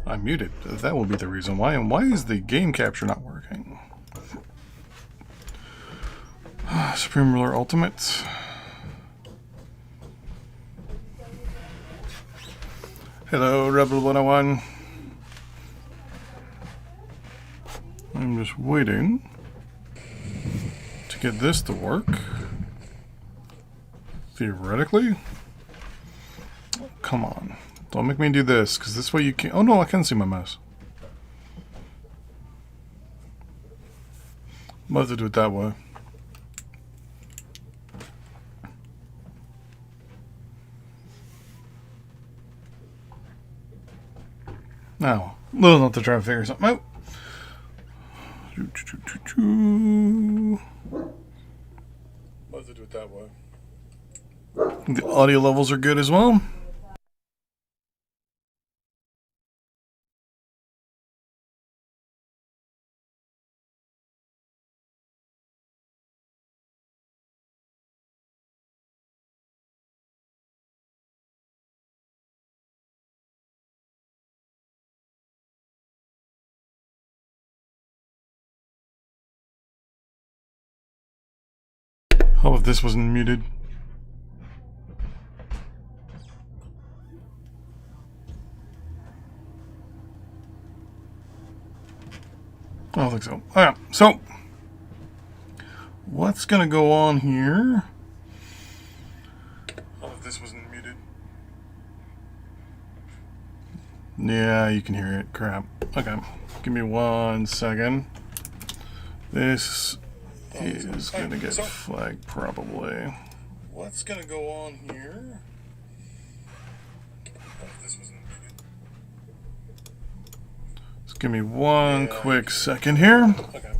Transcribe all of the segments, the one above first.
I'm muted. That will be the reason why. And why is the game capture not working? Supreme Ruler Ultimate. Hello, Rebel 101. I'm just waiting to get this to work. Theoretically. Oh, come on. Don't make me do this, because this way you can't... Oh no, I can see my mouse. I'll have to do it that way. Now, little enough to try to figure something out. I'll have to do it that way. The audio levels are good as well. How if this wasn't muted? I don't think so. Alright, so what's gonna go on here? Oh, if this wasn't muted. Yeah, you can hear it. Crap. Okay. Give me 1 second. This is gonna get flagged probably. What's gonna go on here? Oh, if this wasn't muted. Just give me one quick second here. Okay.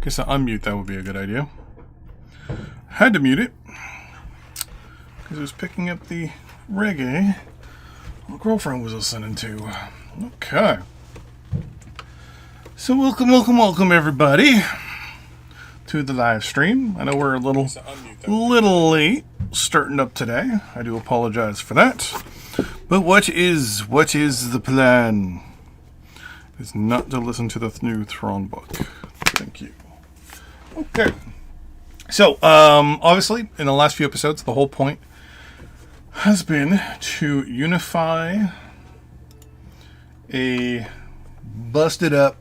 Guess I'll unmute, that would be a good idea. Had to mute it because it was picking up the reggae my girlfriend was listening to. Okay. So welcome everybody to the live stream. I know we're a little late starting up today. I do apologize for that. But what is the plan? is not to listen to the new Throne book. Thank you. Okay. So, obviously, in the last few episodes, the whole point has been to unify a busted up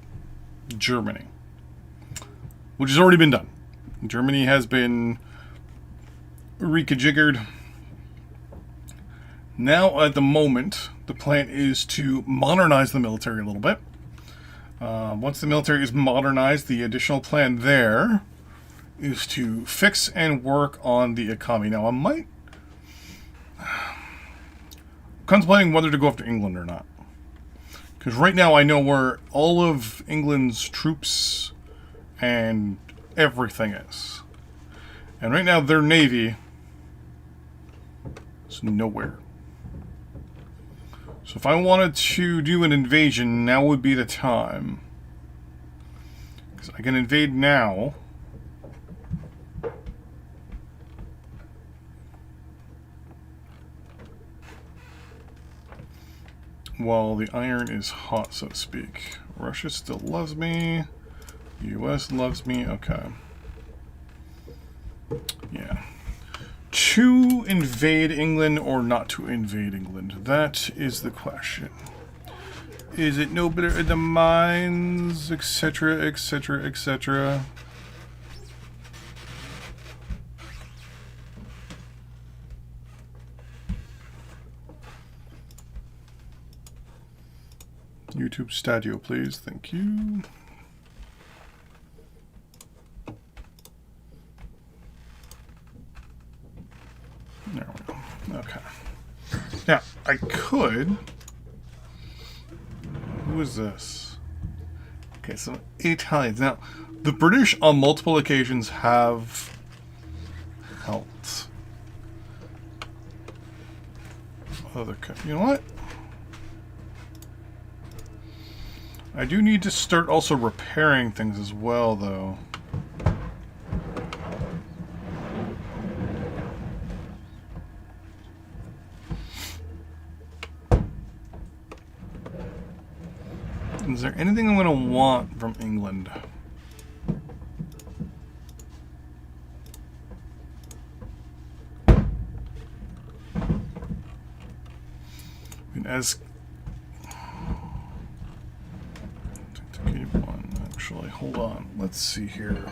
Germany, which has already been done. Germany has been rekajiggered. Now, at the moment, the plan is to modernize the military a little bit. Once the military is modernized, the additional plan there is to fix and work on the economy. Now, I might contemplating whether to go after England or not. Because right now I know where all of England's troops and everything is. And right now their navy is nowhere. So if I wanted to do an invasion, now would be the time. Because I can invade now. While the iron is hot, so to speak. Russia still loves me. US loves me. Okay. Yeah. To invade England or not to invade England? That is the question. Is it no better in the mines, etc., etc., etc.? YouTube Stadio, please. Thank you. There we go. Okay. Now, I could... Who is this? Okay, so Italians. Now, the British on multiple occasions have helped other countries. You know what? I do need to start also repairing things as well, though. Is there anything I'm going to want from England? I mean, as... Actually, hold on. Let's see here.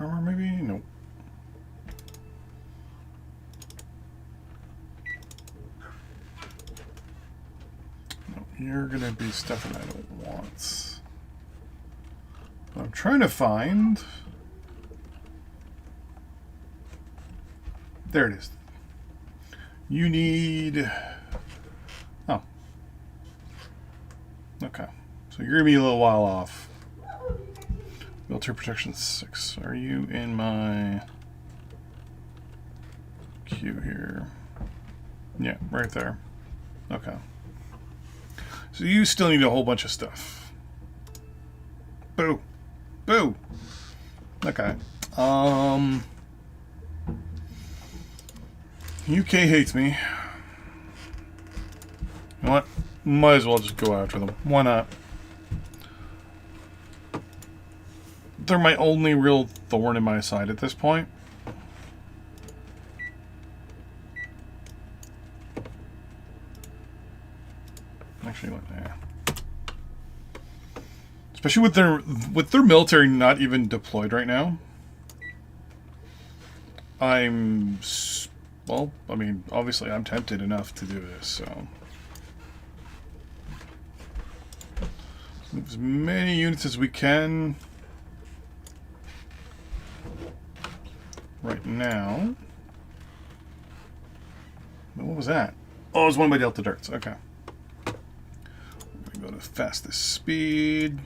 Armor, maybe? Nope. No, you're gonna be stuff that I don't want. But I'm trying to find. There it is. You need. Oh. Okay. So you're gonna be a little while off. Military protection 6. Are you in my queue here? Yeah, right there. Okay. So you still need a whole bunch of stuff. Boo. Boo. Okay. UK hates me. You know what? Might as well just go after them. Why not? They're my only real thorn in my side at this point. Actually, yeah. Especially with their military not even deployed right now. Well, I mean, obviously I'm tempted enough to do this, so. Move as many units as we can. Right now. What was that? Oh, it was one by Delta Darts. Okay. We're going to go to fastest speed.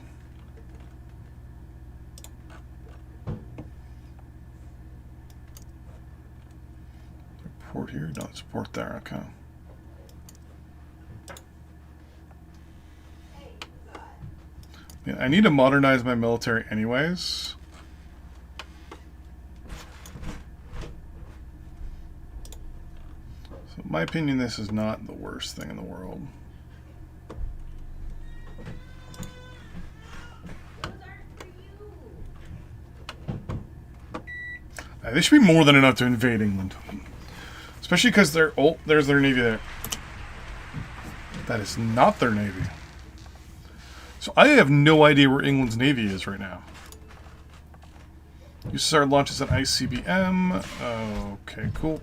support here? Don't support there, okay. Yeah, I need to modernize my military anyways. So in my opinion, this is not the worst thing in the world. They should be more than enough to invade England. Especially because they're... Oh, there's their navy there. That is not their navy. So I have no idea where England's navy is right now. USSR launches an ICBM. Okay, cool.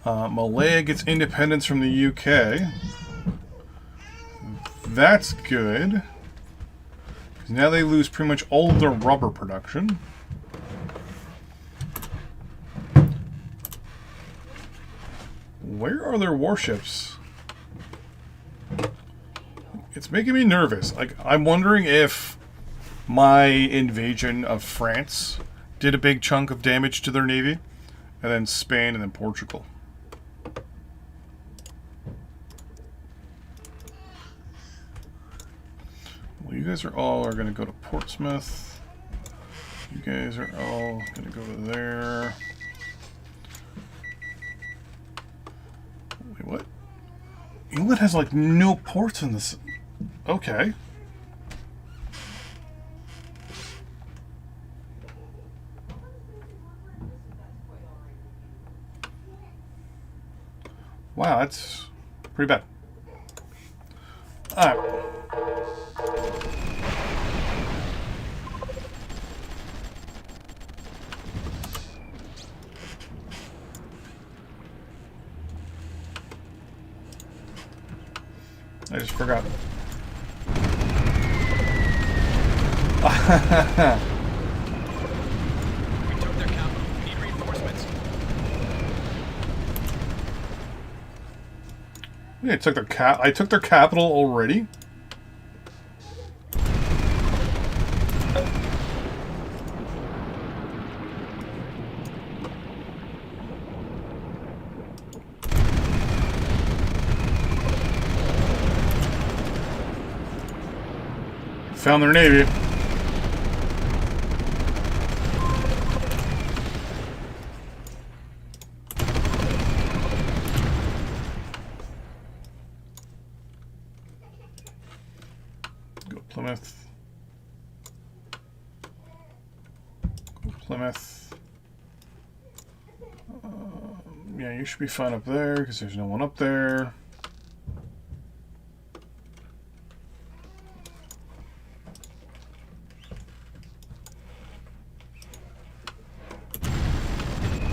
Malaya gets independence from the UK. That's good. Because now they lose pretty much all of their rubber production. Where are their warships? It's making me nervous. Like, I'm wondering if my invasion of France did a big chunk of damage to their navy, and then Spain, and then Portugal. Well, you guys are all going to go to Portsmouth. You guys are all going to go to there. Wait, what? England has, like, no ports in this... Okay. Wow, that's pretty bad. Alright. I just forgot. We took their capital. We need reinforcements. Yeah, I took their capital already. Found their navy. Plymouth. Plymouth. Yeah, you should be fine up there because there's no one up there.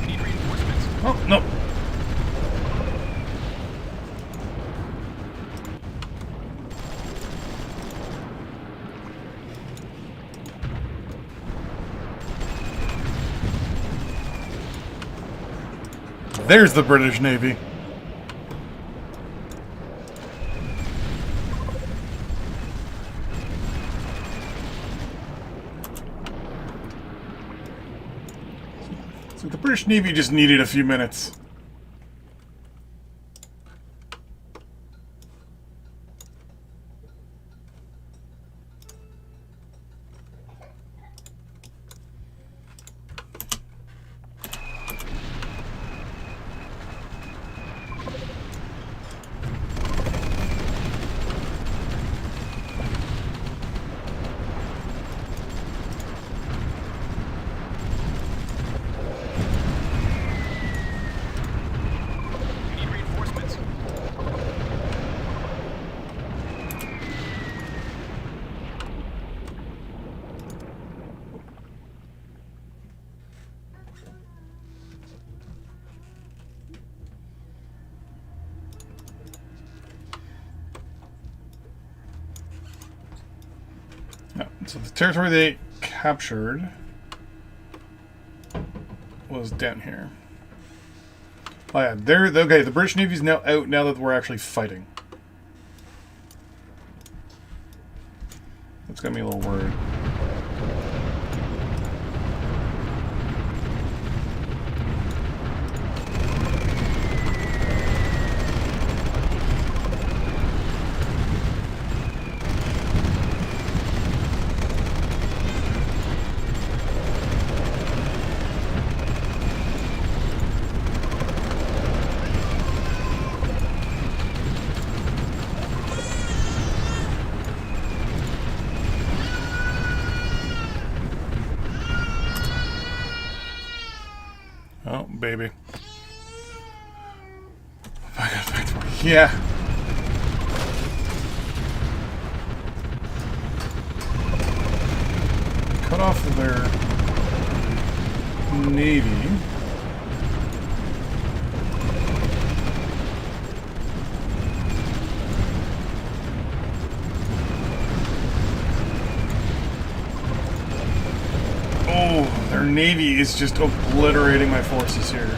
We need reinforcements. Oh, no. There's the British Navy. So the British Navy just needed a few minutes. We need reinforcements. Yeah, so the territory they captured was down here. Oh yeah, okay, the British Navy's now out now that we're actually fighting. That's got me a little worried. baby. Yeah. Cut off their navy. Oh, their navy is just obliterating my forces here.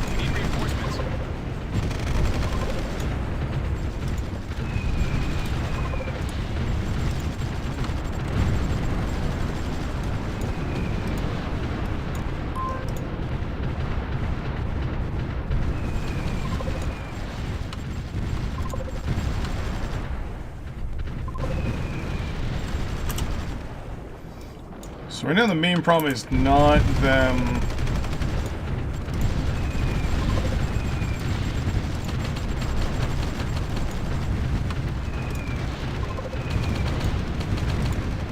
We need reinforcements. So right now the main problem is not them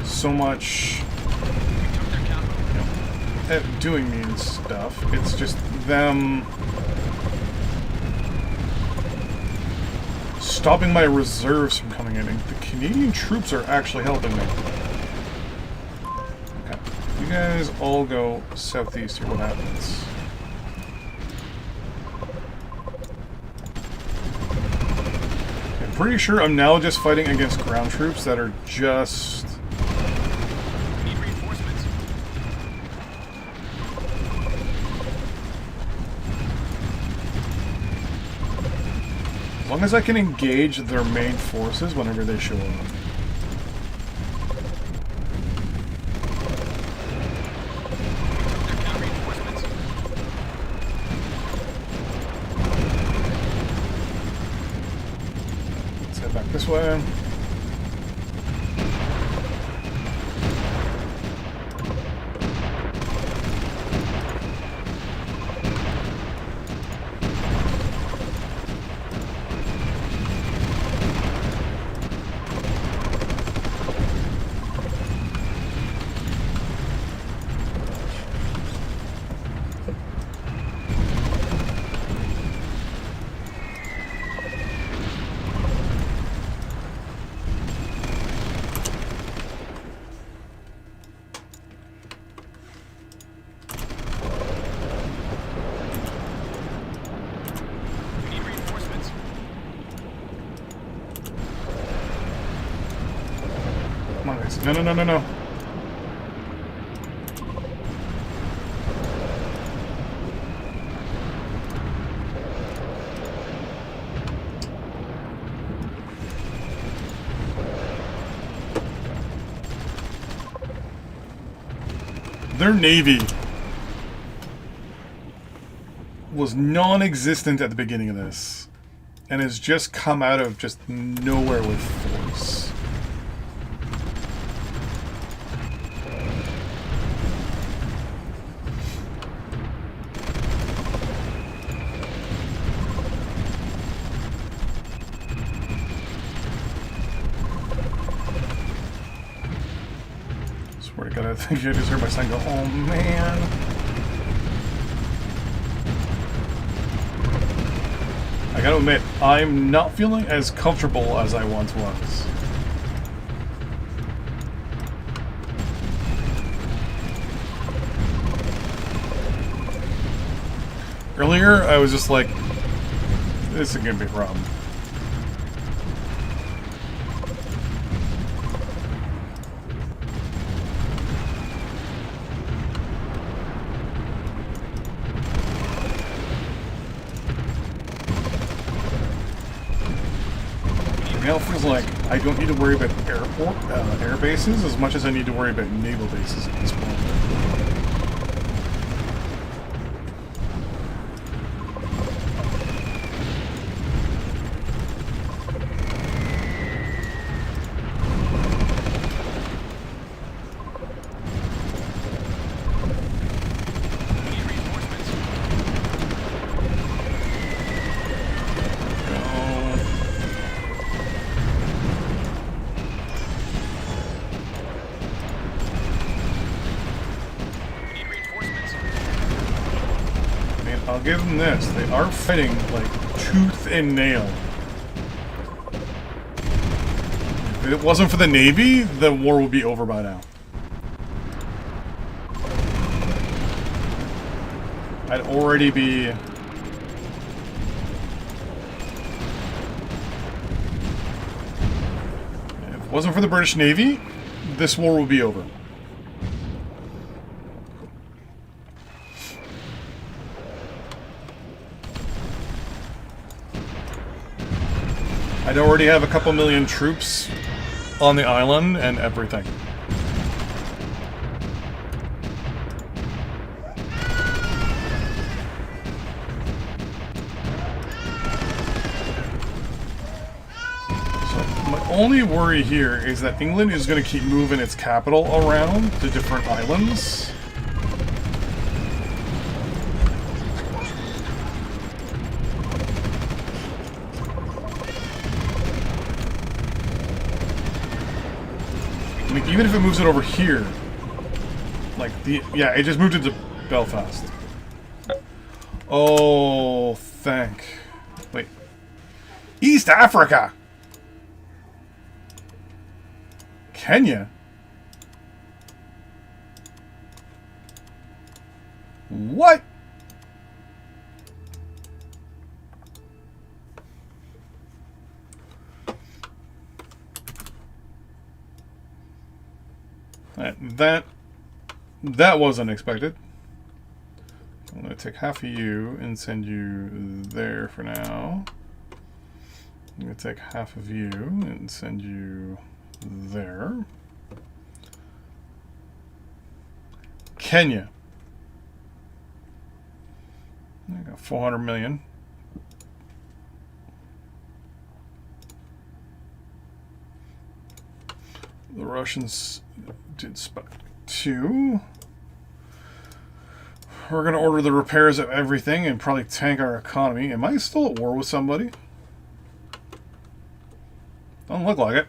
so much We took their capital. doing mean stuff. It's just them stopping my reserves from coming in. And the Canadian troops are actually helping me. Okay. You guys all go southeast here. What happens? I'm pretty sure I'm now just fighting against ground troops that are just... We need reinforcements. As long as I can engage their main forces whenever they show up. Their counter reinforcements. Let's head back this way. We need reinforcements. Come on, guys. No, no, no, no, no. Their navy was non-existent at the beginning of this, and has just come out of just nowhere with force. Swear to God, I think I just heard my son go, oh man. I gotta admit, I'm not feeling as comfortable as I once was. Earlier, I was just like, this is gonna be a problem. Now it feels like I don't need to worry about air bases as much as I need to worry about naval bases at this point. I'll give them this. They are fighting like tooth and nail. If it wasn't for the Navy, the war would be over by now. I'd already be... If it wasn't for the British Navy, this war would be over. I'd already have a couple million troops on the island and everything. Only worry here is that England is going to keep moving its capital around to different islands. Like, even if it moves it over here, like yeah, it just moved it to Belfast. Oh, wait, East Africa. Kenya? What? That was unexpected. I'm going to take half of you and send you there for now. I'm going to take half of you and send you there. Kenya. I got 400 million. The Russians did spot 2. We're going to order the repairs of everything and probably tank our economy. Am I still at war with somebody? Doesn't look like it.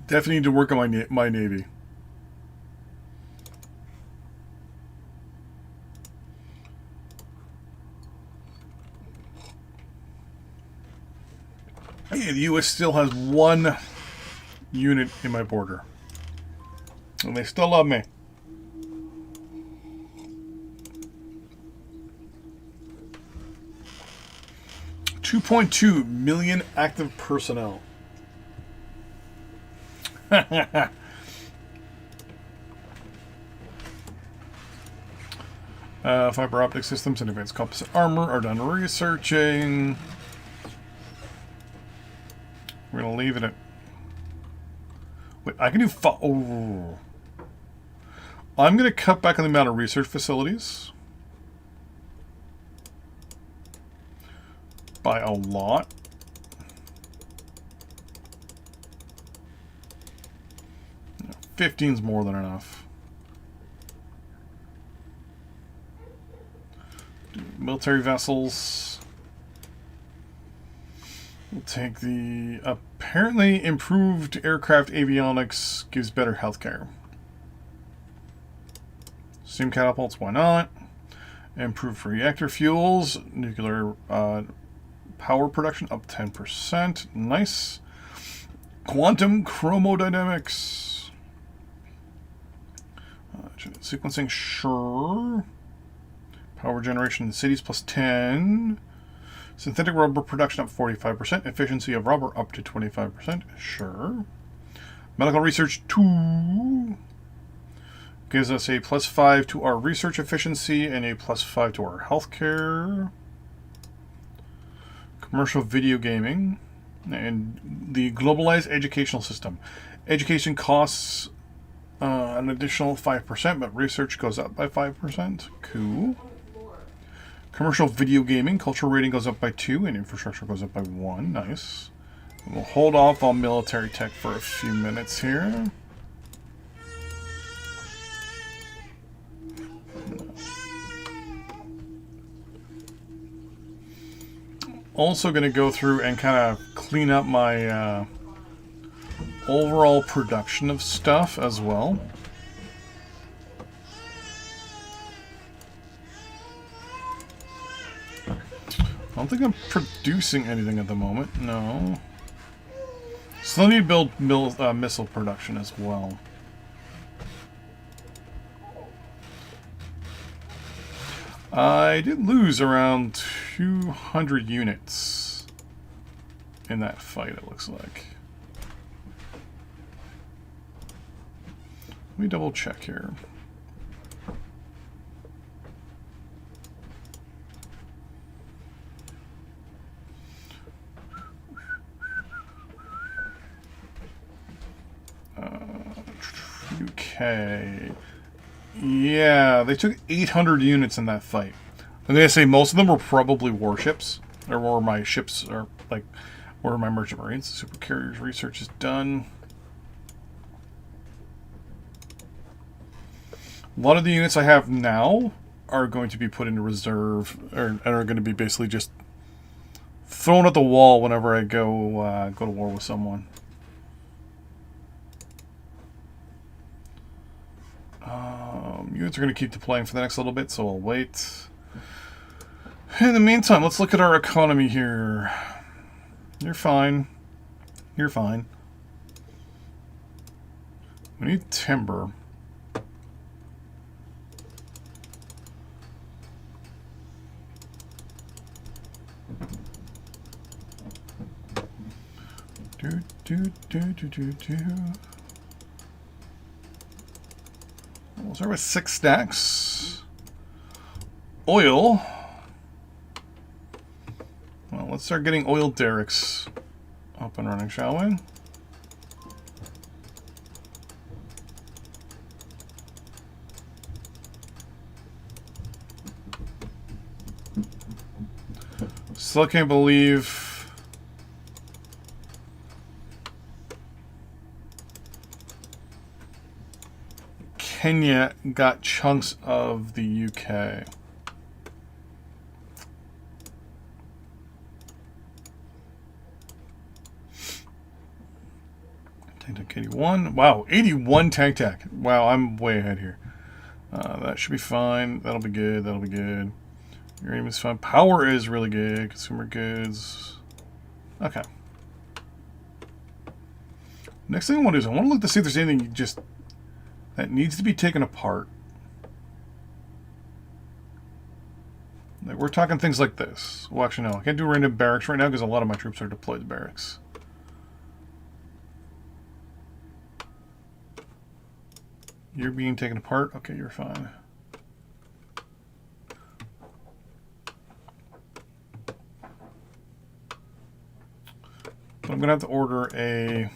Definitely need to work on my Navy. Hey, the U.S. still has 1 unit in my border. And they still love me. $2.2 million active personnel. Fiber optic systems and advanced composite armor are done researching. We're going to leave it at... Wait, I can do... Oh. I'm going to cut back on the amount of research facilities. By a lot. No, 15's more than enough. Military vessels. We'll take the apparently improved aircraft avionics gives better healthcare. Steam catapults, why not? Improved reactor fuels, nuclear power production up 10%. Nice. Quantum chromodynamics. Sequencing, sure. Power generation in cities plus 10. Synthetic rubber production up 45%. Efficiency of rubber up to 25%. Sure. Medical research 2. Gives us a plus 5 to our research efficiency and a plus 5 to our healthcare. Commercial video gaming. And the globalized educational system. Education costs an additional 5%, but research goes up by 5%. Cool. Commercial video gaming, cultural rating goes up by 2, and infrastructure goes up by 1. Nice. We'll hold off on military tech for a few minutes here. also going to go through and kind of clean up my overall production of stuff as well. I don't think I'm producing anything at the moment. No. Still need to build missile production as well. I did lose around 200 units in that fight, it looks like. Let me double check here. UK. Yeah, they took 800 units in that fight. I'm going to say most of them were probably warships. Or where my ships are, like, where my merchant marines. Super carriers research is done. A lot of the units I have now are going to be put into reserve, and are going to be basically just thrown at the wall whenever I go to war with someone. Units are going to keep deploying for the next little bit, so I'll wait. In the meantime, let's look at our economy here. You're fine. You're fine. We need timber. We'll start with 6 stacks. Oil. Well, let's start getting oil derricks up and running, shall we? Still can't believe Kenya got chunks of the UK. Tank 81. Wow, 81 tank tac. Wow, I'm way ahead here. That should be fine. That'll be good. That'll be good. Uranium is fine. Power is really good. Consumer goods. Okay. Next thing I want to do is I want to look to see if there's anything just that needs to be taken apart. Like, we're talking things like this. Well, actually, no. I can't do random barracks right now because a lot of my troops are deployed to barracks. You're being taken apart? Okay, you're fine. But I'm going to have to order a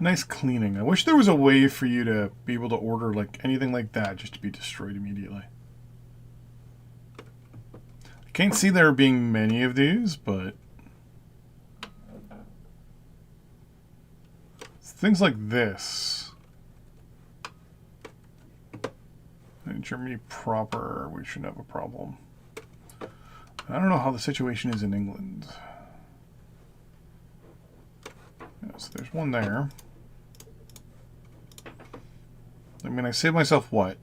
nice cleaning. I wish there was a way for you to be able to order like anything like that just to be destroyed immediately. I can't see there being many of these, but things like this. In Germany proper, we should have a problem. I don't know how the situation is in England. Yes, there's one there. I mean, I saved myself what?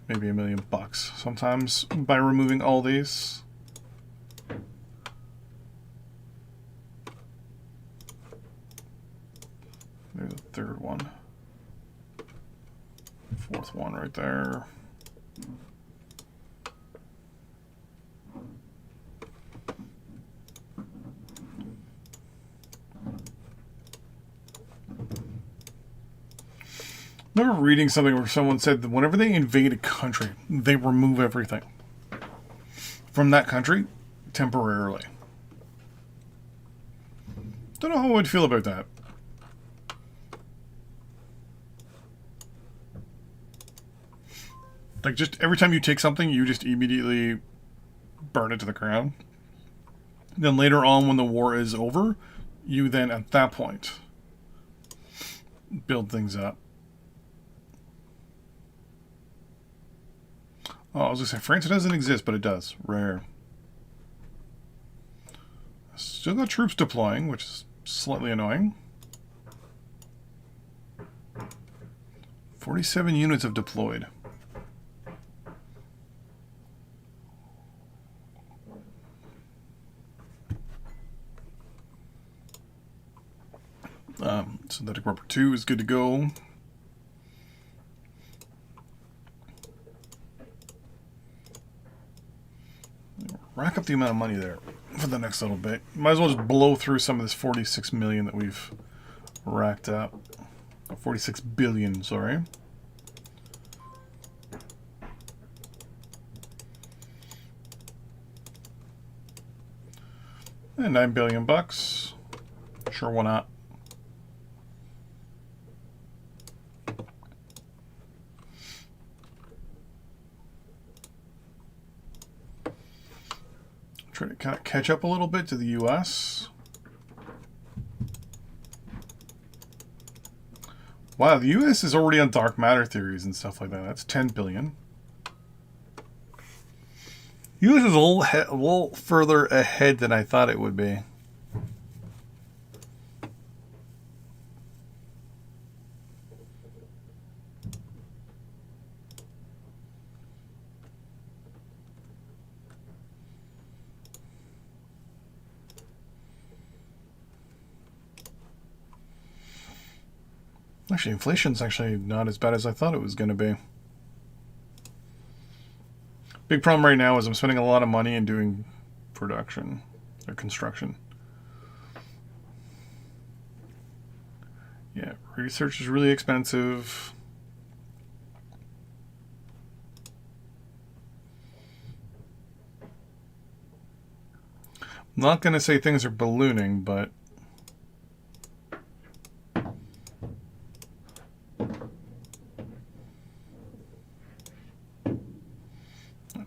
Maybe $1 million sometimes by removing all these. There's a third one. Fourth one right there. I remember reading something where someone said that whenever they invade a country, they remove everything from that country temporarily. Don't know how I would feel about that. Like, just every time you take something, you just immediately burn it to the ground. Then later on, when the war is over, you then, at that point, build things up. Oh, I was gonna say France doesn't exist, but it does. Rare. Still got troops deploying, which is slightly annoying. 47 units have deployed. Synthetic rubber 2 is good to go. Rack up the amount of money there for the next little bit. Might as well just blow through some of this 46 million that we've racked up. 46 billion, sorry. And 9 billion bucks. Sure, why not? Try to kind of catch up a little bit to the US. Wow, the US is already on dark matter theories and stuff like that. That's 10 billion. US is a little further ahead than I thought it would be. Actually, inflation's actually not as bad as I thought it was going to be. Big problem right now is I'm spending a lot of money in doing production or construction. Yeah, research is really expensive. I'm not going to say things are ballooning, but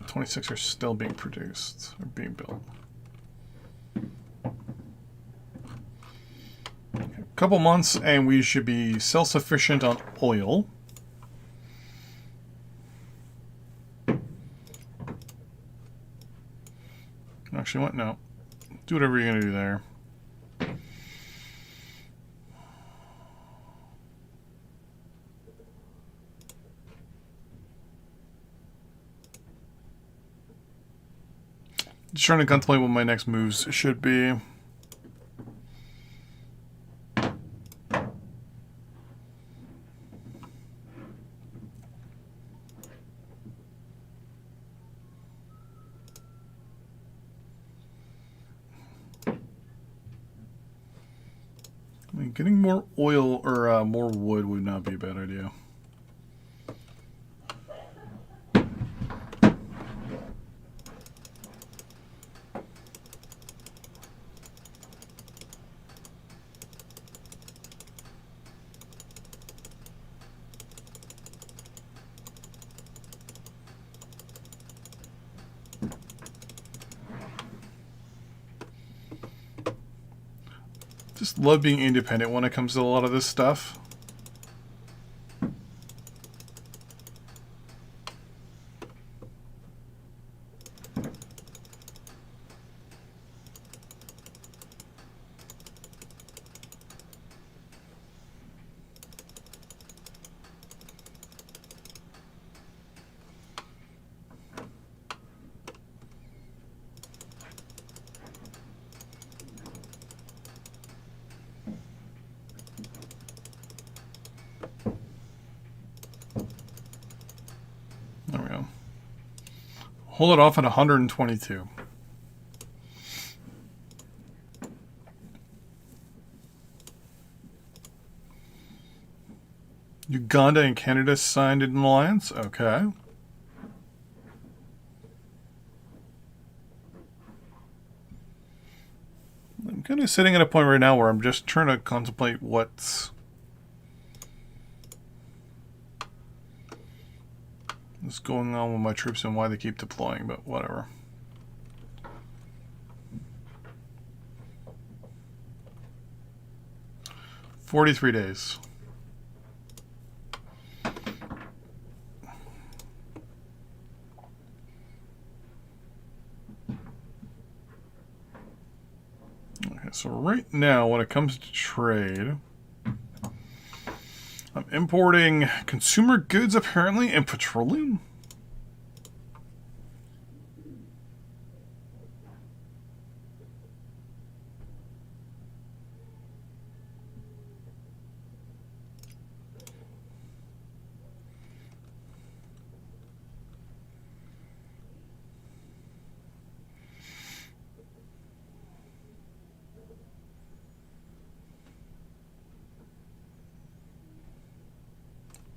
26 are still being produced or being built. Okay, a couple months and we should be self-sufficient on oil. Actually, what? No. Do whatever you're going to do there. Just trying to contemplate what my next moves should be. I mean, getting more oil or more wood would not be a bad idea. Just love being independent when it comes to a lot of this stuff. There we go. Hold it off at 122. Uganda and Canada signed an alliance? Okay. I'm kind of sitting at a point right now where I'm just trying to contemplate what's going on with my troops and why they keep deploying, but whatever. "43 days. Okay, so right now, when it comes to trade, I'm importing consumer goods apparently and petroleum.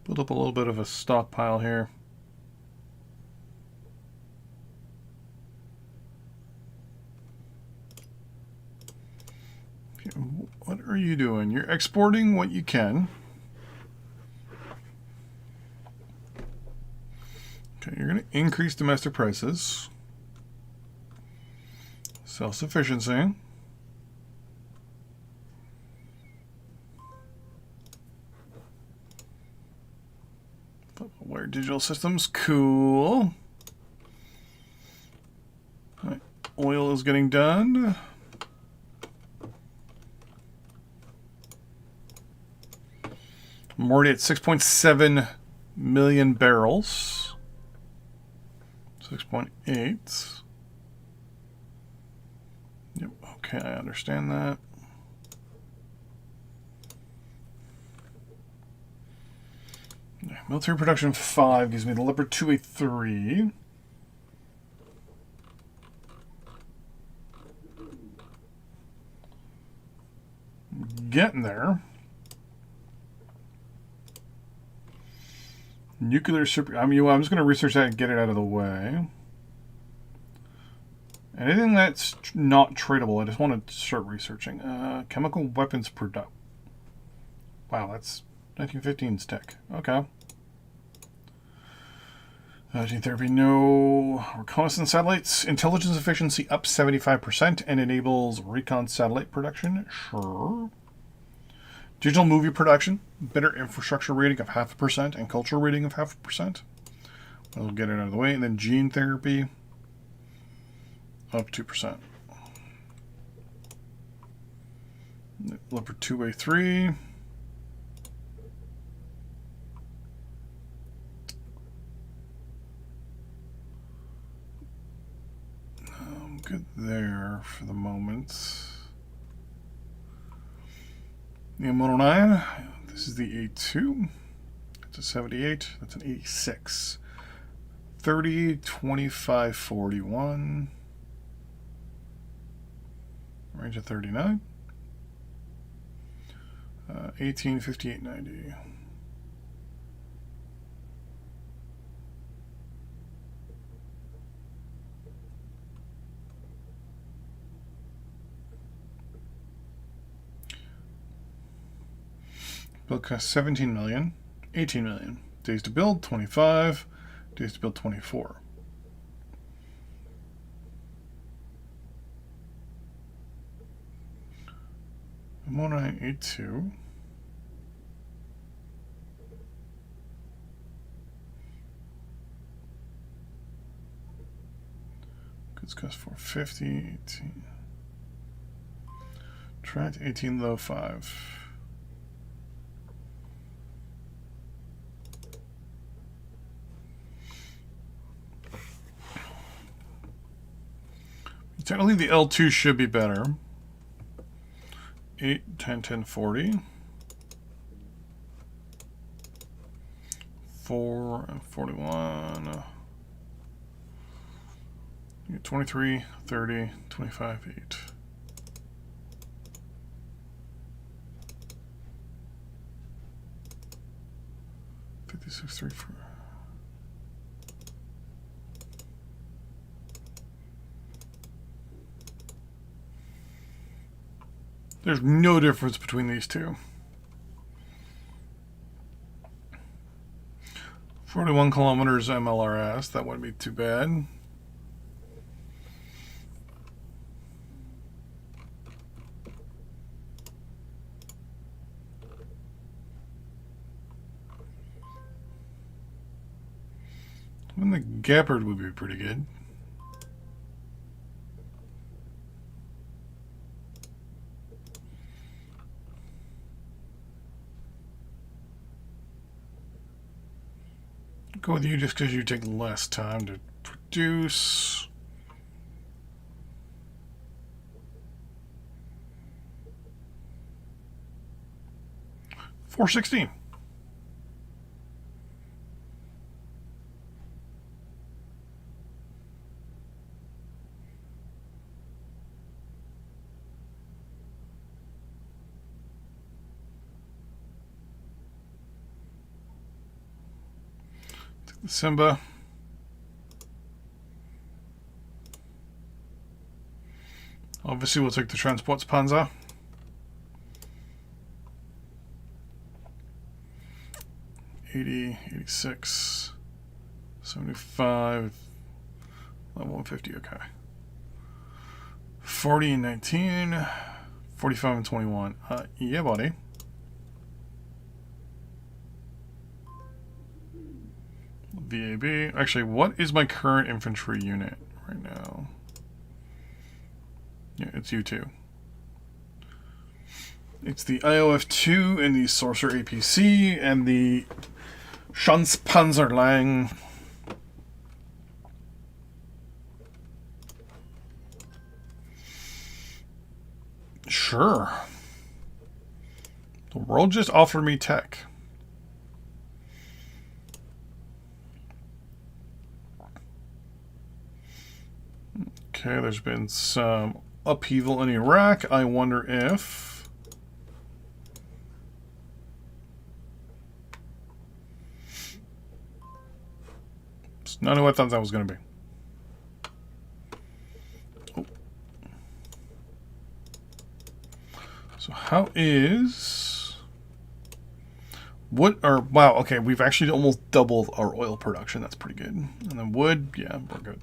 Build up a little bit of a stockpile here. Okay, what are you doing? You're exporting what you can. Okay, you're going to increase domestic prices. Self-sufficiency. Wire digital systems, cool. Right. Oil is getting done. I'm already at 6.7 million barrels. 6.8. Yep, okay, I understand that. Military production 5 gives me the Leopard 2A3. Getting there. Nuclear super. I'm just going to research that and get it out of the way. Anything that's not tradable, I just want to start researching. Chemical weapons product. Wow, that's 1915's tech. Okay. Gene therapy, no. Reconnaissance satellites. Intelligence efficiency up 75% and enables recon satellite production. Sure. Digital movie production. Better infrastructure rating of 0.5% and cultural rating of 0.5%. We'll get it out of the way. And then gene therapy up 2%. Leopard 2A3. Good there for the moment. The M109, this is the A2. It's a 78. That's an 86. 30, 25, 41. Range of 39. 18, 58, 90. Build cost 17 million, 18 million. Days to build 25, days to build 24. M1982. Goods cost 450, 18. Tract 18, low 5. Technically, the L2 should be better. 8, 10, 10, 40. 4 and 41. 23, 30, 25, 8. 56, 3, 4. There's no difference between these two. 41 kilometers MLRS, that wouldn't be too bad. And the Gepard would be pretty good. Go with you just because you take less time to produce. $416. Take the Simba. Obviously, we'll take the Transportspanzer. $80, $86, $75, 150. Okay. 40 and 19, 45 and 21. Yeah, buddy. VAB. Actually, what is my current infantry unit right now? Yeah, it's U2. It's the IOF-2 and the Sorcerer APC and the Schanzpanzerlang. Sure. The world just offered me tech. Okay, there's been some upheaval in Iraq. I wonder if... It's not who I thought that was going to be. Oh. So how is... What are... Wow, okay, we've actually almost doubled our oil production. That's pretty good. And then wood, yeah, we're good.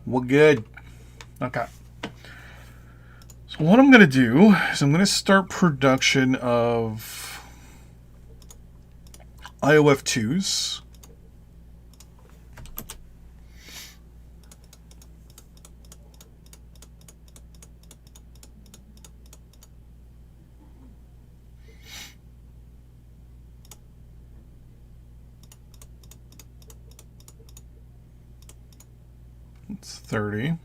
We're good. Okay. So what I'm going to do is I'm going to start production of IOF-2s. It's 30.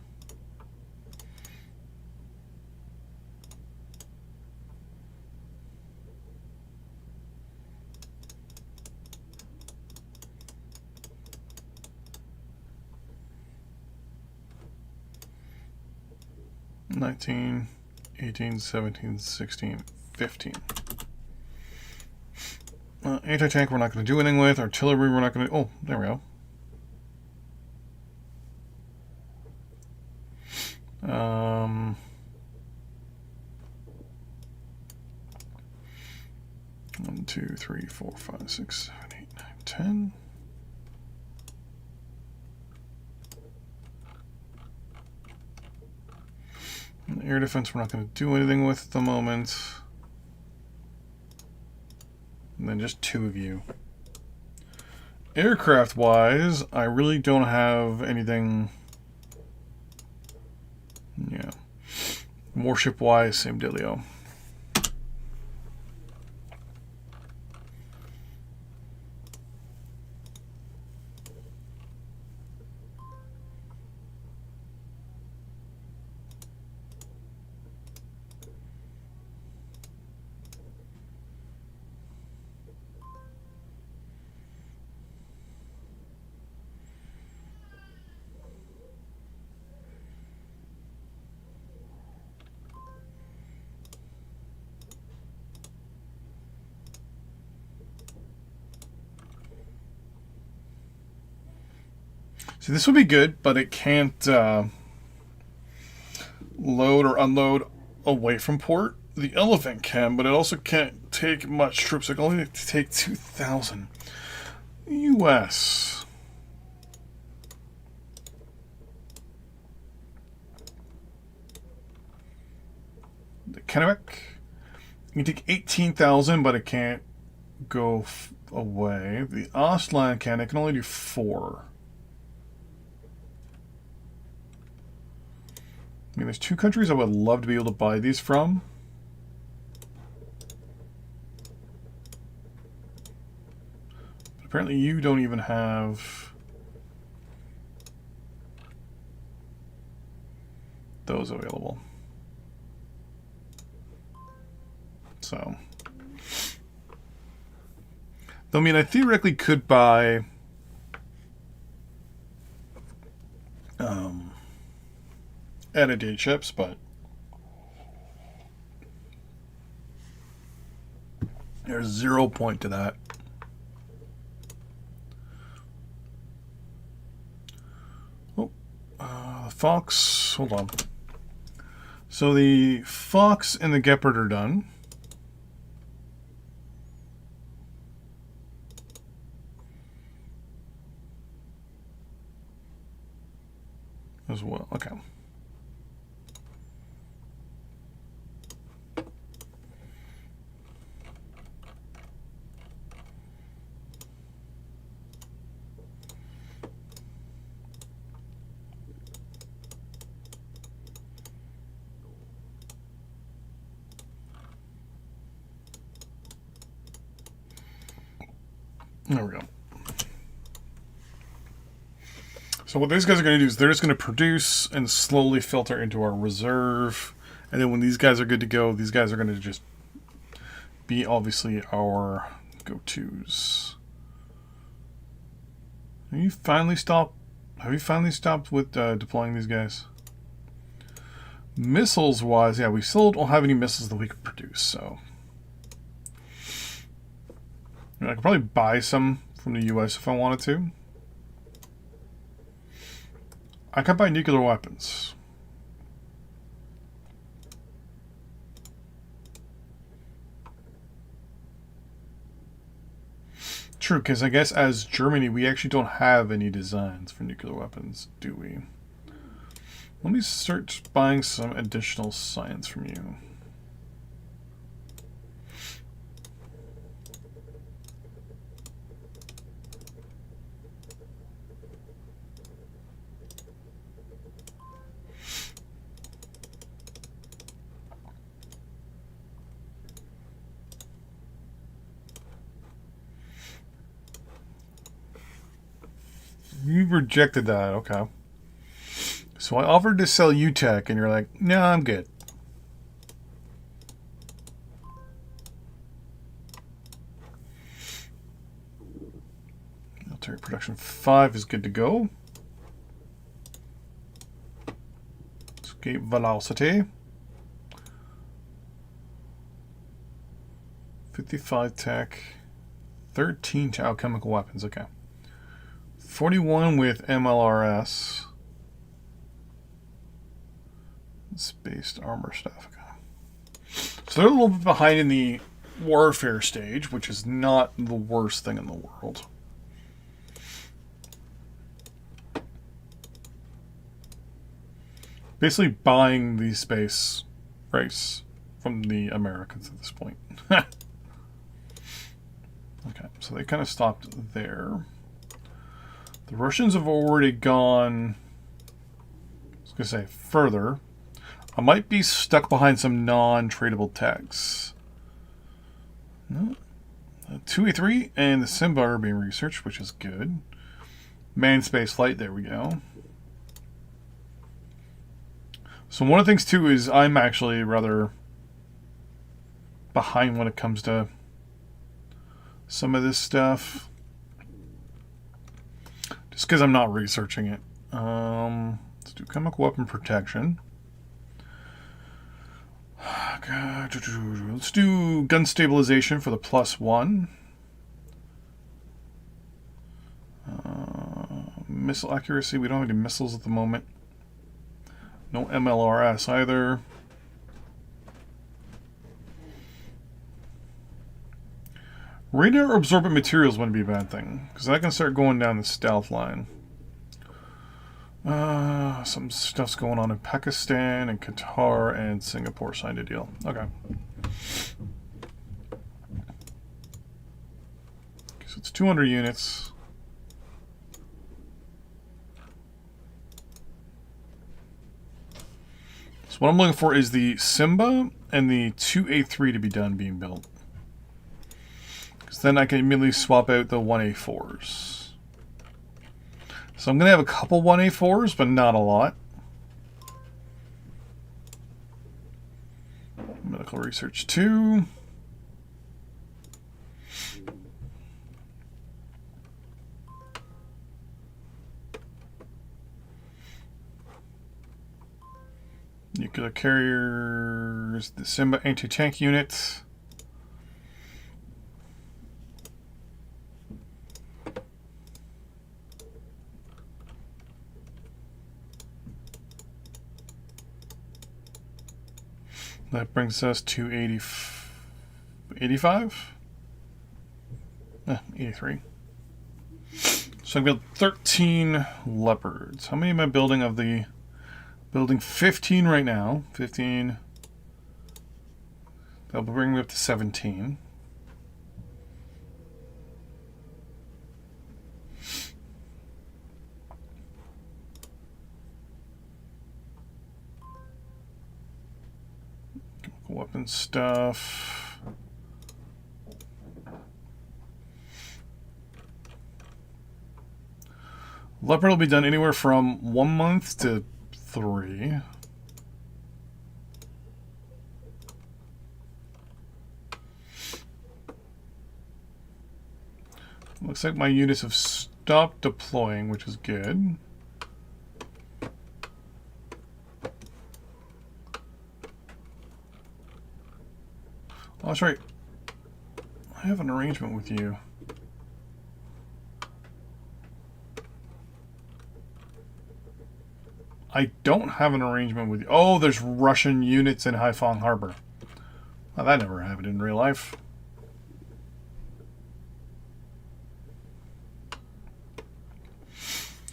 $19, $18, $17, $16, $15. Anti-tank we're not going to do anything with. Artillery we're not going to... Oh, there we go. One, 2, 3, 4, 5, 6, 7, 8, 9, 10. And air defense we're not going to do anything with at the moment. And then just 2 of you. Aircraft wise, I really don't have anything. Yeah. Warship wise, same dealio. See, this would be good, but it can't load or unload away from port. The Elephant can, but it also can't take much troops. It can only take 2,000. U.S. The Kennebec. You can take 18,000, but it can't go away. The Ostland can. It can only do 4. I mean, there's 2 countries I would love to be able to buy these from. apparently you don't even have those available. So, though, I mean, I theoretically could buy annotated chips, but there's 0 point to that. Oh, the Fox, hold on. So the Fox and the Gepard are done. As well, okay. There we go. So what these guys are going to do is they're just going to produce and slowly filter into our reserve. And then when these guys are good to go, these guys are going to just be obviously our go-tos. Have you finally stopped with deploying these guys? Missiles wise, yeah, we still don't have any missiles that we can produce, so I could probably buy some from the US if I wanted to. I could buy nuclear weapons. True, because I guess as Germany, we actually don't have any designs for nuclear weapons, do we? Let me start buying some additional science from you. You rejected that, okay. So I offered to sell you tech, and you're like, no, I'm good. Military production 5 is good to go. Escape velocity. 55 tech. 13 to alchemical weapons, okay. 41 with MLRS. Spaced armor stuff. Okay. So they're a little bit behind in the warfare stage, which is not the worst thing in the world. Basically buying the space race from the Americans at this point. Okay, so they kind of stopped there. The Russians have already gone, I was going to say, further. I might be stuck behind some non-tradable techs. No. 2A3 and the Simba are being researched, which is good. Manned space flight, there we go. So one of the things, too, is I'm actually rather behind when it comes to some of this stuff. Just because I'm not researching it. Let's do chemical weapon protection. Let's do gun stabilization for the +1. Missile accuracy. We don't have any missiles at the moment. No MLRS either. Radar absorbent materials wouldn't be a bad thing, because I can start going down the stealth line. Some stuff's going on in Pakistan and Qatar and Singapore signed a deal. Okay. So it's 200 units. So what I'm looking for is the Simba and the 2A3 to be done being built. Because then I can immediately swap out the 1A4s. So I'm going to have a couple 1A4s, but not a lot. Medical research 2. Nuclear carriers, the Simba anti-tank unit. That brings us to 85? 83. So I built 13 leopards. How many am I building of the... Building 15 right now. 15. That'll bring me up to 17. Weapon stuff. Leopard will be done anywhere from 1 month to 3. Looks like my units have stopped deploying, which is good. Oh, that's right. I have an arrangement with you. I don't have an arrangement with you. Oh, there's Russian units in Haiphong Harbor. Well, that never happened in real life.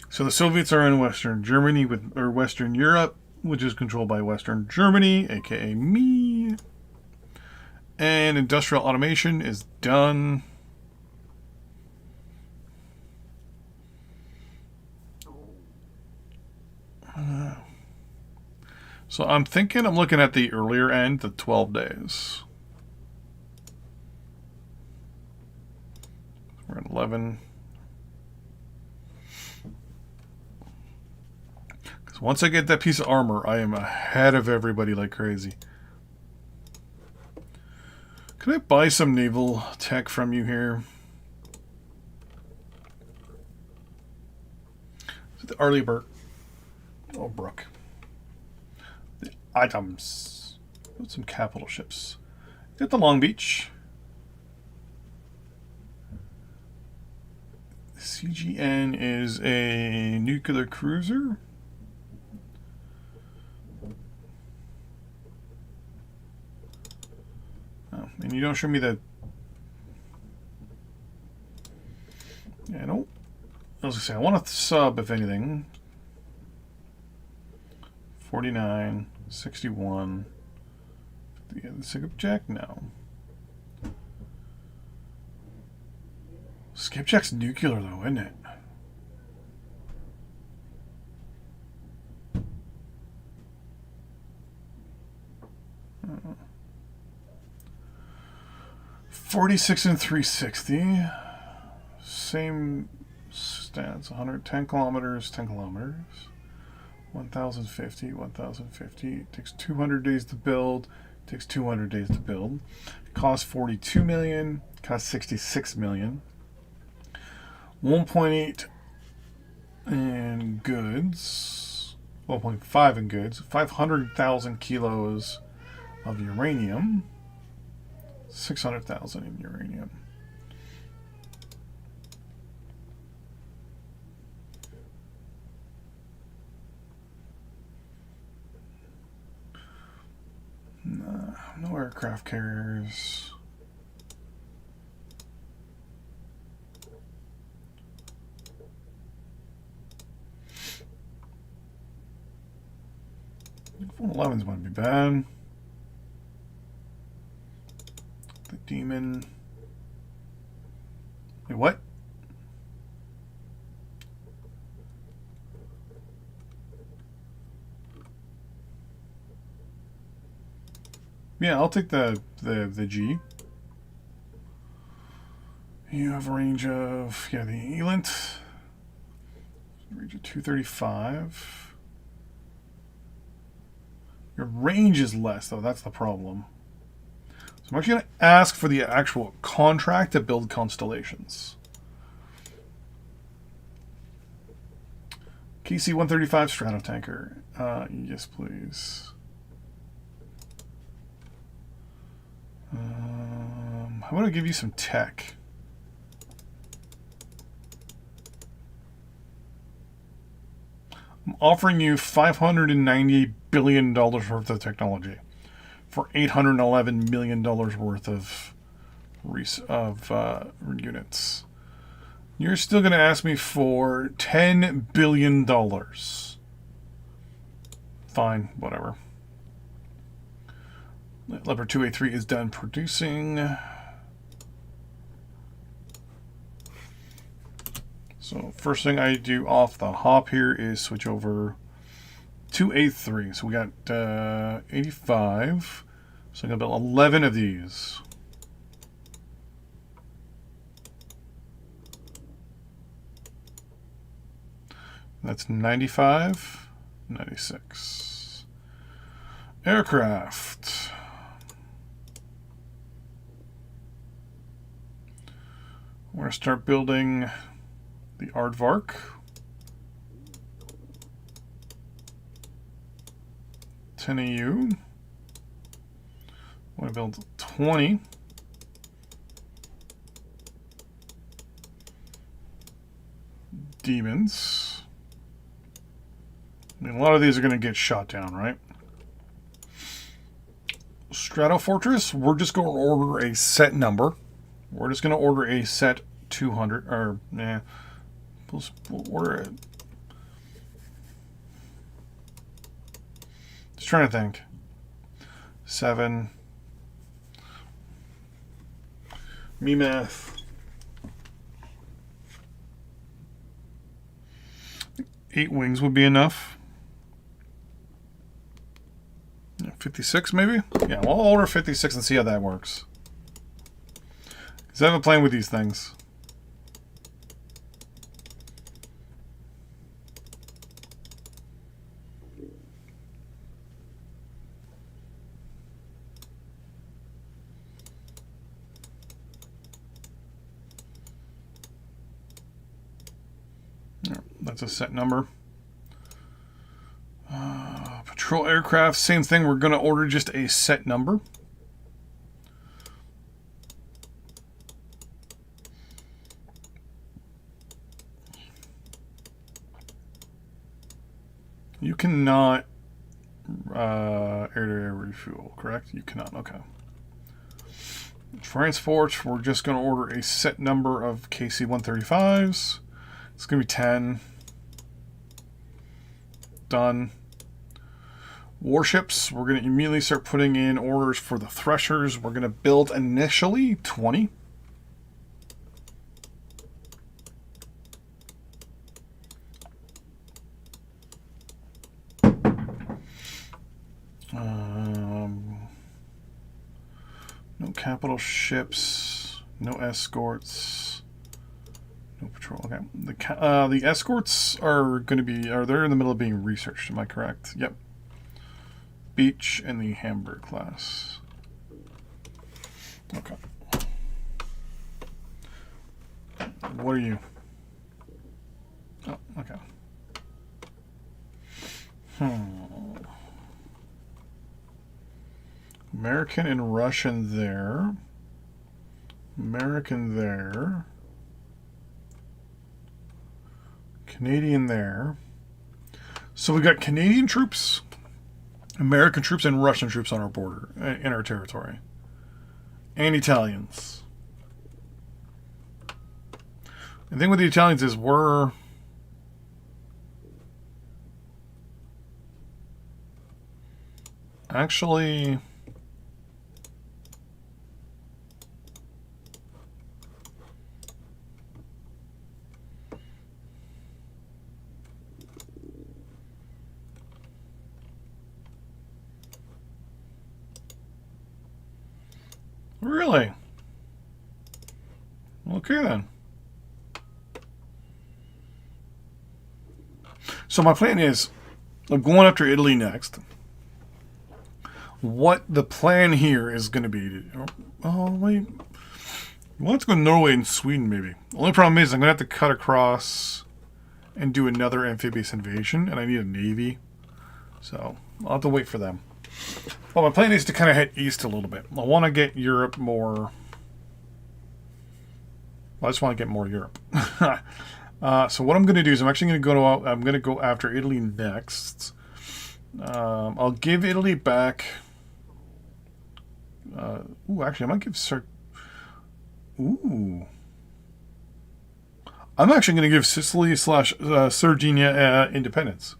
So the Soviets are in Western Germany or Western Europe, which is controlled by Western Germany, aka me. And industrial automation is done. So I'm looking at the earlier end, the 12 days. We're at 11. Because once I get that piece of armor, I am ahead of everybody like crazy. Can I buy some naval tech from you here? Is it the Arleigh Oh, Brook. The items. Put some capital ships. Get the Long Beach. CGN is a nuclear cruiser. Oh, and you don't show me the... Yeah, no. I was going to say, I want to sub, if anything. 49, 61. Yeah, the Skipjack? No. Skipjack's nuclear, though, isn't it? Uh, 46 and 360. Same stats. 110 kilometers, 10 kilometers. 1,050, 1,050. It takes 200 days to build. It takes 200 days to build. It costs 42 million. It costs 66 million. 1.8 in goods. 1.5 in goods. 500,000 kilos of uranium. 600,000 in uranium. No aircraft carriers. F-111s wouldn't be bad. The Demon. Wait, what? Yeah, I'll take the G. You have a range of, yeah, the Elant. Range of 235. Your range is less, though. That's the problem. So I'm actually going to ask for the actual contract to build constellations. KC-135 Stratotanker. Yes, please. How about I give you some tech? I'm offering you $590 billion worth of technology for $811 million worth of units. You're still going to ask me for $10 billion. Fine, whatever. Leopard 2A3 is done producing. So first thing I do off the hop here is switch over to A3. So we got 85. So I'm going to build 11 of these. That's 95, 96. Aircraft. We're going to start building the Aardvark. AU. I want to build 20. Demons. I mean, a lot of these are going to get shot down, right? Strato Fortress, we're just going to order a set number. We're just going to order a set 200, or, we'll order it. Just trying to think. 7. Me math. 8 wings would be enough. 56 maybe? Yeah, we'll order 56 and see how that works. Because I've been playing with these things. That's a set number. Patrol aircraft, same thing. We're going to order just a set number. You cannot air-to-air refuel, correct? You cannot. Okay. Transport, we're just going to order a set number of KC-135s. It's going to be 10. Done. Warships, we're going to immediately start putting in orders for the Threshers. We're going to build initially 20. No capital ships, no escorts, no patrol. Okay, the escorts are going to be, they're in the middle of being researched. Am I correct? Yep. Beach and the Hamburg class. Okay. What are you? Oh, okay. American and Russian there. American there. Canadian there. So we got Canadian troops, American troops, and Russian troops on our border, in our territory. And Italians. The thing with the Italians is we're... actually... Really? Okay then. So my plan is, I'm going after Italy next. What the plan here is going to be... Oh, wait. Well, let's go Norway and Sweden, maybe. The only problem is I'm going to have to cut across and do another amphibious invasion, and I need a navy. So, I'll have to wait for them. Well, my plan is to kind of head east a little bit. I want to get Europe more... I just want to get more Europe. So what I'm going to do is I'm actually going to go after Italy next. I'll give Italy back... actually, I might give I'm actually going to give Sicily / Sardinia independence.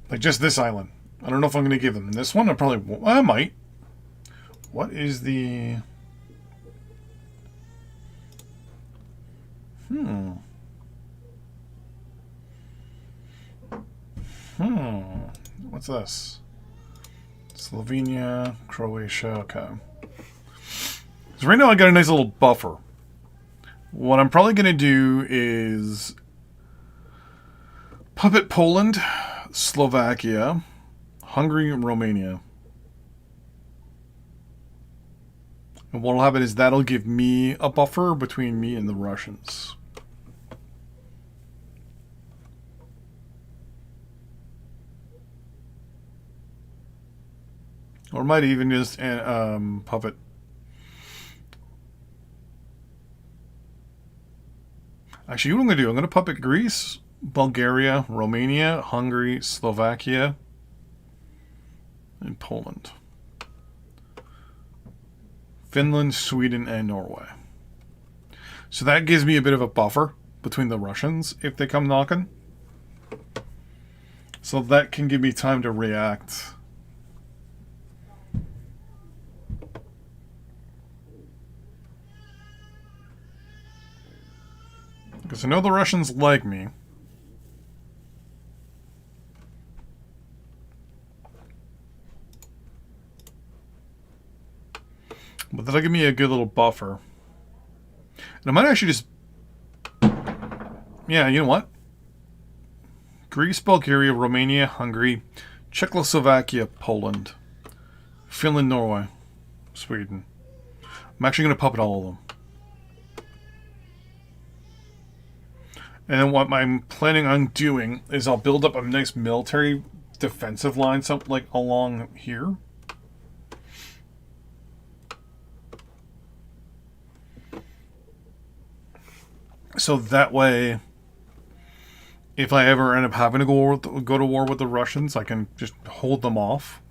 Like just this island. I don't know if I'm going to give them this one. I might. What is the... What's this? Slovenia, Croatia, okay. So right now I got a nice little buffer. What I'm probably going to do is puppet Poland, Slovakia, Hungary, and Romania. And what'll happen is that'll give me a buffer between me and the Russians. Or might even just puppet. Actually, what I'm going to do, I'm going to puppet Greece, Bulgaria, Romania, Hungary, Slovakia, and Poland. Finland, Sweden, and Norway. So that gives me a bit of a buffer between the Russians if they come knocking. So that can give me time to react. Because I know the Russians like me. But that'll give me a good little buffer. And I might actually just... Yeah, you know what? Greece, Bulgaria, Romania, Hungary, Czechoslovakia, Poland, Finland, Norway, Sweden. I'm actually going to puppet all of them. And then what I'm planning on doing is I'll build up a nice military defensive line, something like along here. So that way, if I ever end up having to go to war with the Russians, I can just hold them off.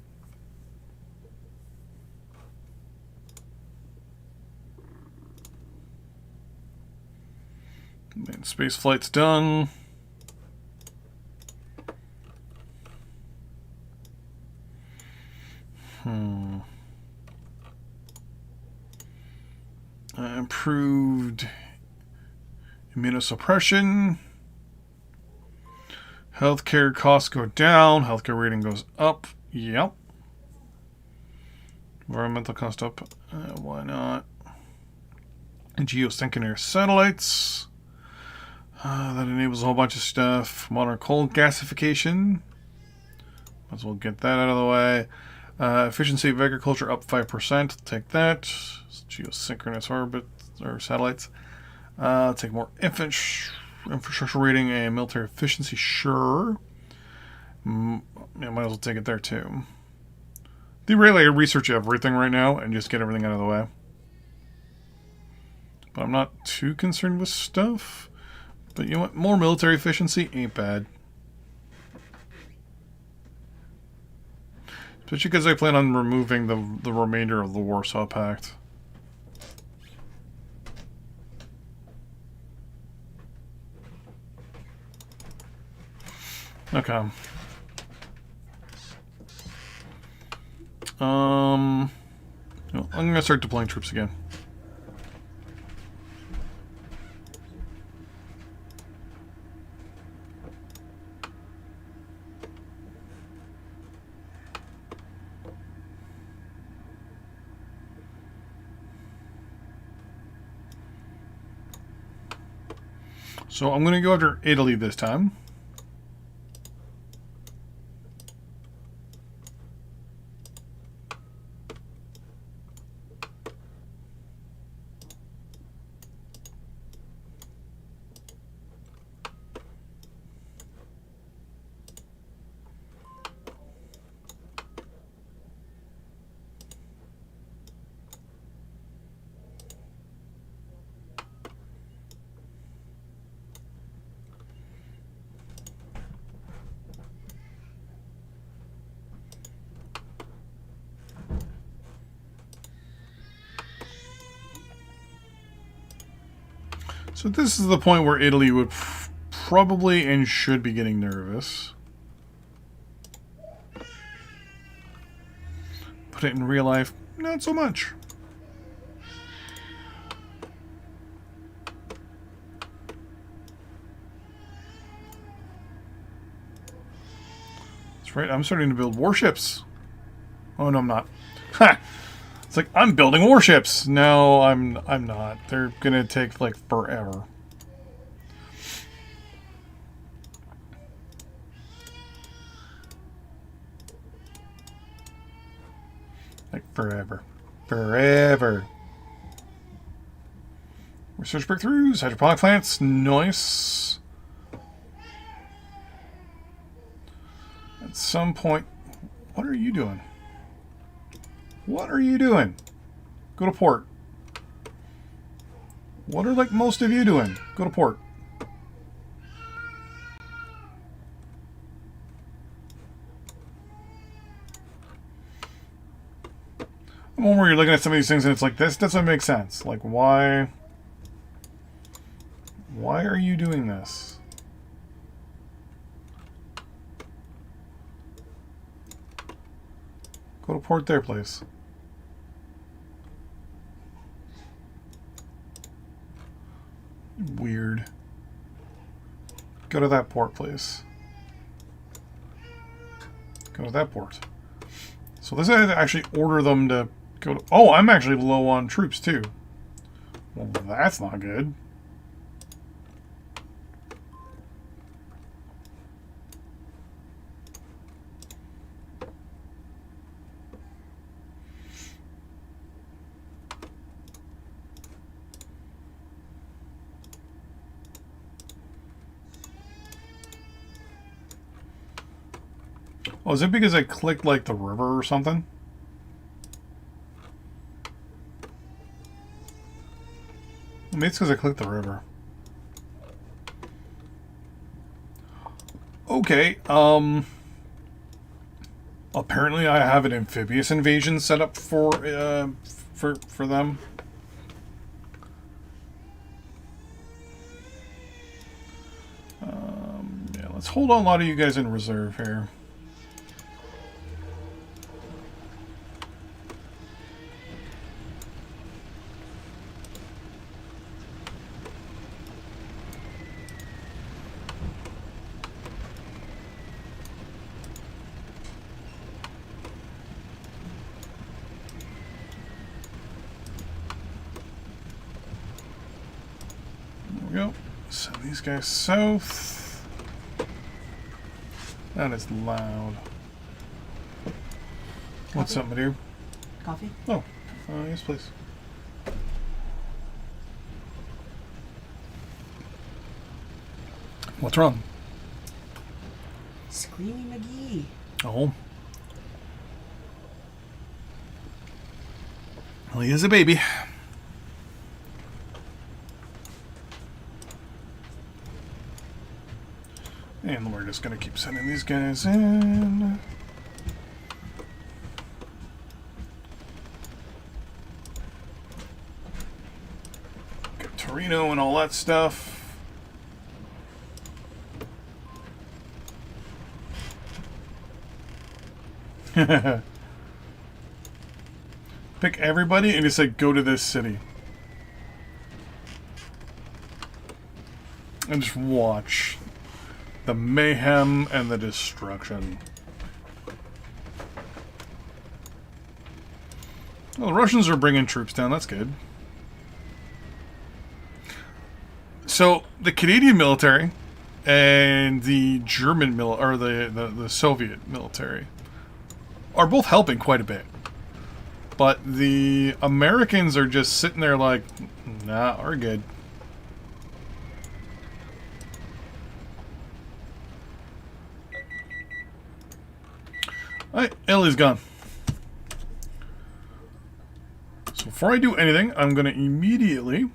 And space flight's done. Improved immunosuppression. Healthcare costs go down. Healthcare rating goes up. Yep. Environmental cost up. Why not? Geosynchronous satellites. That enables a whole bunch of stuff. Modern coal gasification. Might as well get that out of the way. Efficiency of agriculture up 5%. Take that. Geosynchronous orbit or satellites. Take more infrastructure rating and military efficiency. Sure. Yeah, might as well take it there too. They really research everything right now and just get everything out of the way. But I'm not too concerned with stuff. But you know what? More military efficiency ain't bad. Especially because I plan on removing the remainder of the Warsaw Pact. Okay. I'm gonna start deploying troops again. So I'm going to go after Italy this time. So this is the point where Italy would probably and should be getting nervous. Put it in real life, not so much. That's right, I'm starting to build warships. Oh no, I'm not. Ha! It's like, I'm building warships. No, I'm not. They're gonna take like forever. Like forever. Forever. Research breakthroughs, hydroponic plants, nice. At some point, what are you doing? What are you doing? Go to port. What are like most of you doing? Go to port. The moment where you're looking at some of these things and it's like, this doesn't make sense. Like, why? Why are you doing this? Go to port there, please. Weird. Go to that port, please. Go to that port. So this I actually order them to go to... Oh, I'm actually low on troops, too. Well, that's not good. Oh, is it because I clicked, like, the river or something? Maybe it's because I clicked the river. Okay, apparently I have an amphibious invasion set up for them. Yeah, let's hold on a lot of you guys in reserve here. Go. Send these guys south. That is loud. What's up, my dear? Coffee? Oh, yes, please. What's wrong? Screaming McGee. Oh. Well, he is a baby. And we're just going to keep sending these guys in. Get Torino and all that stuff. Pick everybody and just say, go to this city. And just watch the mayhem and the destruction. Well, the Russians are bringing troops down. That's good. So the Canadian military and the German or the Soviet military are both helping quite a bit. But the Americans are just sitting there like, nah, we're good. Alright, Italy's gone. So before I do anything, I'm going to immediately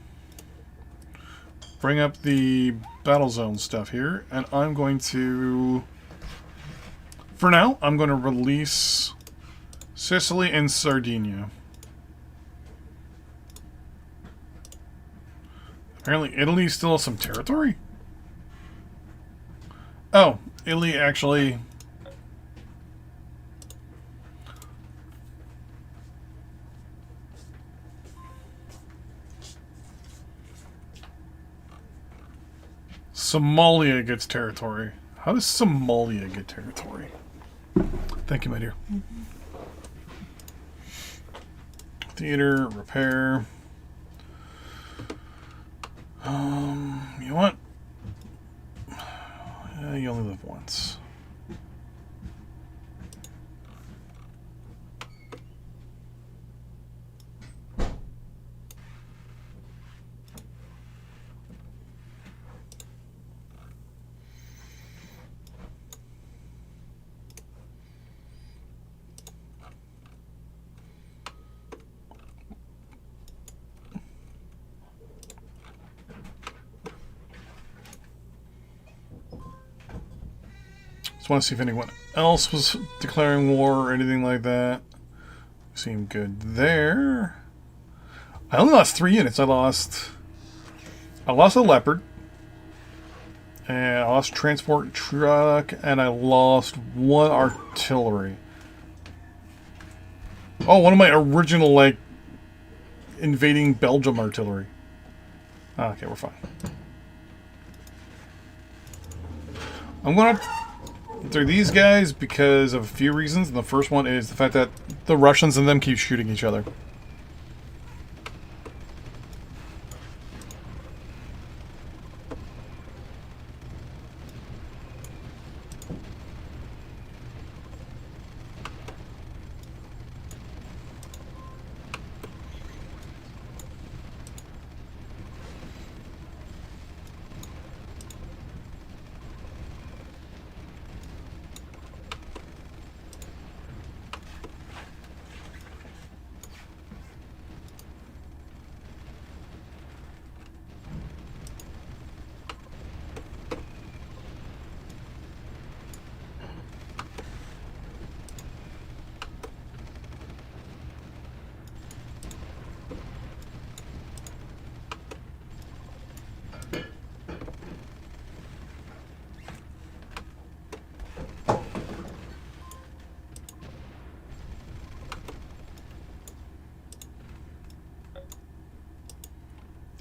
bring up the battle zone stuff here, and I'm going to, for now, I'm going to release Sicily and Sardinia. Apparently Italy still has some territory? Oh, Italy actually... Somalia gets territory. How does Somalia get territory? Thank you, my dear. Theater, repair. You know what? You only live once. Just want to see if anyone else was declaring war or anything like that. Seemed good there. I only lost 3 units. I lost a Leopard, and I lost transport truck, and I lost 1 artillery. Oh, one of my original, like, invading Belgium artillery. Okay, we're fine. I'm gonna through these guys because of a few reasons, and the first one is the fact that the Russians and them keep shooting each other.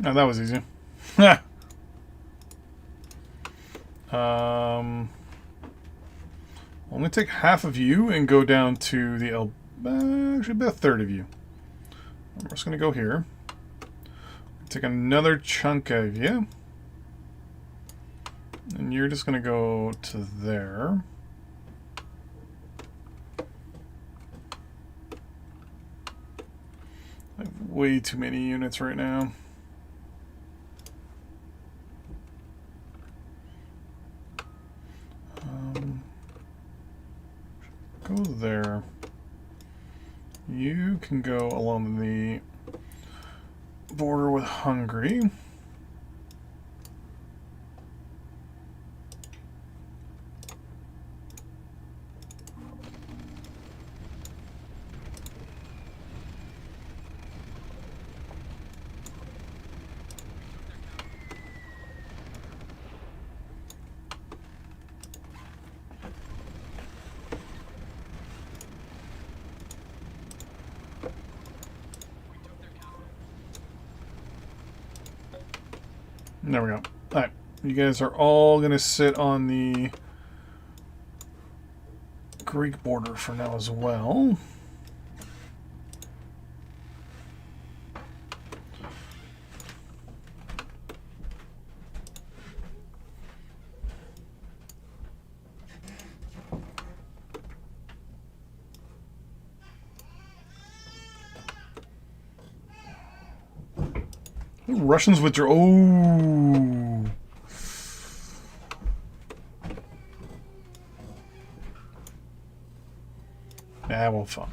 Oh, that was easy. I'm going to take half of you and go down to the... actually, about a third of you. I'm just going to go here. Take another chunk of you. And you're just going to go to there. I have way too many units right now. Go there. You can go along the border with Hungary. There we go. Alright, you guys are all going to sit on the Greek border for now as well. The Russians withdraw. Oh. Yeah, well, fine.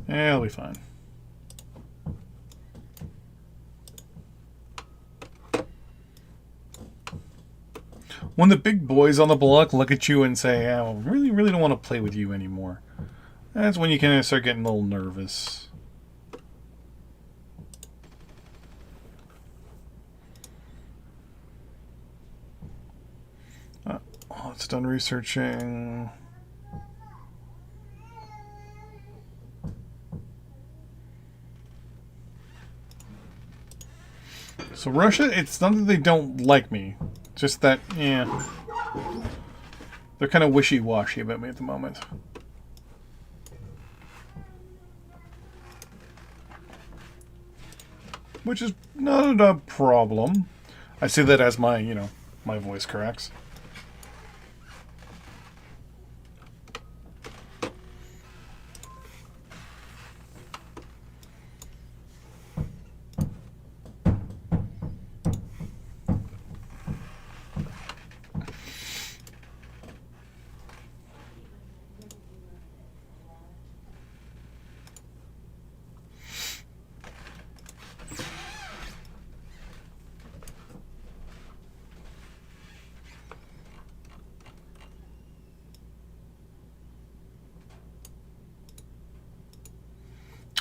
Yeah, it'll be fine. When the big boys on the block look at you and say, "I really, really don't want to play with you anymore," that's when you kind of start getting a little nervous. Oh, it's done researching. So Russia, it's not that they don't like me. Just that, yeah. They're kind of wishy-washy about me at the moment. Which is not a problem. I say that as my, my voice cracks.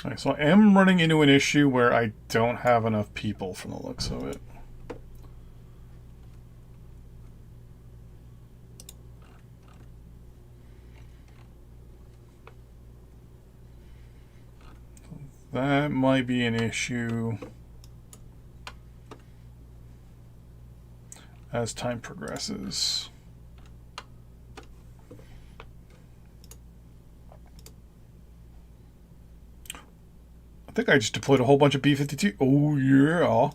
Alright, so I am running into an issue where I don't have enough people from the looks of it. That might be an issue as time progresses. I think I just deployed a whole bunch of B-52. Oh, yeah.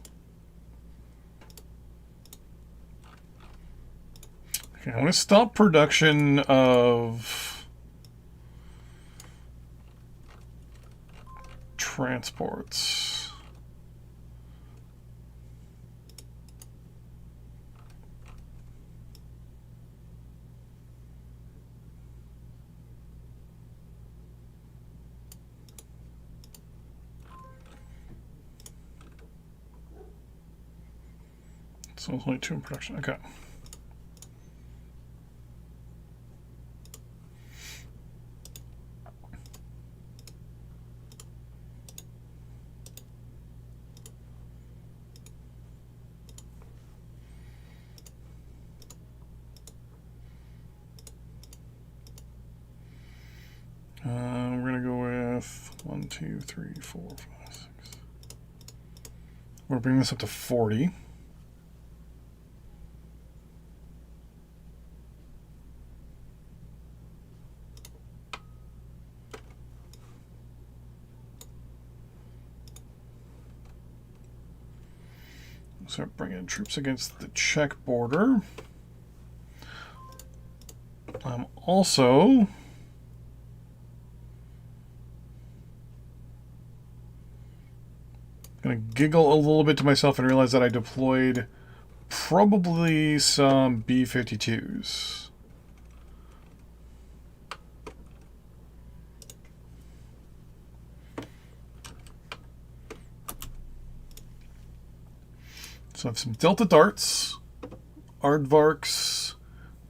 Okay, I'm going to stop production of transports. So there's only 2 in production. Okay. We're going to go with 1, 2, 3, 4, 5, 6. We're bringing this up to 40. Start bringing troops against the Czech border. I'm also going to giggle a little bit to myself and realize that I deployed probably some B-52s. So I have some Delta Darts, Aardvarks.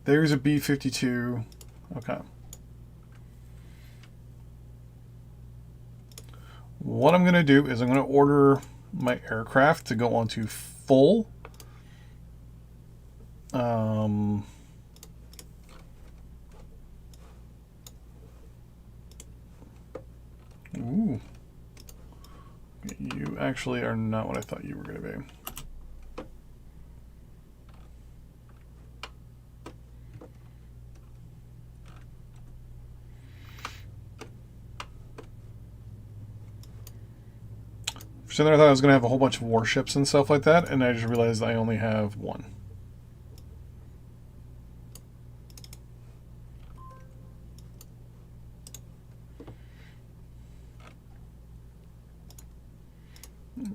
There's a B-52. Okay. What I'm going to do is I'm going to order my aircraft to go onto full. Ooh. You actually are not what I thought you were going to be. For some reason I thought I was going to have a whole bunch of warships and stuff like that, and I just realized I only have 1.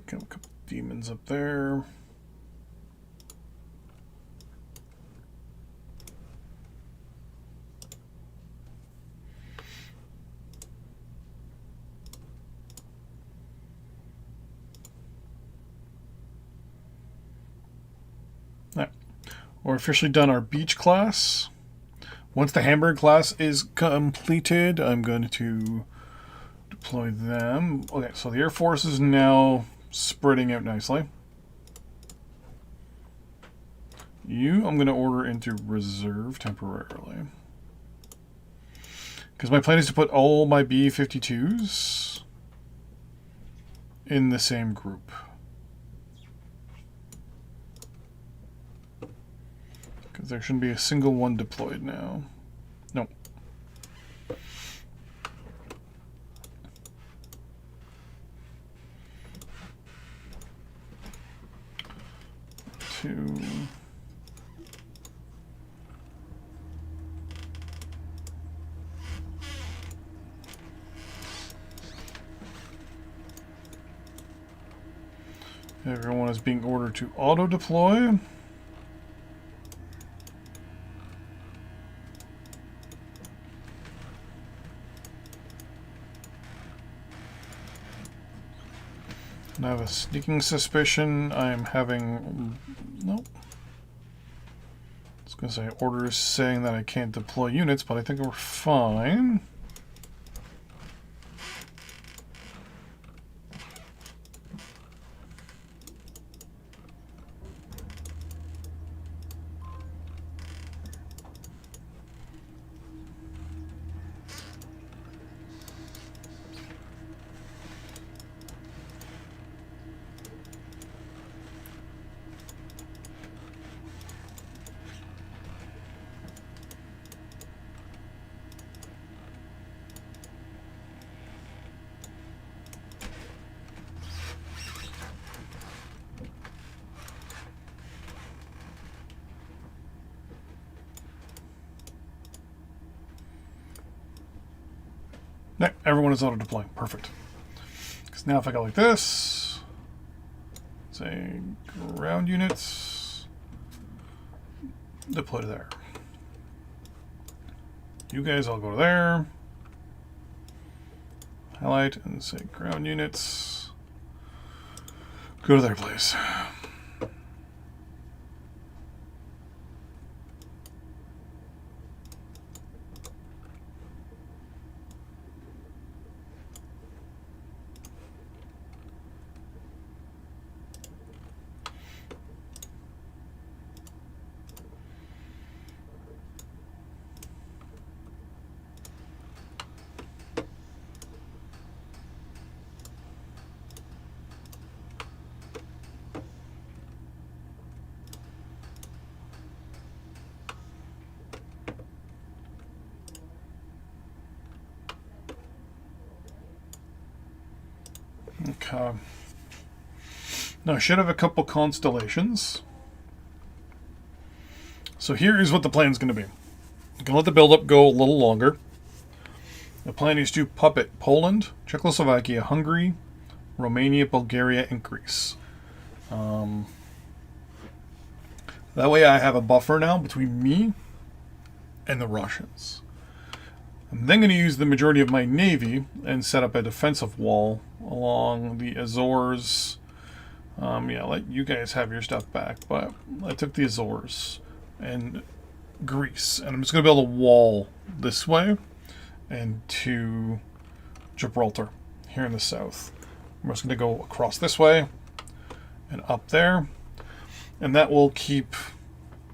Got a couple demons up there. Right. We're officially done our beach class. Once the Hamburg class is completed, I'm going to deploy them. Okay, so the Air Force is now spreading out nicely. You, I'm going to order into reserve temporarily. Because my plan is to put all my B-52s in the same group. Because there shouldn't be a single one deployed now. Nope. Two. Everyone is being ordered to auto-deploy. And I have a sneaking suspicion I am having... Nope. I was going to say orders saying that I can't deploy units, but I think we're fine. No, everyone is auto-deploying. Perfect. Because now if I go like this, say ground units, deploy to there. You guys all go to there. Highlight and say ground units. Go to their place. Okay. Now I should have a couple constellations. So here is what the plan is going to be. I'm going to let the build-up go a little longer. The plan is to puppet Poland, Czechoslovakia, Hungary, Romania, Bulgaria, and Greece. That way I have a buffer now between me and the Russians. I'm then going to use the majority of my navy and set up a defensive wall along the Azores. Yeah, let you guys have your stuff back, but I took the Azores and Greece, and I'm just going to build a wall this way and to Gibraltar here in the south. I'm just going to go across this way and up there, and that will keep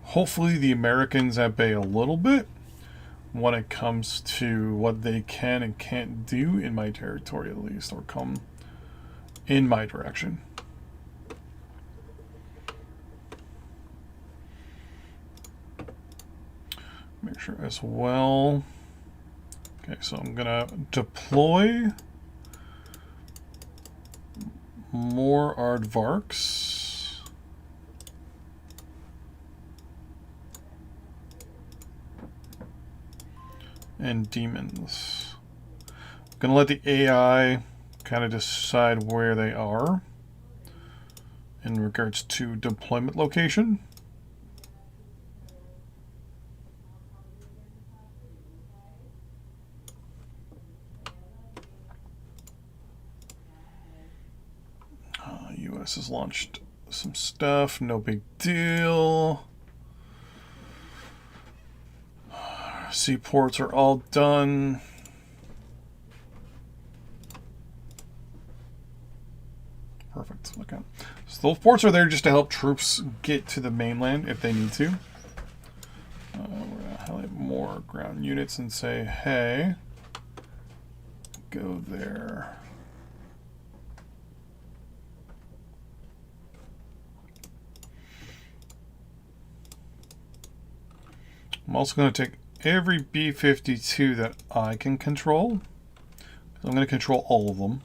hopefully the Americans at bay a little bit when it comes to what they can and can't do in my territory, at least, or come in my direction. Make sure as well. Okay, so I'm gonna deploy more aardvarks. And demons. I'm gonna let the AI kind of decide where they are. in regards to deployment location. US has launched some stuff, no big deal. Seaports are all done. Perfect. Okay. So those ports are there just to help troops get to the mainland if they need to. We're going to highlight more ground units and say, hey, go there. I'm also going to take every B-52 that I can control. I'm going to control all of them.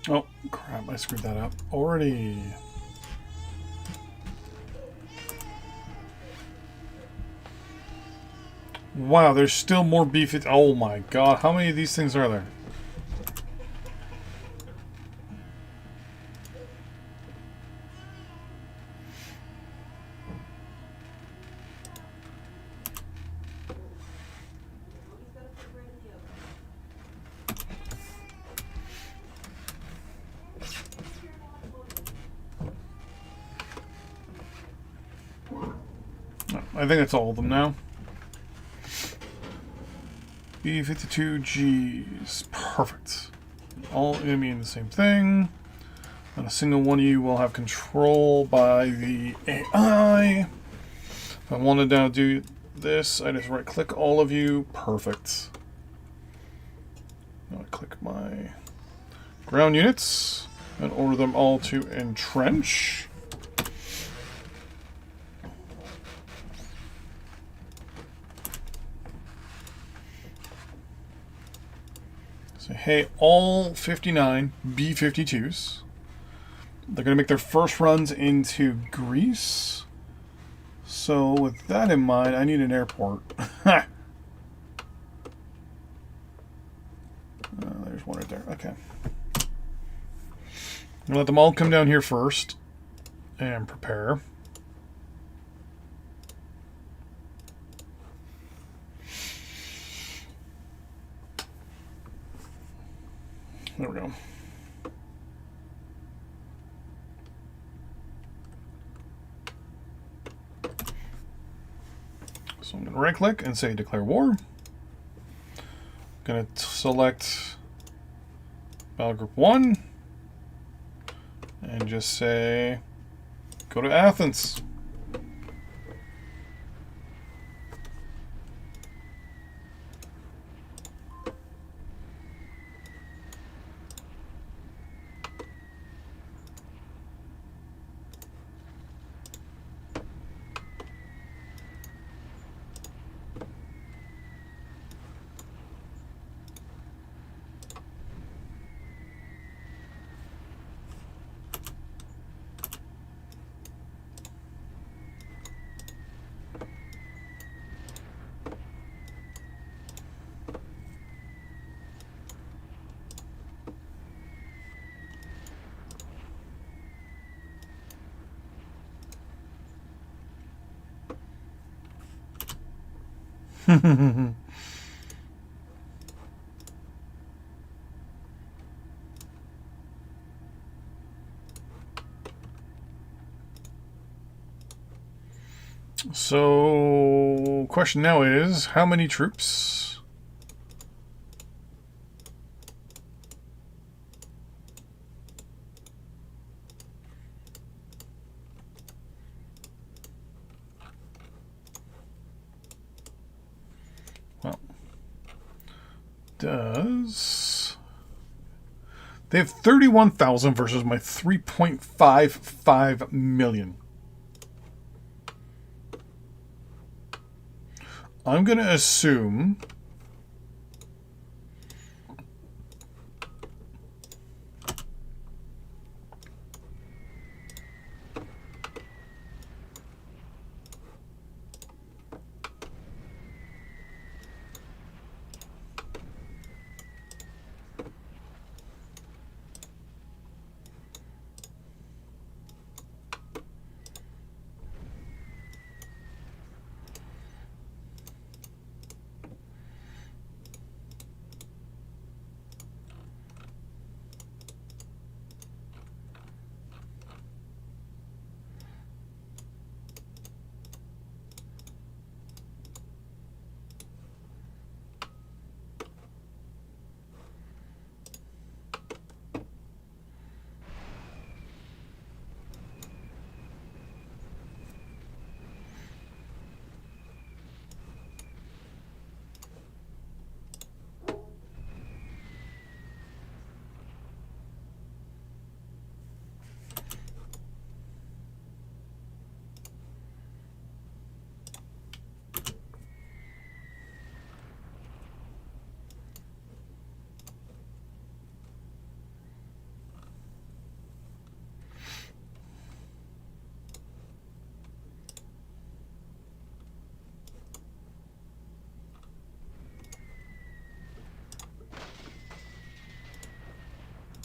Oh, crap, I screwed that up already. Wow, there's still more B-50. Oh my god, how many of these things are there? I think that's all of them now. B-52Gs. Perfect. All going to be in the same thing. Not a single one of you will have control by the AI. If I wanted to now do this, I just right click all of you. Perfect. Now I click my ground units and order them all to entrench. So, hey, all 59 B-52s. They're going to make their first runs into Greece. So, with that in mind, I need an airport. There's one right there. Okay. I'm going to let them all come down here first and prepare. There we go. So I'm going to right click and say declare war. I'm going to select Battle Group 1 and just say go to Athens. So, question now is, how many troops? Well, does... They have 31,000 versus my 3.55 million. I'm going to assume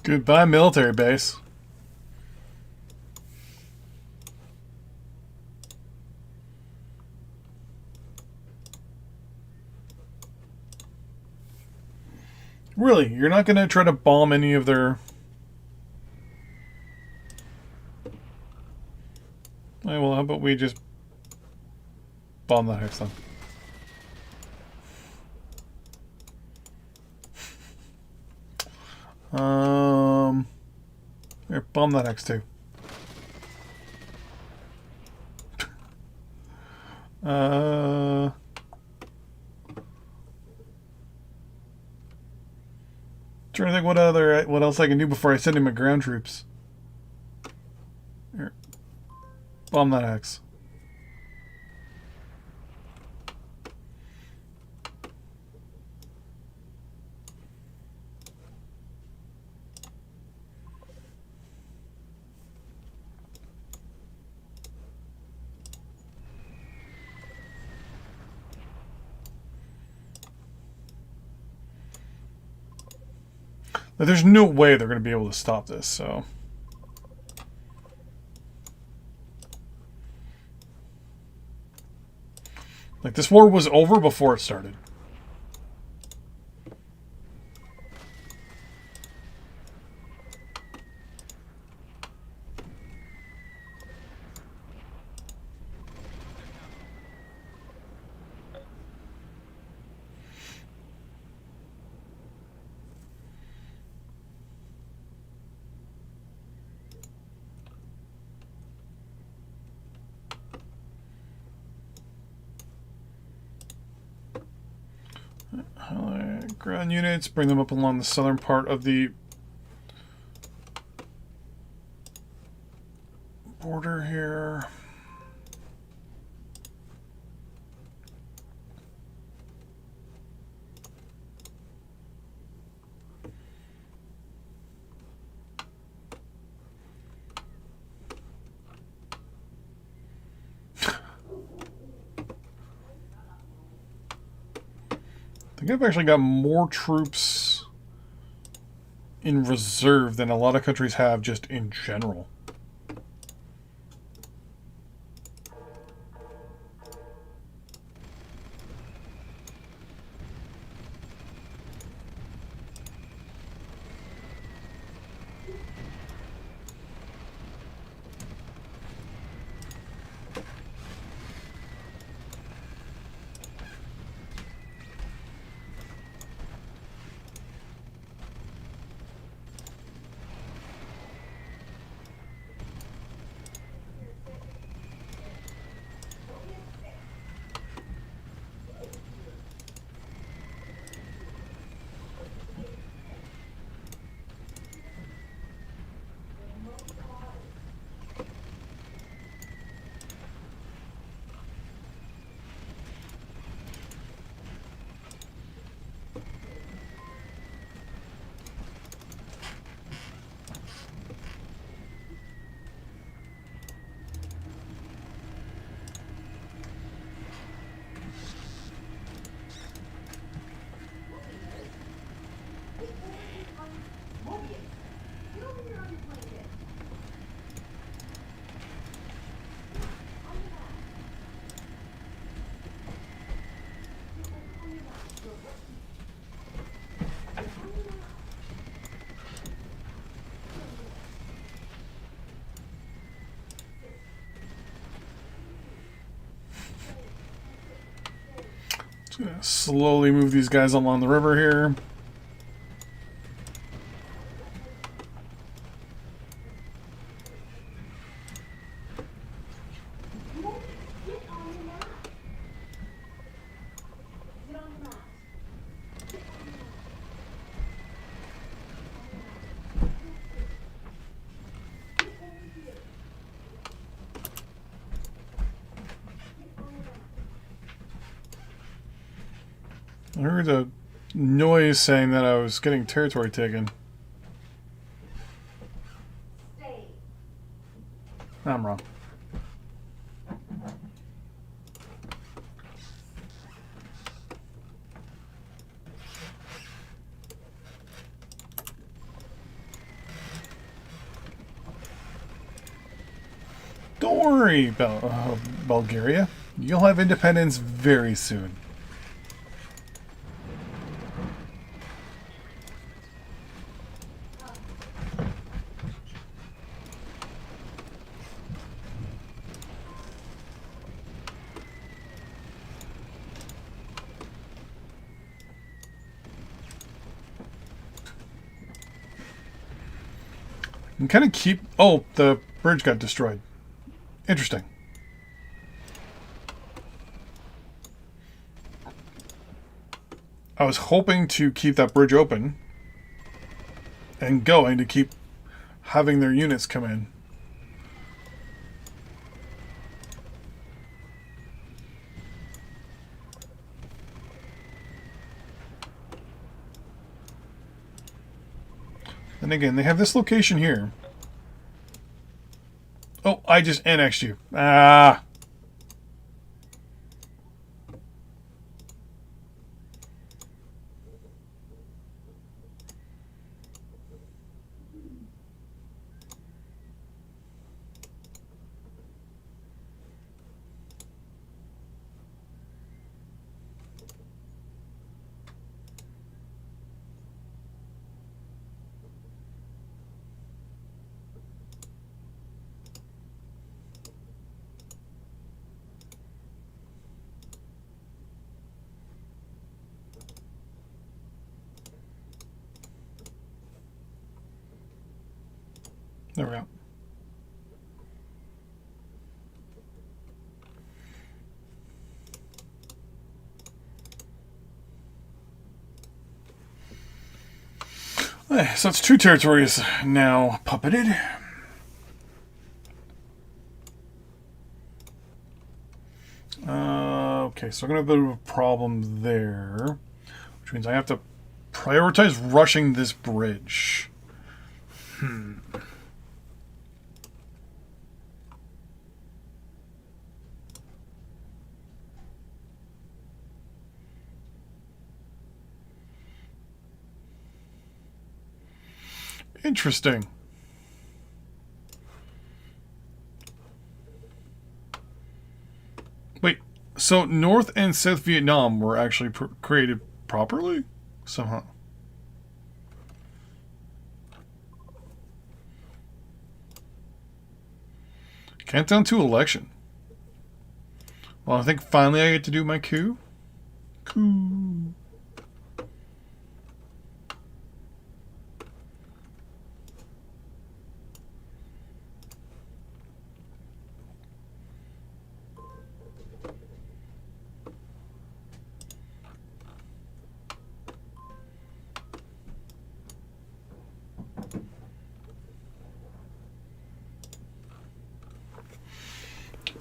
goodbye military base. Really, you're not going to try to bomb any of their... Well, how about we just bomb that hex then? Here, bomb that hex too. Trying to think what else I can do before I send in my ground troops. Here, bomb that hex. There's no way they're going to be able to stop this, so... Like, this war was over before it started. Ground units, bring them up along the southern part of the border here. I think I've actually got more troops in reserve than a lot of countries have just in general. Gonna slowly move these guys along the river here. I heard a noise saying that I was getting territory taken. I'm wrong. Don't worry, Bulgaria. You'll have independence very soon. You can kind of keep... Oh, the bridge got destroyed. Interesting. I was hoping to keep that bridge open and going to keep having their units come in. And again, they have this location here. Oh, I just annexed you. Ah. There we go. So it's 2 territories now puppeted. Okay, so I'm going to have a bit of a problem there, which means I have to prioritize rushing this bridge. Interesting. Wait, so North and South Vietnam were actually created properly? Somehow. Countdown to election. Well, I think finally I get to do my coup. Coup.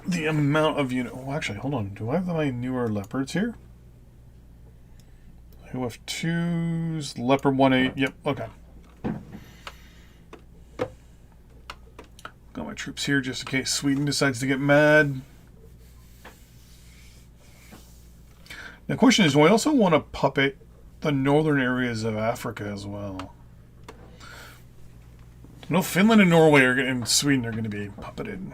The amount of unit. Oh, actually, hold on. Do I have my newer leopards here? Who have 2s? Leopard 1-8. Yep. Okay. Got my troops here just in case Sweden decides to get mad. Now, the question is, do I also want to puppet the northern areas of Africa as well? No, Finland and Norway and Sweden are going to be puppeted.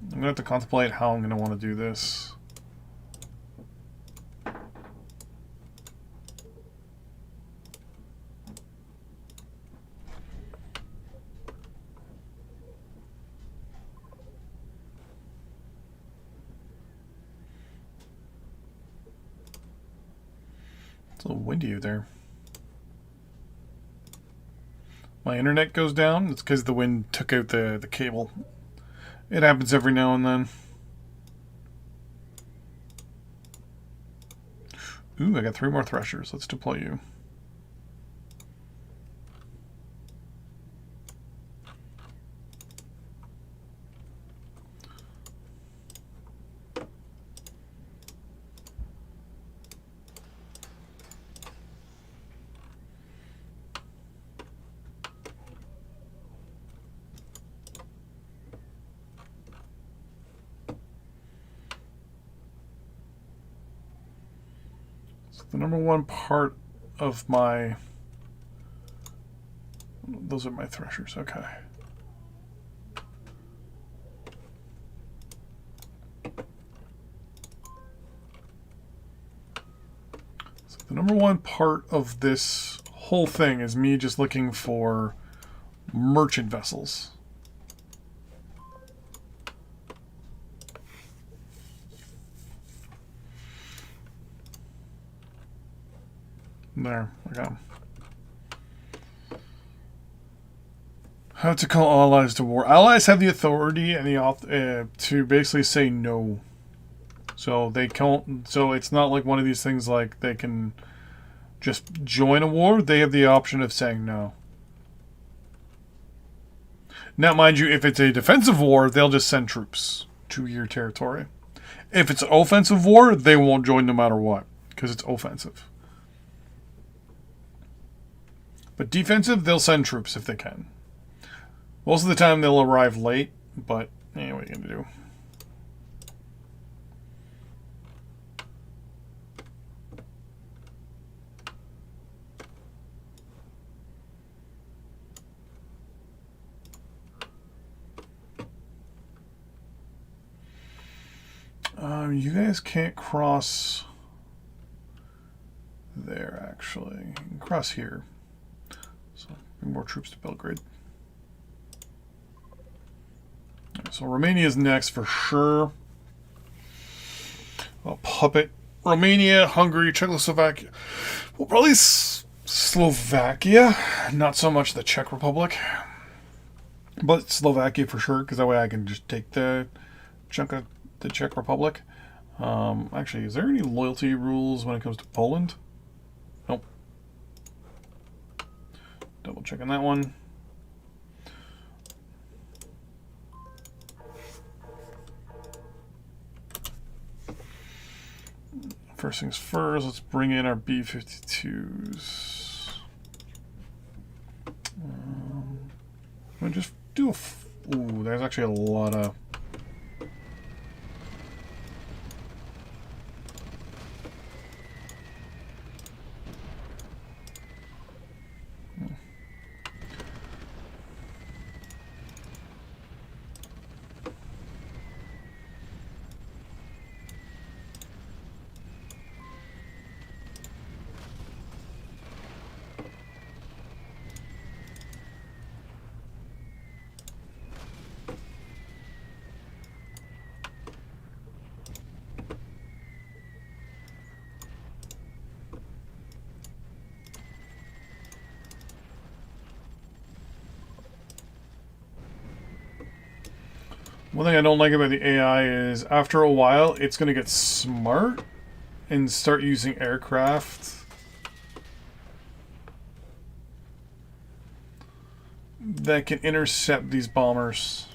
I'm going to have to contemplate how I'm going to want to do this. It's a little windy there. My internet goes down. It's because the wind took out the cable. It happens every now and then. Ooh, I got 3 more threshers. Let's deploy you. The number one part of my... Those are my threshers, okay. So the number one part of this whole thing is me just looking for merchant vessels. There, I got him. How to call allies to war. Allies have the authority and the to basically say no. So they can't. So it's not like one of these things like they can just join a war. They have the option of saying no. Now, mind you, if it's a defensive war, they'll just send troops to your territory. If it's an offensive war, they won't join no matter what because it's offensive. But defensive, they'll send troops if they can. Most of the time, they'll arrive late, but what are you going to do? You guys can't cross there, actually. You can cross here. So, bring more troops to Belgrade. So, Romania is next for sure. A puppet. Romania, Hungary, Czechoslovakia. Well, probably Slovakia. Not so much the Czech Republic. But Slovakia for sure, because that way I can just take the chunk of the Czech Republic. Actually, is there any loyalty rules when it comes to Poland? Nope. Double checking that one. First things first, let's bring in our B-52s. We'll just do a... Ooh, there's actually a lot of... One thing I don't like about the AI is after a while, it's going to get smart and start using aircraft that can intercept these bombers.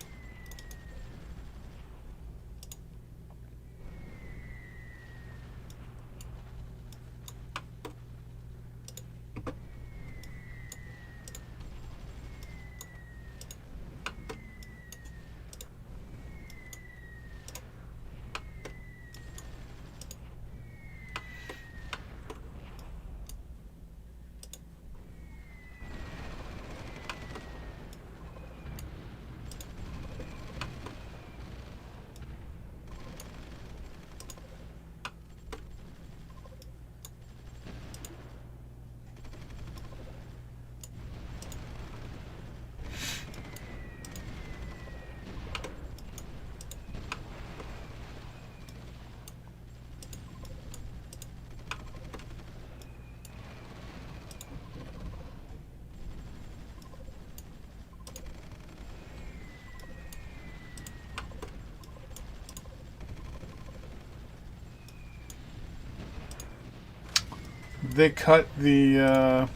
they cut the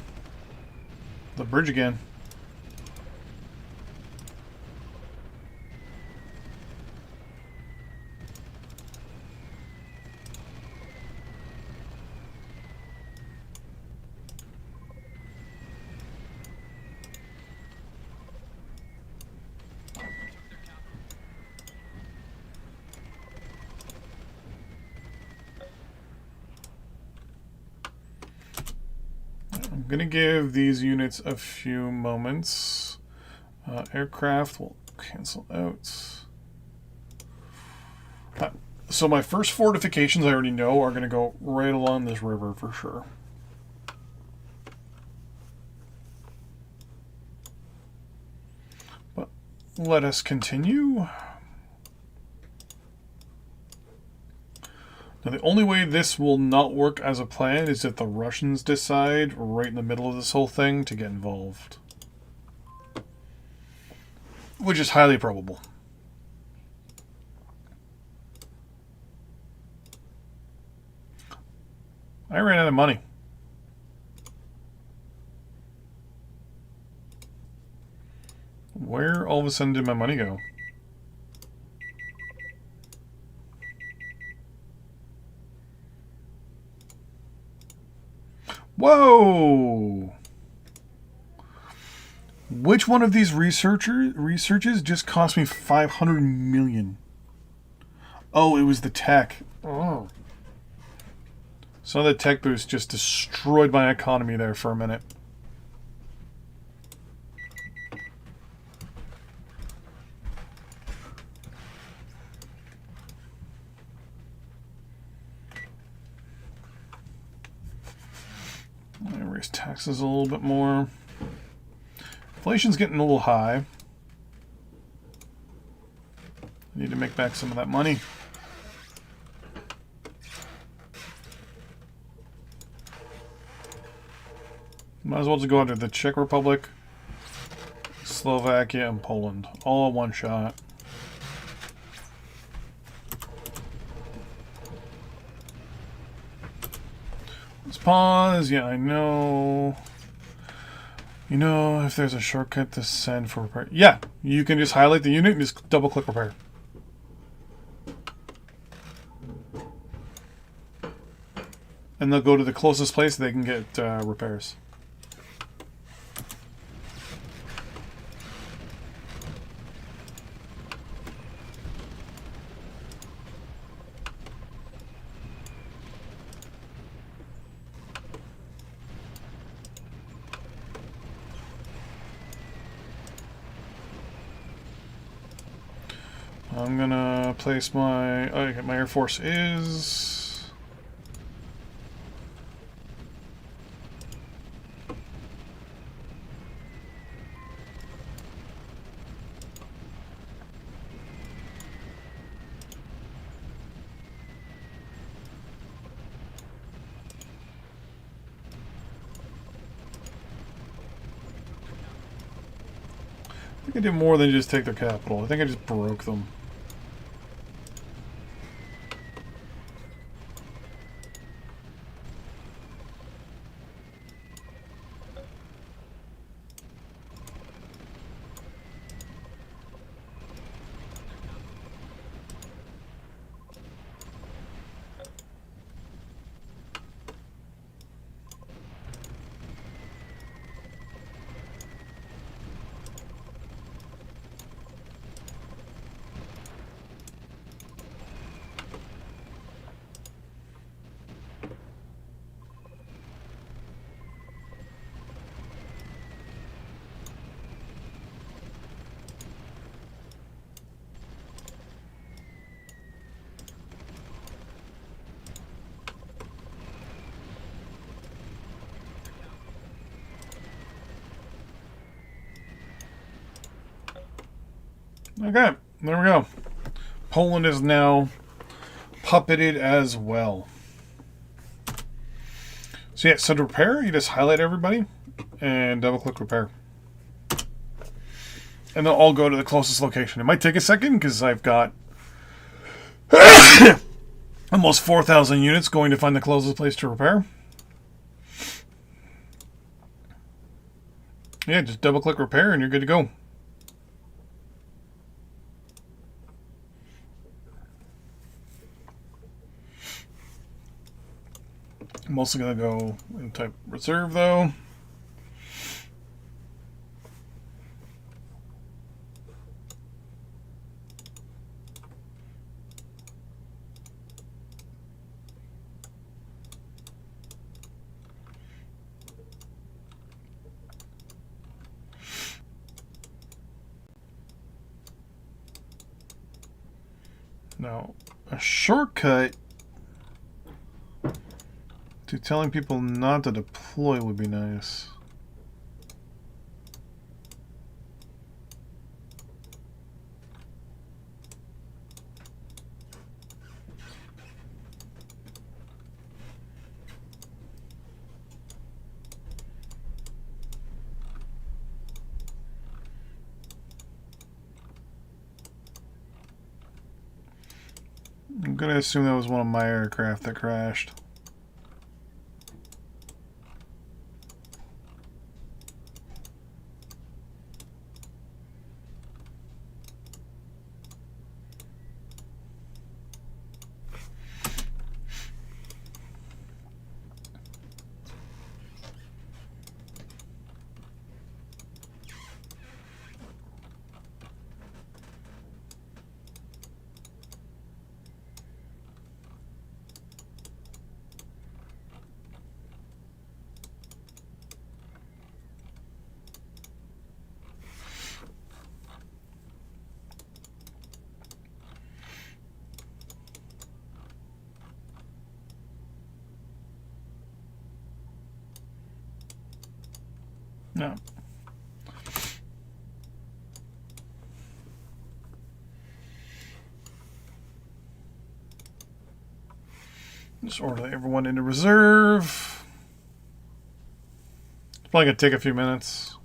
bridge again. I'm going to give these units a few moments. Aircraft will cancel out. So my first fortifications I already know are going to go right along this river for sure. But let us continue. Now, the only way this will not work as a plan is if the Russians decide, right in the middle of this whole thing, to get involved. Which is highly probable. I ran out of money. Where all of a sudden did my money go? Whoa! Which one of these researches just cost me 500 million? Oh, it was the tech. Oh. So the tech boost just destroyed my economy there for a minute. I raise taxes a little bit more. Inflation's getting a little high. I need to make back some of that money. Might as well just go under the Czech Republic, Slovakia, and Poland. All in one shot. Let's pause. Yeah, I know. You know, if there's a shortcut to send for repair. Yeah, you can just highlight the unit and just double click repair. And they'll go to the closest place they can get repairs. I'm gonna place my... Okay, my Air Force is... I think I did more than just take their capital. I think I just broke them. Okay, there we go. Poland is now puppeted as well. So yeah, so to repair, you just highlight everybody and double click repair. And they'll all go to the closest location. It might take a second because I've got almost 4,000 units going to find the closest place to repair. Yeah, just double click repair and you're good to go. I'm also going to go and type reserve though. Now, a shortcut to telling people not to deploy would be nice. I'm gonna assume that was one of my aircraft that crashed. No. Just order everyone into reserve. It's probably gonna take a few minutes.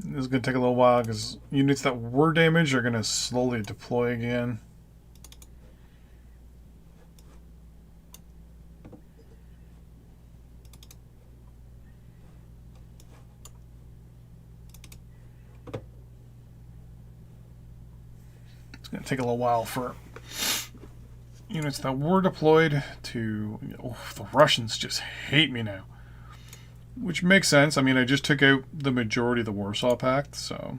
This is going to take a little while because units that were damaged are going to slowly deploy again. It's going to take a little while for units that were deployed to... Oh, the Russians just hate me now. Which makes sense. I mean, I just took out the majority of the Warsaw Pact, so...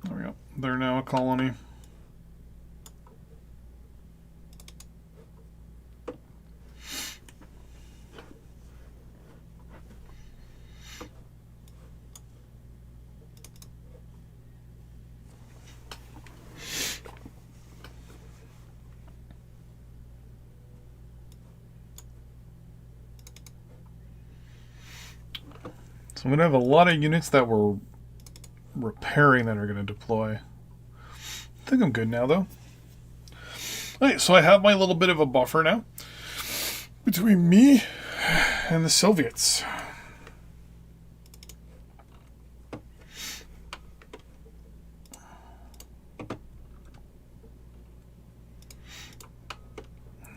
There we go. They're now a colony. So I'm going to have a lot of units that were repairing that are going to deploy. I think I'm good now, though. Okay, so I have my little bit of a buffer now between me and the Soviets.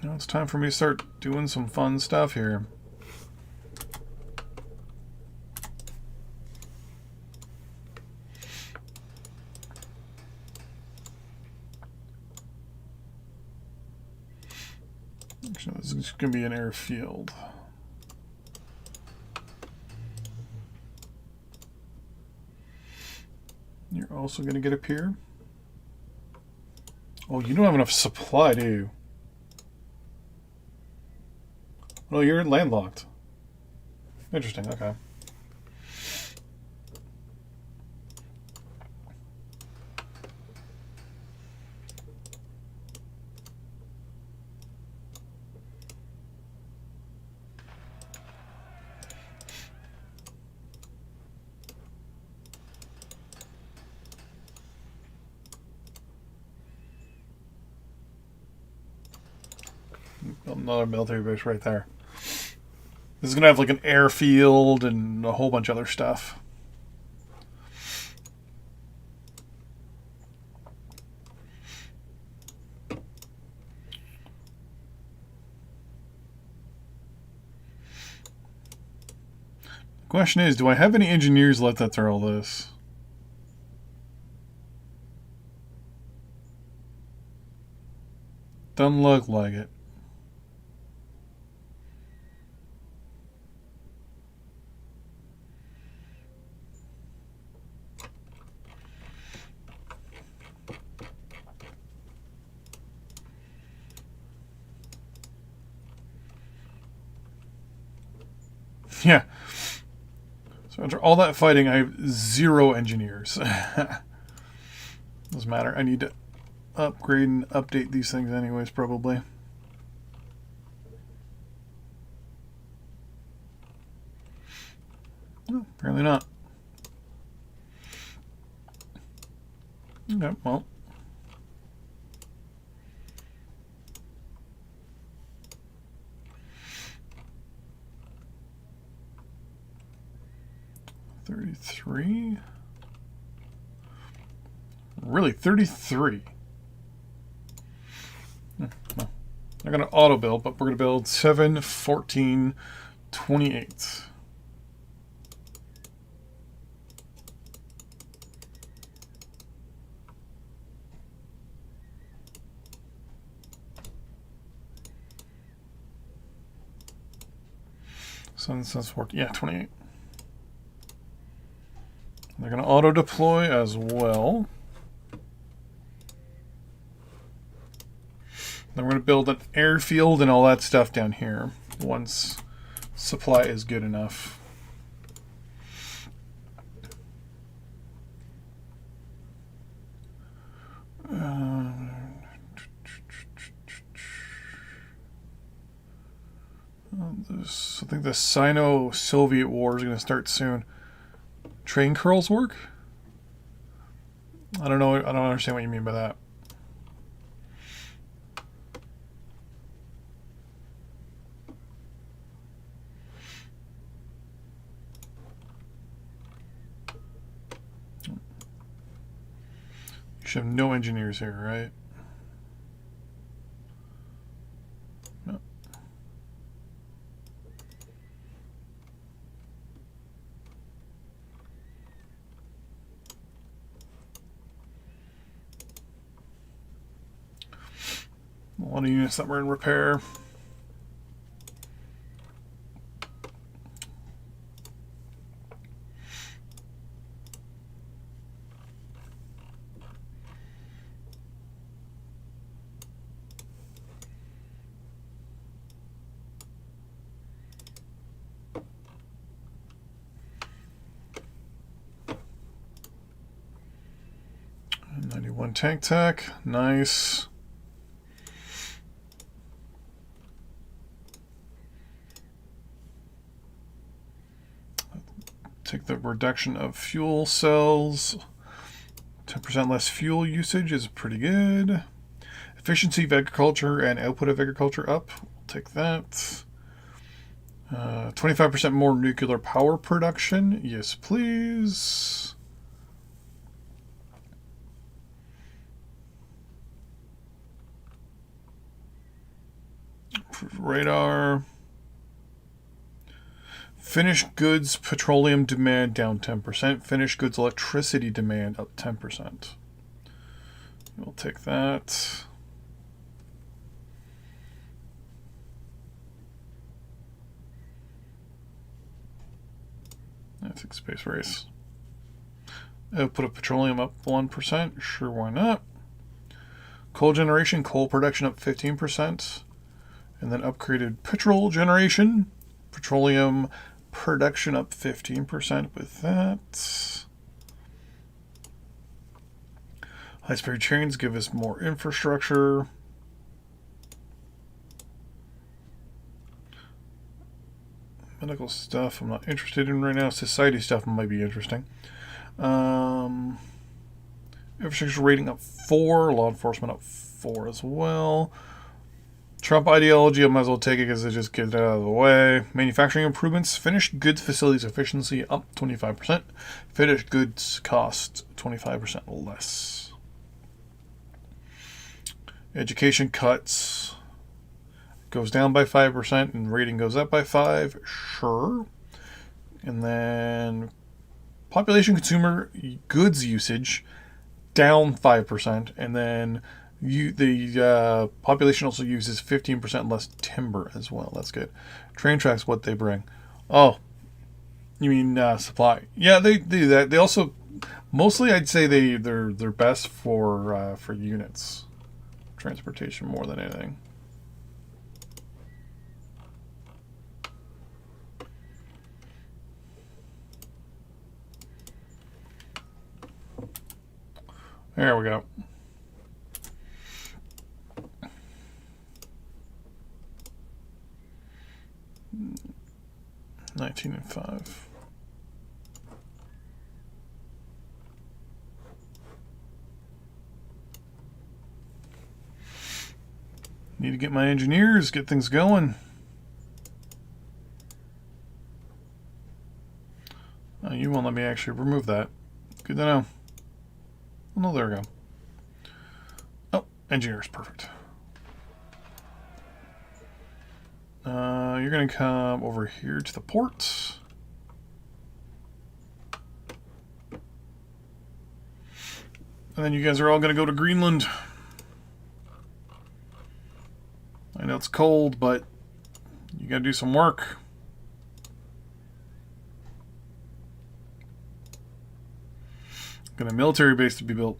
Now it's time for me to start doing some fun stuff here. Actually, this is going to be an airfield. You're also going to get a pier. Oh, you don't have enough supply, do you? Oh, you're landlocked. Interesting, okay. Another military base right there. This is going to have like an airfield and a whole bunch of other stuff. The question is, do I have any engineers left after all this? Doesn't look like it. Yeah. So after all that fighting, I have 0 engineers. Doesn't matter. I need to upgrade and update these things anyways, probably. No, apparently not. Okay, well. $33? Really, 33? Well, I'm not going to auto build, but we're going to build 7, 14, 28. So that's 14. Yeah, 28. They're going to auto deploy as well. Then we're going to build an airfield and all that stuff down here once supply is good enough. I think the Sino-Soviet War is going to start soon. Train curls work? I don't know. I don't understand what you mean by that. You should have no engineers here, right? No. A lot of units that were in repair. And 91 tank tech, nice. Take the reduction of fuel cells. 10% less fuel usage is pretty good. Efficiency of agriculture and output of agriculture up. We'll take that. 25% more nuclear power production. Yes, please. Radar. Finished goods petroleum demand down 10%. Finished goods electricity demand up 10%. We'll take that. I think space race. Output of petroleum up 1%. Sure, why not? Coal generation, coal production up 15%. And then upgraded petrol generation. Petroleum production up 15% with that. High-speed trains give us more infrastructure. Medical stuff I'm not interested in right now. Society stuff might be interesting. Infrastructure rating up 4. Law enforcement up 4 as well. Trump ideology, I might as well take it because it just gets it out of the way. Manufacturing improvements. Finished goods facilities efficiency up 25%. Finished goods cost 25% less. Education cuts. Goes down by 5% and rating goes up by 5%. Sure. And then population consumer goods usage down 5%. And then the population also uses 15% less timber as well. That's good. Train tracks, what they bring. Oh, you mean supply? Yeah, they do that. They also mostly, I'd say they're best for units, transportation more than anything. There we go. $19 and $5. Need to get my engineers, get things going. Oh, you won't let me actually remove that. Good to know. Oh, no, there we go. Oh, engineers, perfect. You're going to come over here to the port. And then you guys are all going to go to Greenland. I know it's cold, but you got to do some work. Got a military base to be built.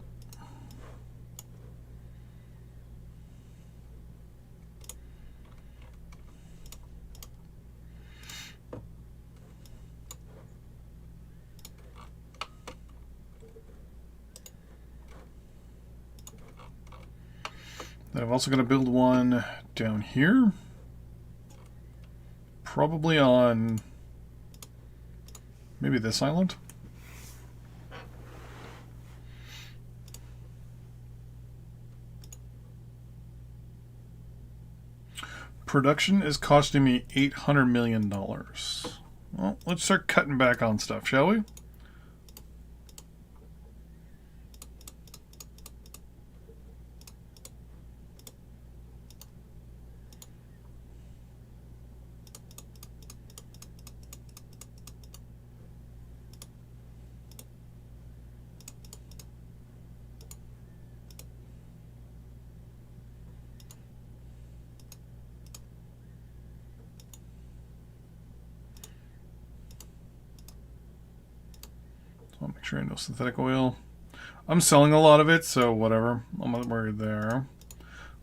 Then I'm also going to build one down here. Probably on maybe this island. Production is costing me $800 million. Well, let's start cutting back on stuff, shall we? I'll make sure I know synthetic oil. I'm selling a lot of it, so whatever. I'm not worried there.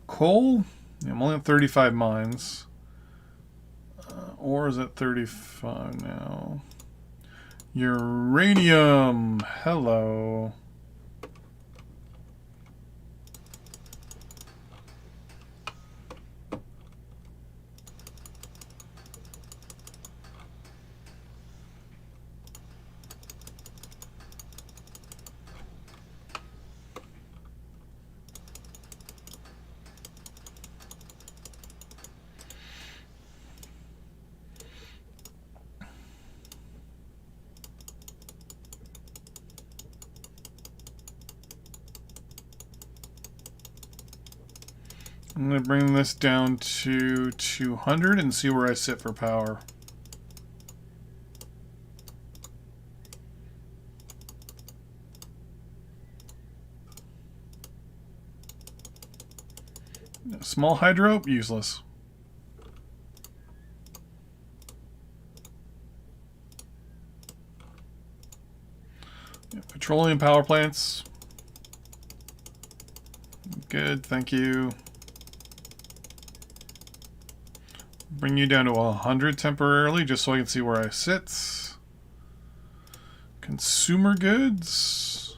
Coal? Yeah, I'm only at 35 mines. Ore is at 35 now. Uranium! Hello. I'm going to bring this down to 200 and see where I sit for power. Small hydro, useless. Petroleum power plants. Good, thank you. Bring you down to 100 temporarily, just so I can see where I sit. Consumer goods.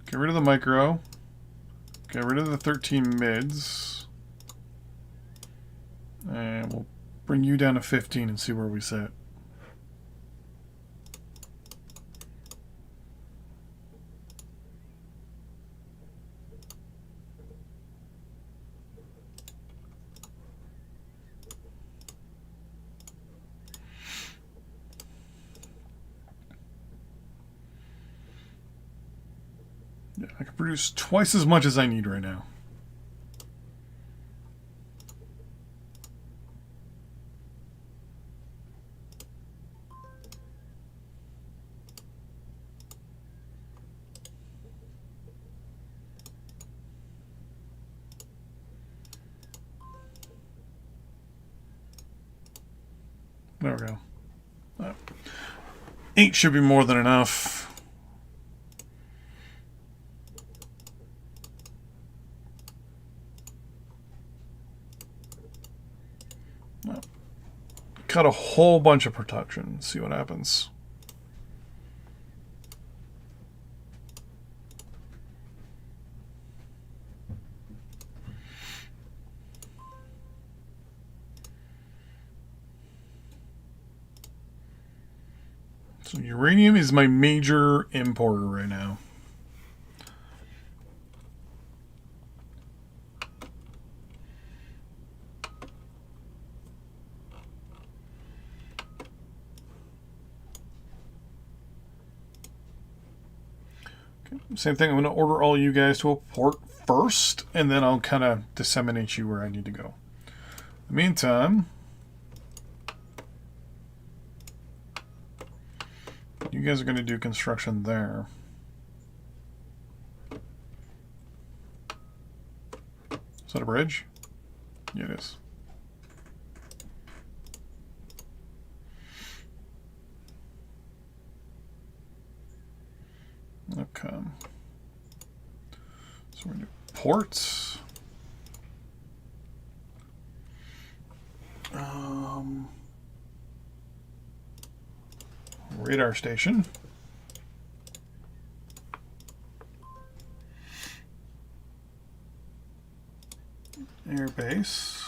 Get rid of the micro. Get rid of the 13 mids. And we'll bring you down to 15 and see where we sit. I can produce twice as much as I need right now. There we go. 8 should be more than enough. Cut a whole bunch of production. See what happens. So uranium is my major importer right now. Okay, same thing. I'm going to order all you guys to a port first, and then I'll kind of disseminate you where I need to go. In the meantime, you guys are going to do construction there. Is that a bridge? Yeah, it is. Okay. So we're going to do ports. Radar station. Air base.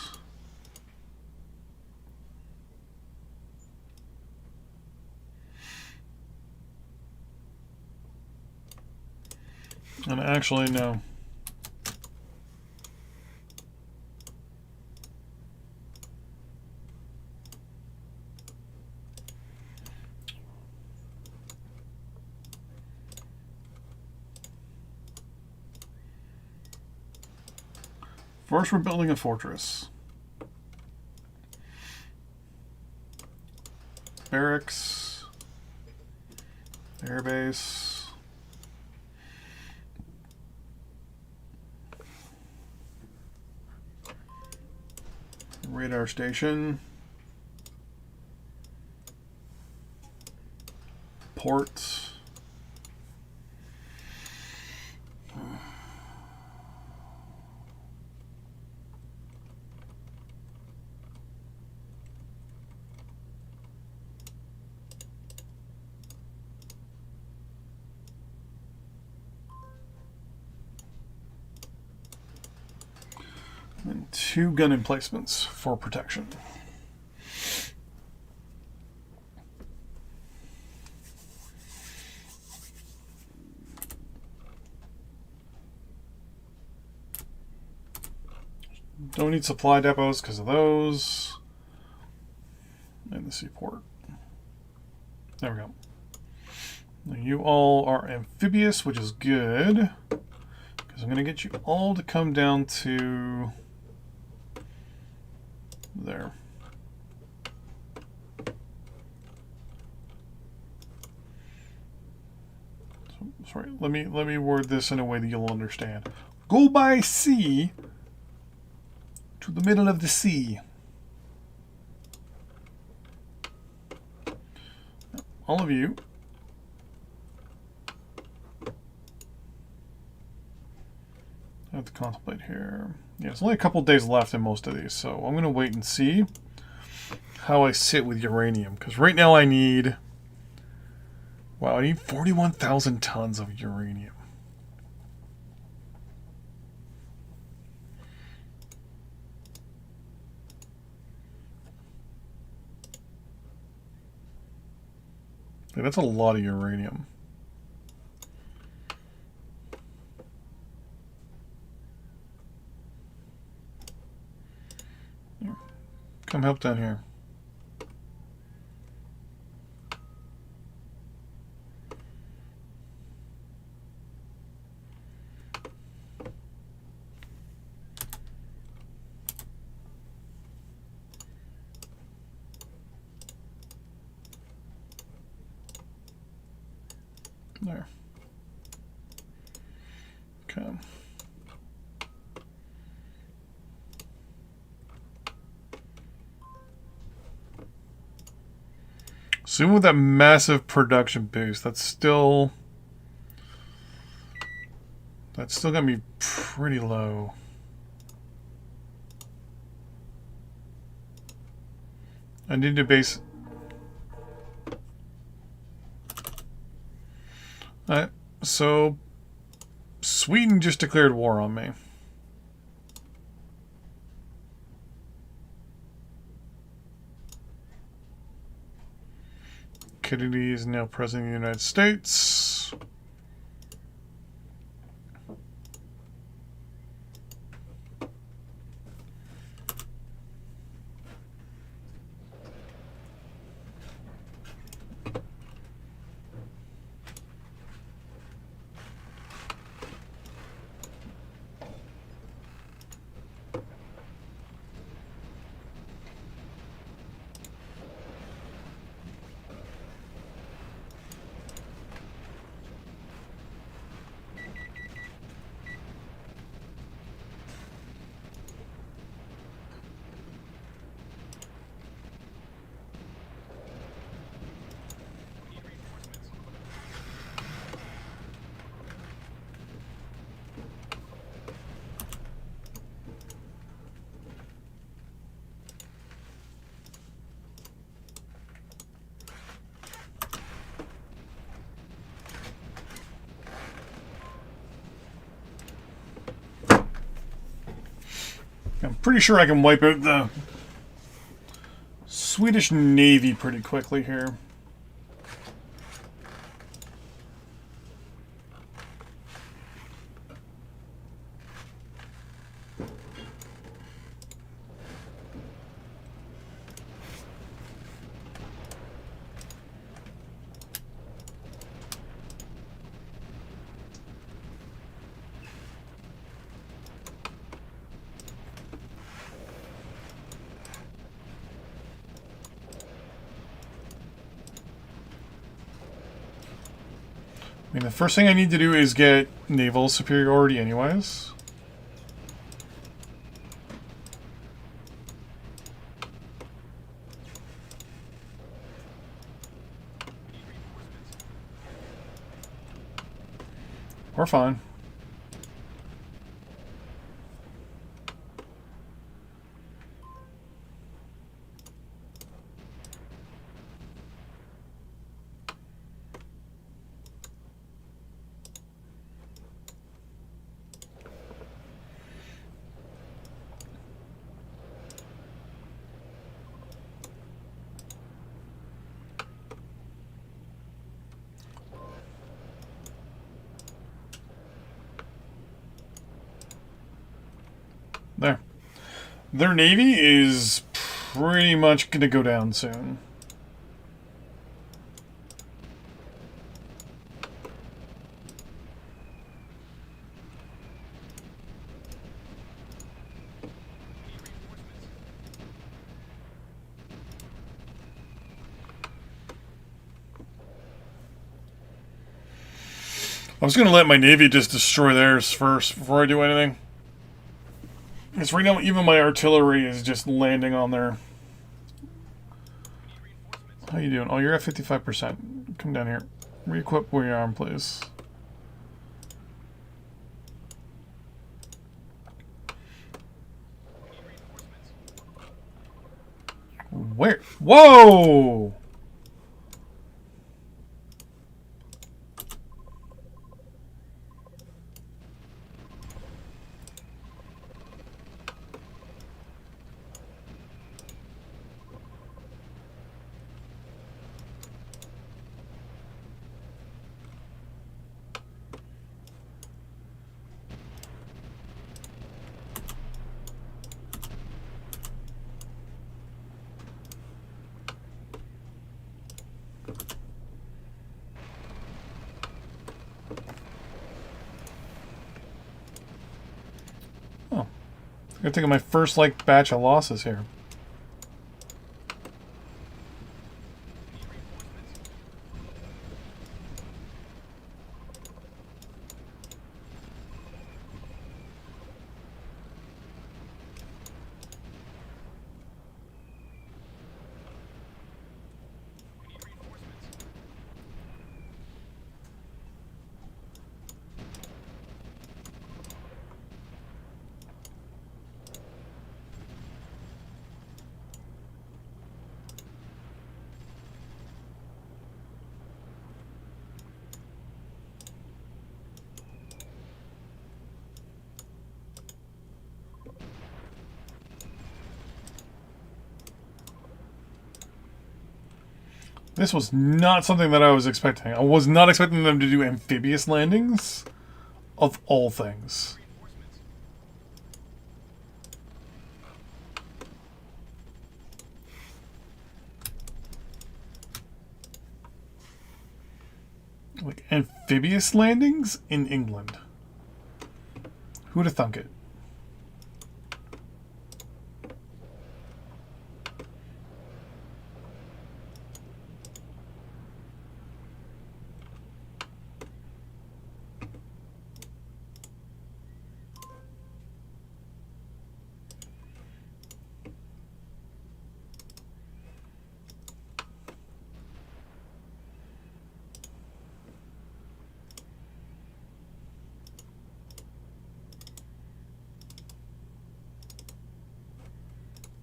And actually, no. First, we're building a fortress. Barracks. Airbase. Radar station. Ports. And 2 gun emplacements for protection. Don't need supply depots because of those. And the seaport. There we go. Now you all are amphibious, which is good. Because I'm going to get you all to come down to there. So, sorry, let me word this in a way that you'll understand. Go by sea to the middle of the sea. All of you I have to contemplate here. Yeah, there's only a couple days left in most of these, so I'm going to wait and see how I sit with uranium. Because right now I need... Wow, I need 41,000 tons of uranium. Yeah, that's a lot of uranium. Come help down here. There. Okay. So even with that massive production boost, that's still gonna be pretty low. I need to base. So Sweden just declared war on me. Kennedy is now president of the United States. I'm pretty sure I can wipe out the Swedish Navy pretty quickly here. I mean, the first thing I need to do is get naval superiority anyways. We're fine. There. Their navy is pretty much going to go down soon. I was going to let my navy just destroy theirs first before I do anything. Because right now, even my artillery is just landing on there. How you doing? Oh, you're at 55%. Come down here. Re-equip your arm, please. Where? Whoa! I'm taking my first batch of losses here. This was not something that I was expecting. I was not expecting them to do amphibious landings, of all things. Like, amphibious landings in England. Who'd have thunk it?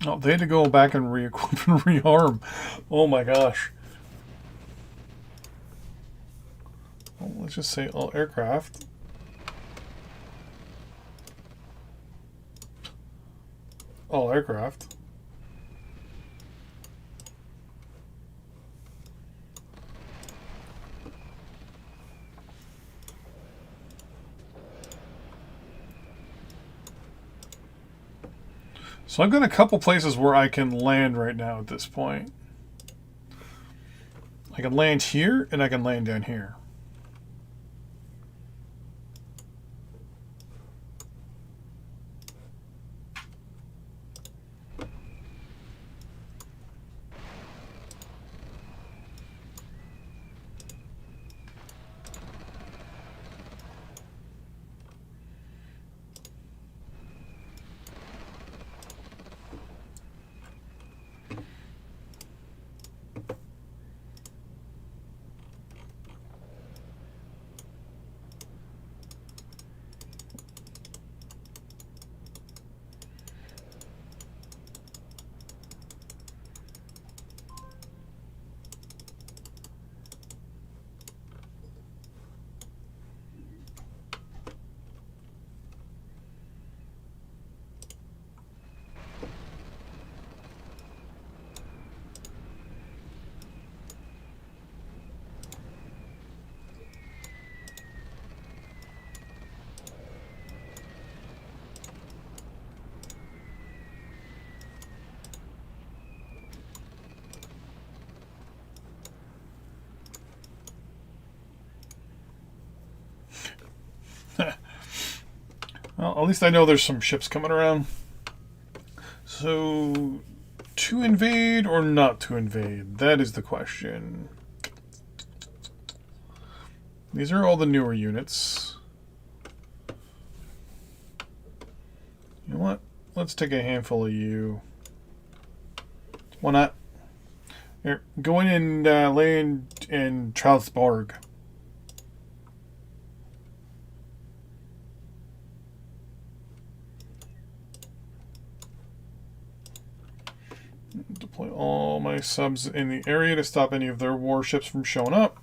Oh, they had to go back and re-equip and rearm. Oh my gosh. Well, let's just say all aircraft. All aircraft. So I've got a couple places where I can land right now at this point. I can land here, and I can land down here. Well, at least I know there's some ships coming around. So, to invade or not to invade? That is the question. These are all the newer units. You know what? Let's take a handful of you. Why not? Here, go in and land in Strasbourg. Deploy all my subs in the area to stop any of their warships from showing up.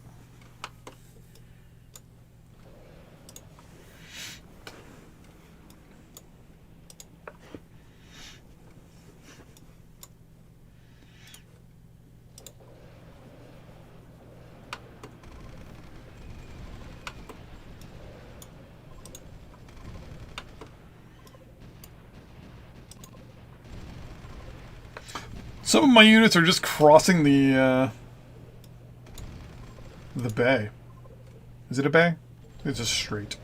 Some of my units are just crossing the bay. Is it a bay? It's a strait.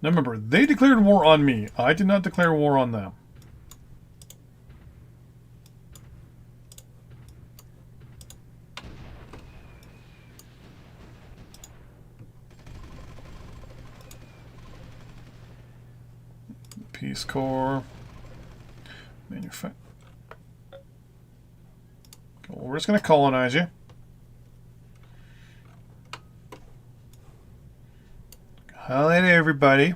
Now remember, they declared war on me. I did not declare war on them. Peace Corps. Manufacture. Well, we're just going to colonize you. Highlight everybody.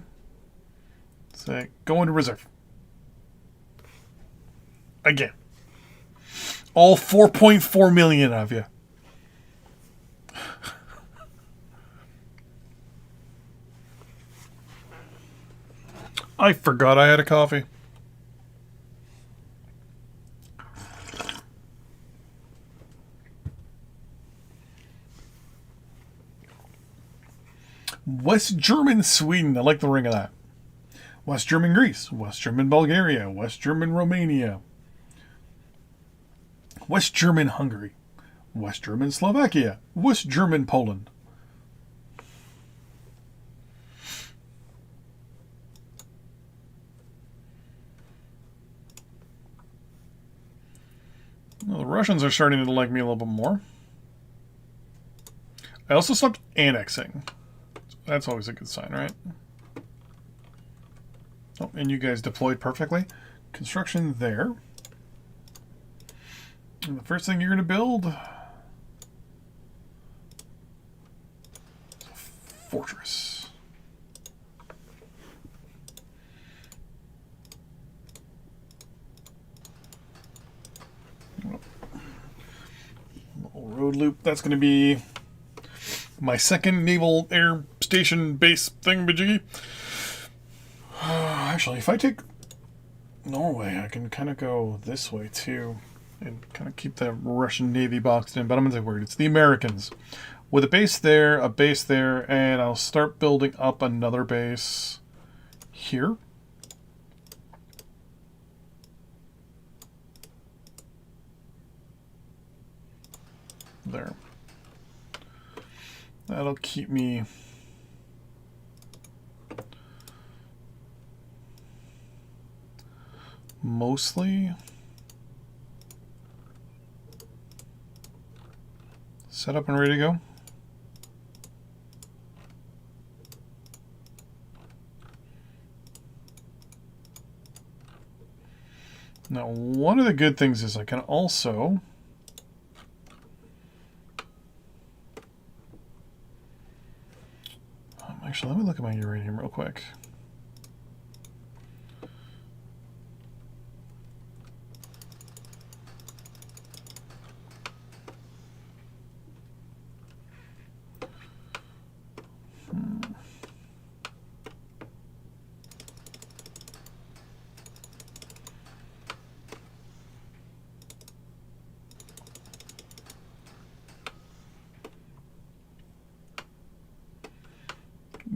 Say, go into reserve. Again. All 4.4 million of you. I forgot I had a coffee. West German Sweden. I like the ring of that. West German Greece. West German Bulgaria. West German Romania. West German Hungary. West German Slovakia. West German Poland. Well, the Russians are starting to like me a little bit more. I also stopped annexing. That's always a good sign, right? Oh, and you guys deployed perfectly. Construction there. And the first thing you're going to build is a fortress. Little road loop. That's going to be my second naval air station base thingamajiggy. Actually, if I take Norway, I can kind of go this way too and kind of keep the Russian Navy boxed in. But I'm going to say weird. It's the Americans. With a base there, and I'll start building up another base here. There. That'll keep me mostly set up and ready to go. Now, one of the good things is I can also actually, let me look at my uranium real quick.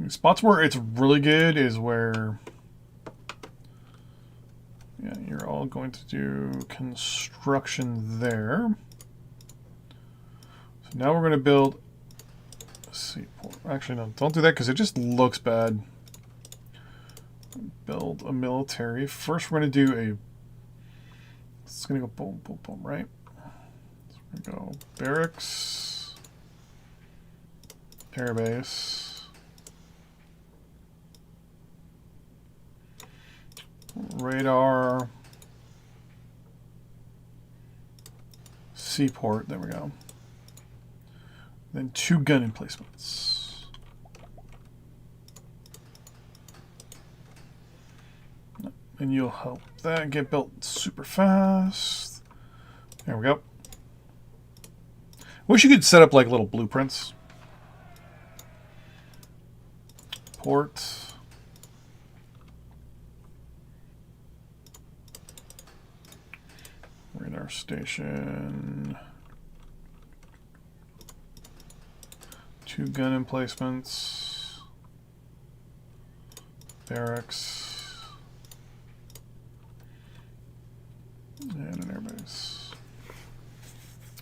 Spots where it's really good is where, yeah, you're all going to do construction there. So now we're going to build a seaport. Actually, no, don't do that because it just looks bad. Build a military. First, we're going to do a. It's going to go boom, boom, boom, right? So we're going to go barracks, airbase. Radar, seaport, there we go. Then 2 gun emplacements. And you'll help that get built super fast. There we go. Wish you could set up like little blueprints. Port. Radar station. 2 gun emplacements. Barracks. And an airbase.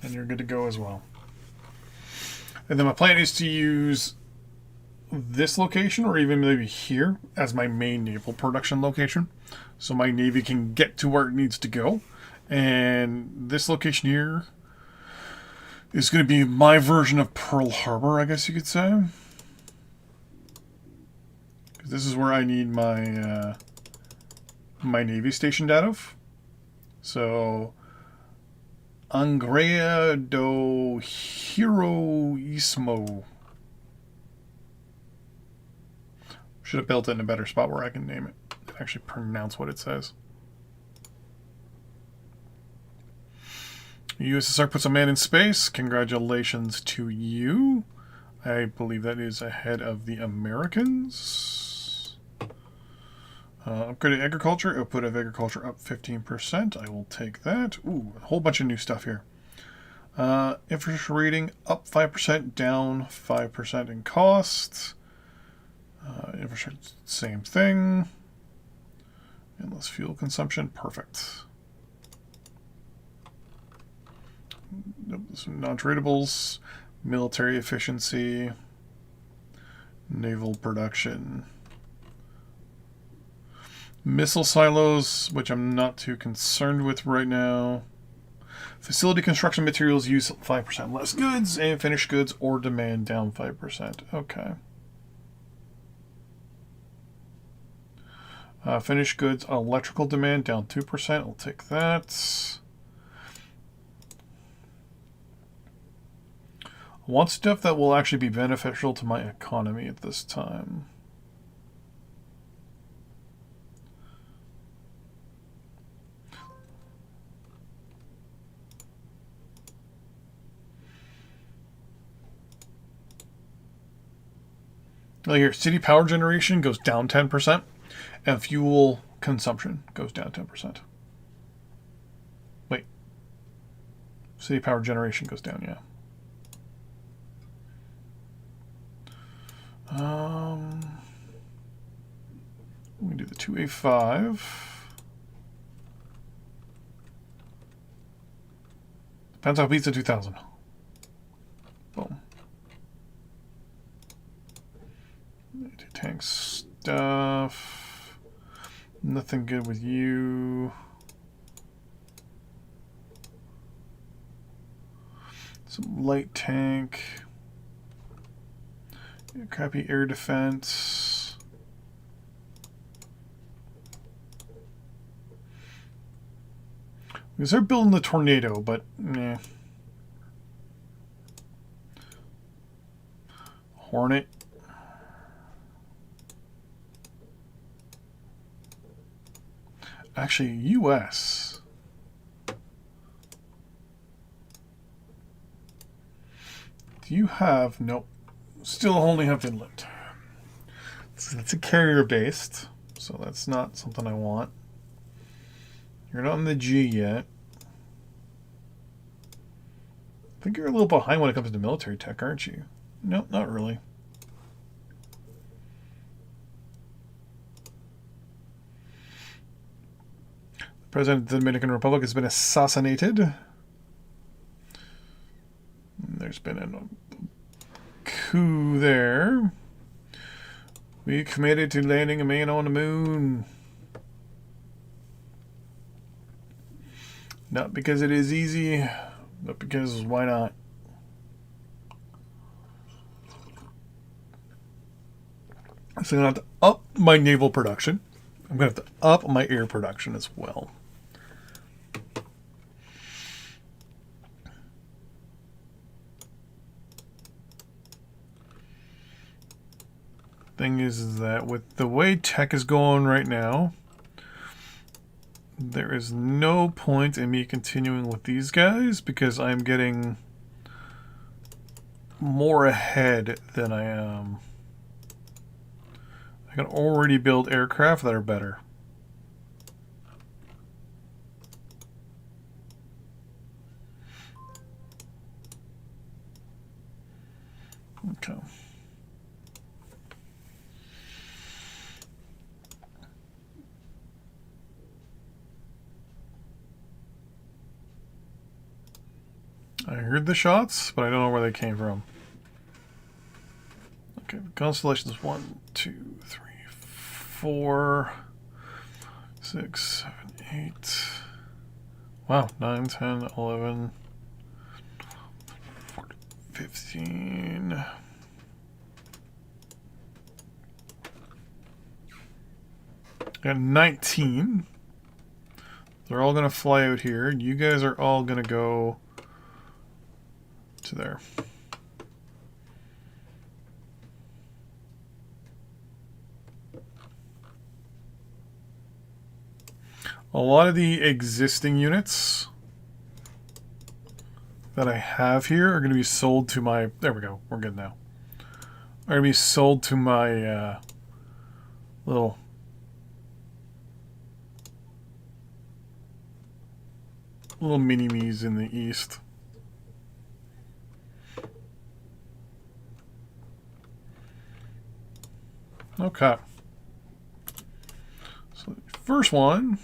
And you're good to go as well. And then my plan is to use this location, or even maybe here, as my main naval production location. So my Navy can get to where it needs to go. And this location here is going to be my version of Pearl Harbor, I guess you could say. This is where I need my my Navy stationed out of. So, Angrea do Heroismo. Should have built it in a better spot where I can name it and actually pronounce what it says. USSR puts a man in space. Congratulations to you. I believe that is ahead of the Americans. Upgraded agriculture, output of agriculture up 15%. I will take that. Ooh, a whole bunch of new stuff here. Infrastructure rating up 5%, down 5% in cost. Infrastructure, same thing. And less fuel consumption, perfect. Some non-tradables, military efficiency, naval production. Missile silos, which I'm not too concerned with right now. Facility construction materials use 5% less goods, and finished goods or demand down 5%. Okay. Finished goods electrical demand down 2%. I'll take that. I want stuff that will actually be beneficial to my economy at this time. Like here, city power generation goes down 10%, and fuel consumption goes down 10%. Wait. City power generation goes down, yeah. We can do the 2A5. Depends how beats the 2000. Boom. Tank stuff. Nothing good with you. Some light tank. Yeah, crappy air defense. Because they're building the Tornado, but nah. Hornet. Actually, U.S. Do you have... Nope. Still only have Finland. So that's a carrier-based, so that's not something I want. You're not in the G yet. I think you're a little behind when it comes to military tech, aren't you? Nope, not really. President of the Dominican Republic has been assassinated. There's been a coup there. We committed to landing a man on the moon. Not because it is easy, but because why not? So I'm going to have to up my naval production. I'm going to have to up my air production as well. Thing is that with the way tech is going right now, there is no point in me continuing with these guys because I'm getting more ahead than I am. I can already build aircraft that are better. Okay. I heard the shots, but I don't know where they came from. Okay, constellations 1, 2, 3, 4, 6, 7, 8. Wow, 9, 10, 11, 14, 15. Got 19. They're all going to fly out here. You guys are all going to go to there. A lot of the existing units that I have here are going to be sold to my... There we go. We're good now. Are going to be sold to my little little mini-me's in the east. Okay. So the first one,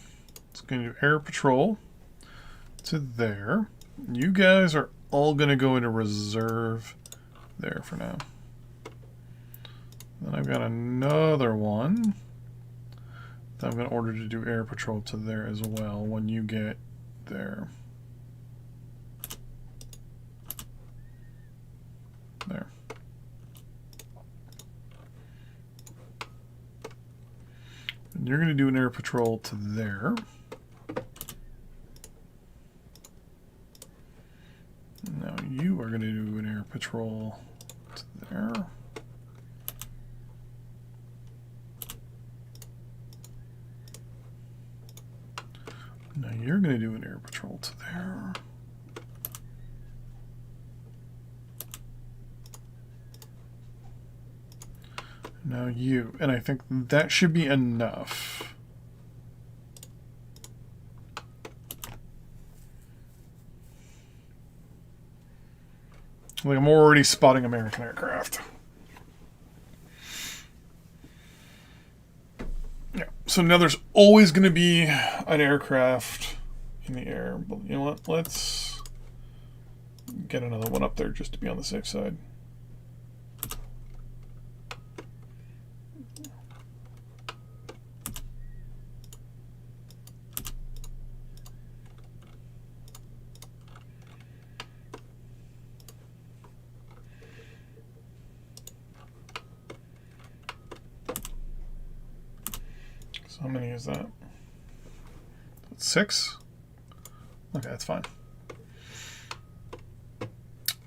it's going to do air patrol to there. You guys are all going to go into reserve there for now. Then I've got another one that I'm going to order to do air patrol to there as well when you get there. There. And you're going to do an air patrol to there. Now you are going to do an air patrol to there. Now you're going to do an air patrol to there. Now you, and I think that should be enough. Like I'm already spotting American aircraft. Yeah, so now there's always going to be an aircraft in the air. But you know what? Let's get another one up there just to be on the safe side. So how many is that? 6? Okay, that's fine.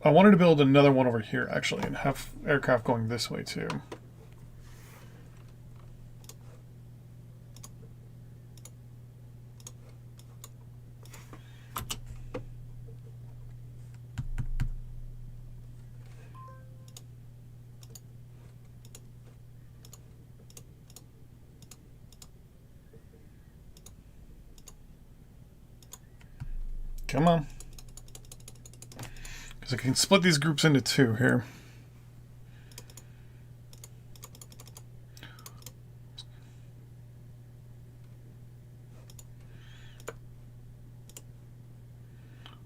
I wanted to build another one over here, actually, and have aircraft going this way, too. Come on. Because I can split these groups into 2 here.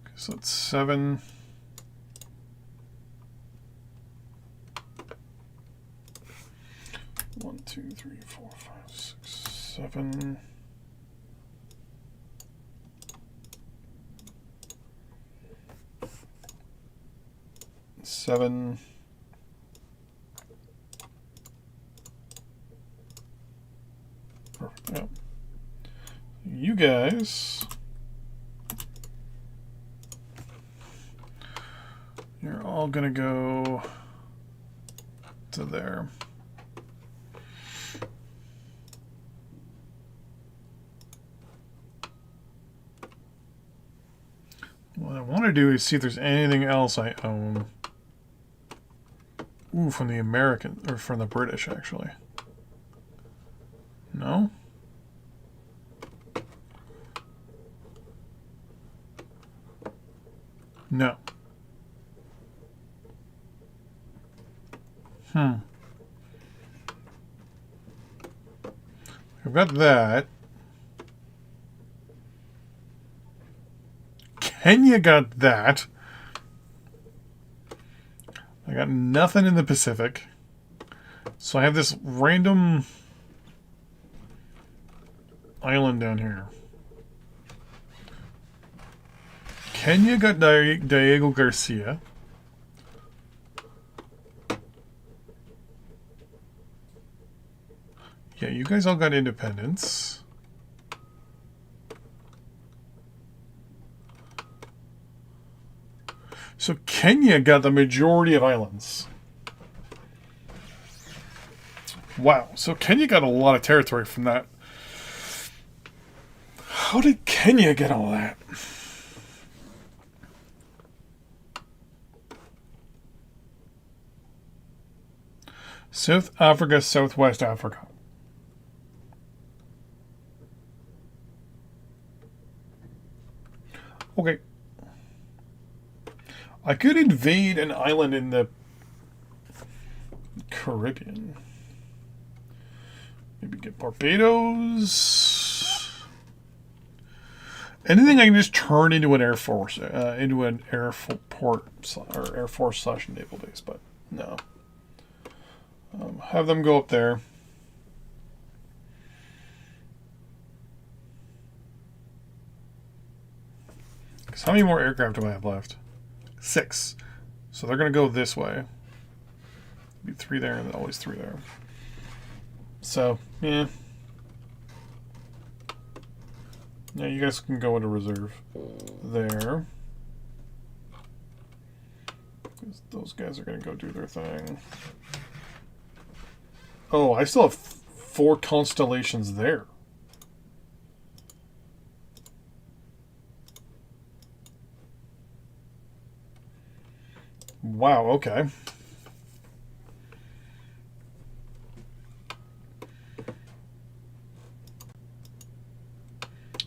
Okay, so it's 7. One, 2, 3, 4, 5, 6, 7. Seven. Perfect. Yep. You guys, you're all gonna go to there. What I want to do is see if there's anything else I own. Ooh, from the American, or from the British, actually. No? No. I've got that. Kenya got that. I got nothing in the Pacific. So I have this random island down here. Kenya got Diego Garcia. Yeah, you guys all got independence. So Kenya got the majority of islands. Wow. So Kenya got a lot of territory from that. How did Kenya get all that? South Africa, Southwest Africa. Okay. I could invade an island in the Caribbean. Maybe get Barbados. Anything I can just turn into an air force, into an airport or air force / naval base, but no. Have them go up there. Because how many more aircraft do I have left? 6. So they're going to go this way. Be 3 there and always 3 there. So, yeah. Yeah, you guys can go into reserve there. Those guys are going to go do their thing. Oh, I still have 4 constellations there. Wow, okay.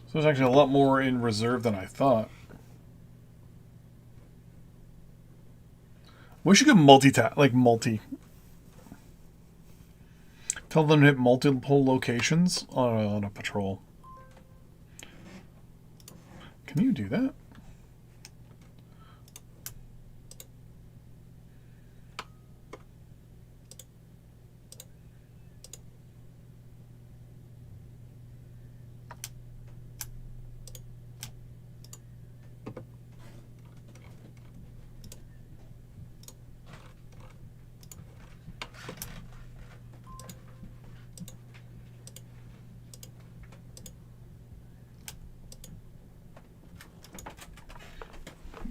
So there's actually a lot more in reserve than I thought. Wish you could multi. Tell them to hit multiple locations on a patrol. Can you do that?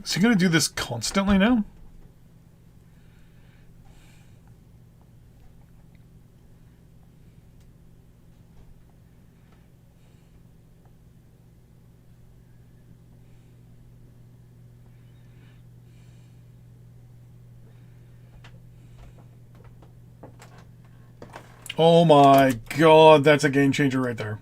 Is he going to do this constantly now? Oh my god, that's a game changer right there.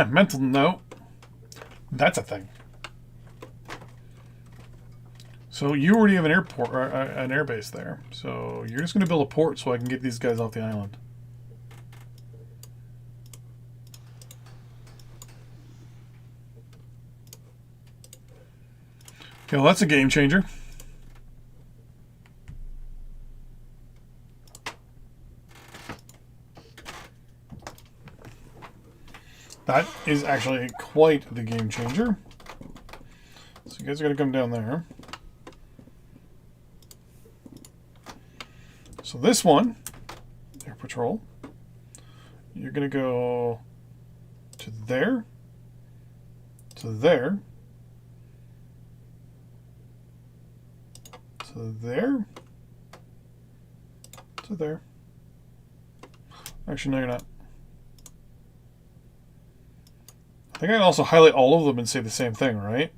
Mental note. That's a thing. So you already have an airport, or an airbase there. So you're just going to build a port so I can get these guys off the island. Okay, well that's a game changer. That is actually quite the game changer. So you guys are going to come down there. So this one, Air Patrol, you're going to go to there, to there, to there, to there. Actually, no, you're not. I think I can also highlight all of them and say the same thing, right?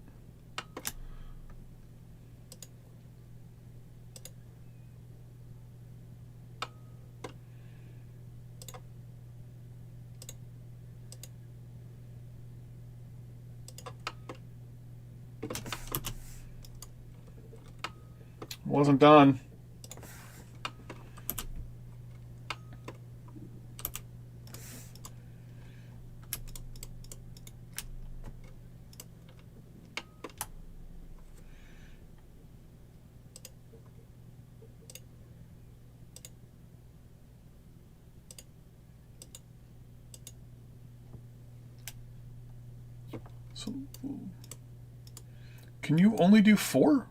Wasn't done. So, can you only do 4?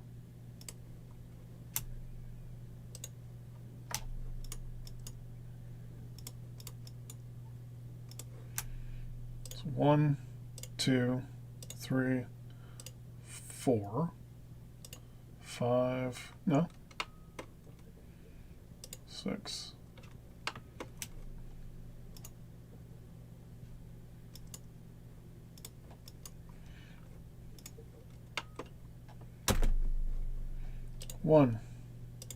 So 1, 2, 3, 4, 5, no, 6. One,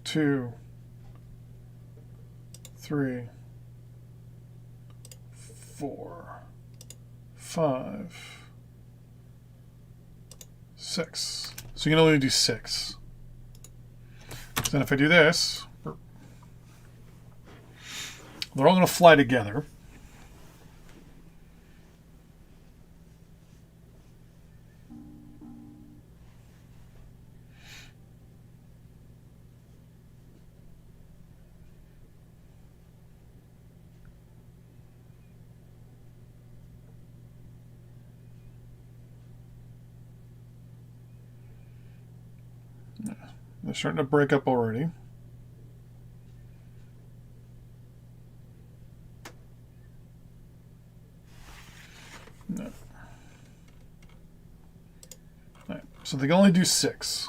2, 3, 4, 5, 6. So you can only do 6. Then if I do this, they're all going to fly together. They're starting to break up already. No. All right. So they can only do 6.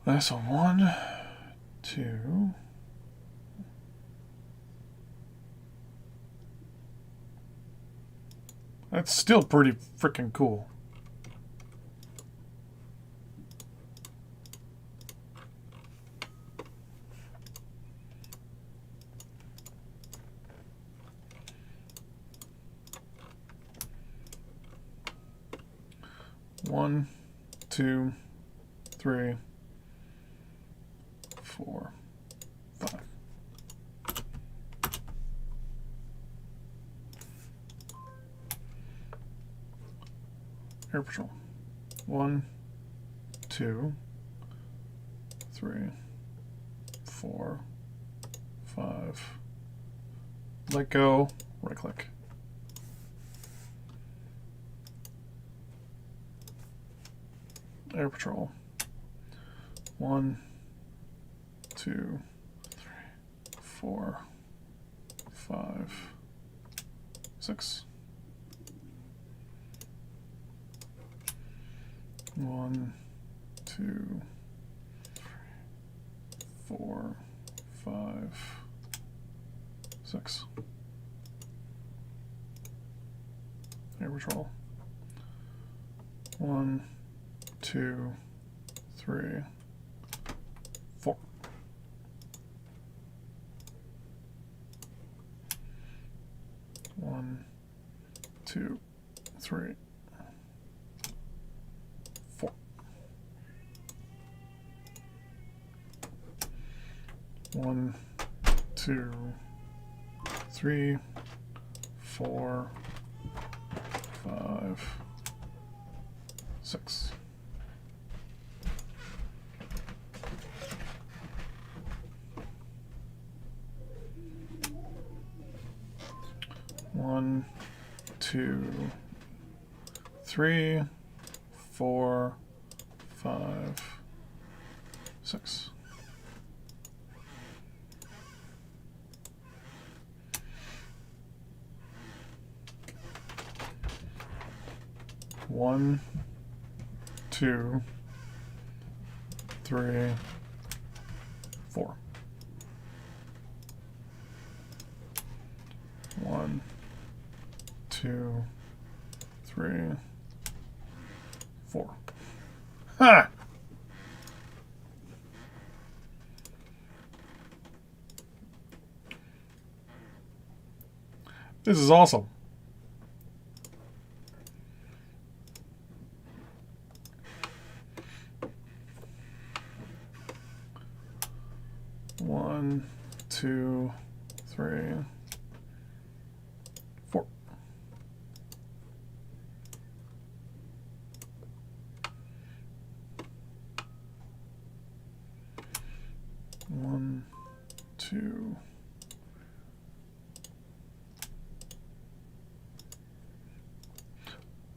That's a 1, 2. That's still pretty freaking cool. One, 2, 3, 4, 5. Air Patrol. 1, 2, 3, 4, 5. Let go. Right click. Air Patrol. 1, 2, 3, 4, 5, 6. 1, 2, 3, 4, 5, 6. Air Patrol. 1, 2, 3, 4. One, 2, 3, 4. One, 2, 3, 4, 5, 6. One, 2, 3, 4, 5, 6. One, 2, 3, 4. 1, 2, 3, 4. Ha! This is awesome. One, 2, 3, 4. One, 2.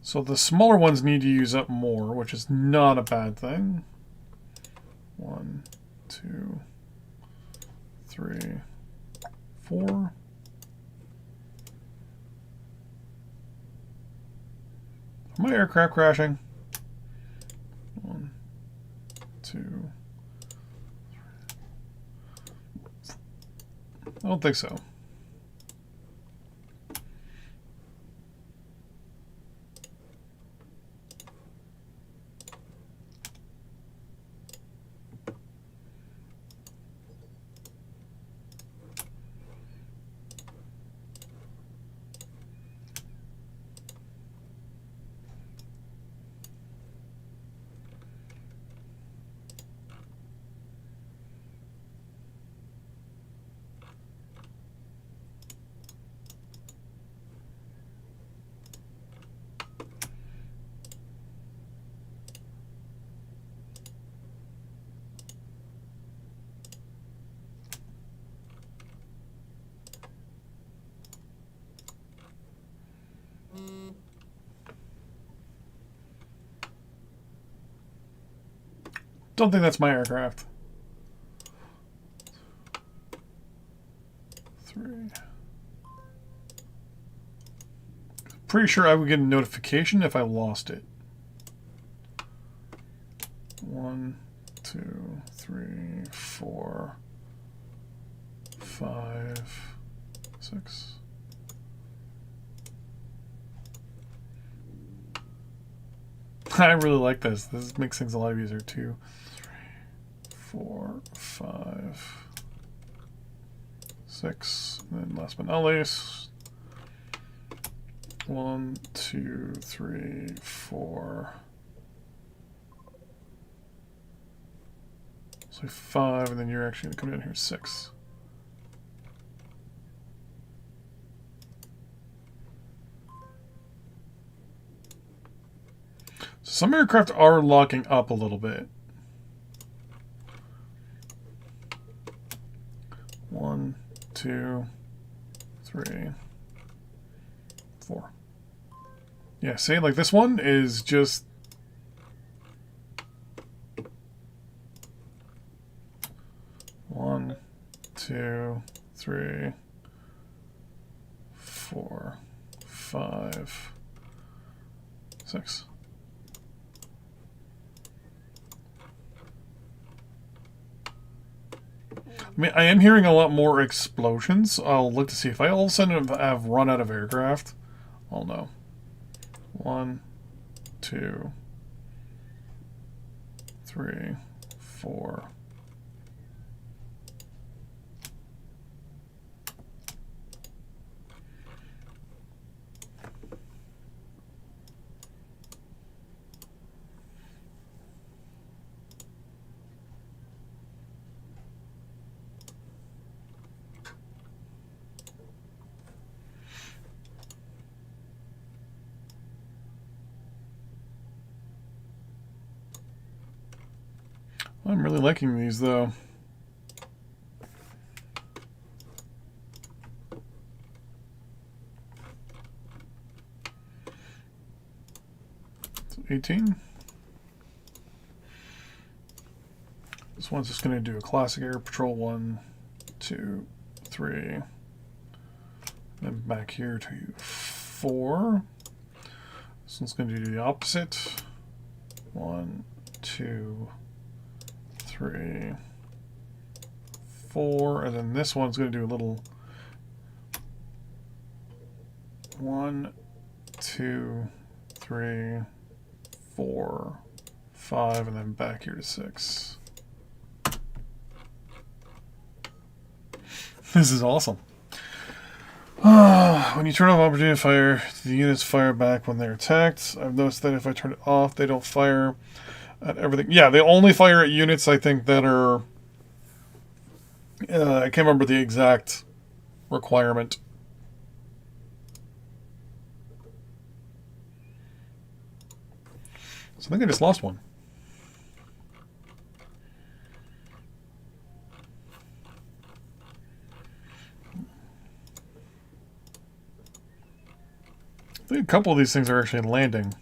So the smaller ones need to use up more, which is not a bad thing. 1, 2, 3, 4. Are my aircraft crashing? 1, 2. I don't think so. Don't think that's my aircraft. 3. Pretty sure I would get a notification if I lost it. 1, 2, 3, 4, 5, 6. I really like this. This makes things a lot easier. 2, 3, 4, 5, 6. And then last but not least, 1, 2, 3, 4. So 5, and then you're actually going to come down here 6. So some aircraft are locking up a little bit. 1, 2, 3, 4. Yeah, see, like this one is just... One, 2, 3, 4, 5, 6. I mean, I am hearing a lot more explosions. I'll look to see if I all of a sudden have run out of aircraft. I'll know. 1, 2, 3, 4. I'm really liking these, though. So 18. This one's just going to do a classic air patrol 1, 2, 3. Then back here to 4. This one's going to do the opposite. 1, 2, 3, 4, and then this one's going to do a little 1, 2, 3, 4, 5, and then back here to 6. This is awesome. When you turn off opportunity fire, the units fire back when they're attacked. I've noticed that if I turn it off, they don't fire at everything. Yeah, they only fire at units, I think, that are... I can't remember the exact requirement. So I think I just lost one. I think a couple of these things are actually landing.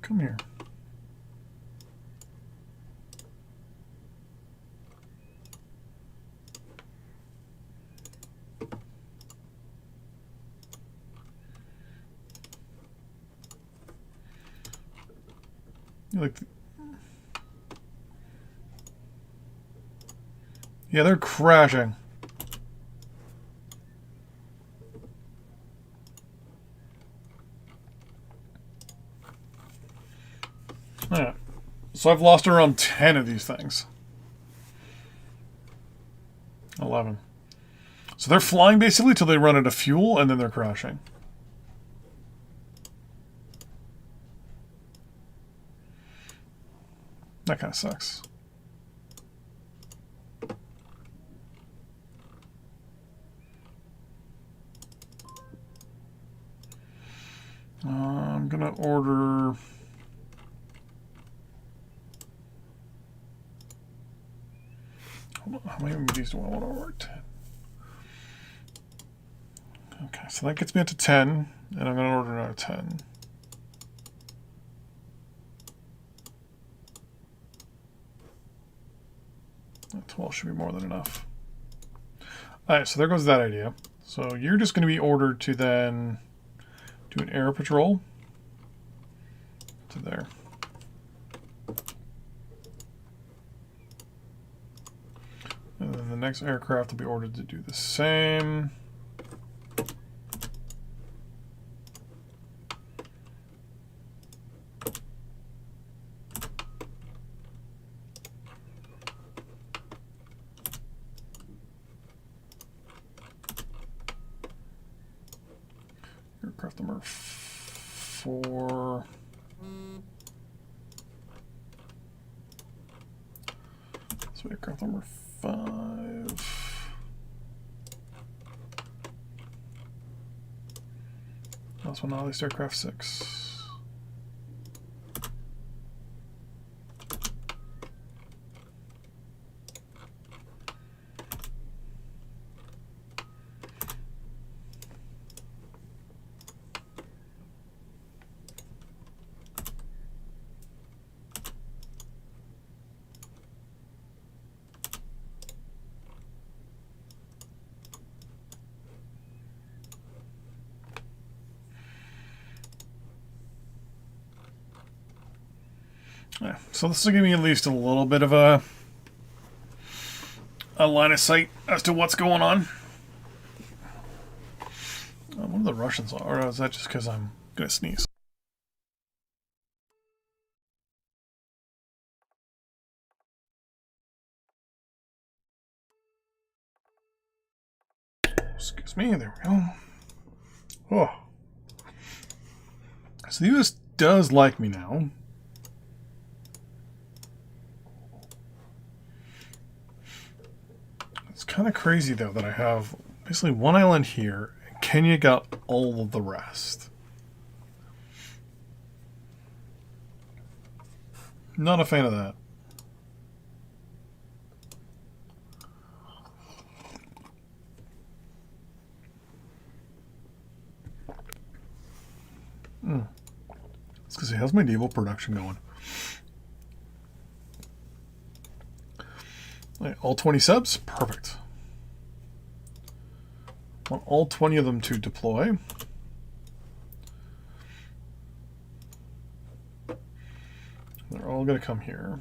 Come here. Like, yeah, they're crashing. Yeah. So I've lost around 10 of these things. 11. So they're flying basically till they run out of fuel and then they're crashing. That kind of sucks. I'm gonna order. Hold on, how many of these do I want to order? 10. Okay, so that gets me up to 10, and I'm gonna order another 10. That 12 should be more than enough. Alright, so there goes that idea. So you're just going to be ordered to then do an air patrol to there. And then the next aircraft will be ordered to do the same. Aircraft number 4. So aircraft number 5. Last one, at least aircraft 6. Yeah, so this will give me at least a little bit of a line of sight as to what's going on. What are the Russians are? Or is that just because I'm going to sneeze? Excuse me, there we go. Oh. So the US does like me now. It's kind of crazy, though, that I have basically one island here, and Kenya got all of the rest. Not a fan of that. It's because how's my naval production going? All 20 subs? Perfect. I want all 20 of them to deploy. They're all going to come here.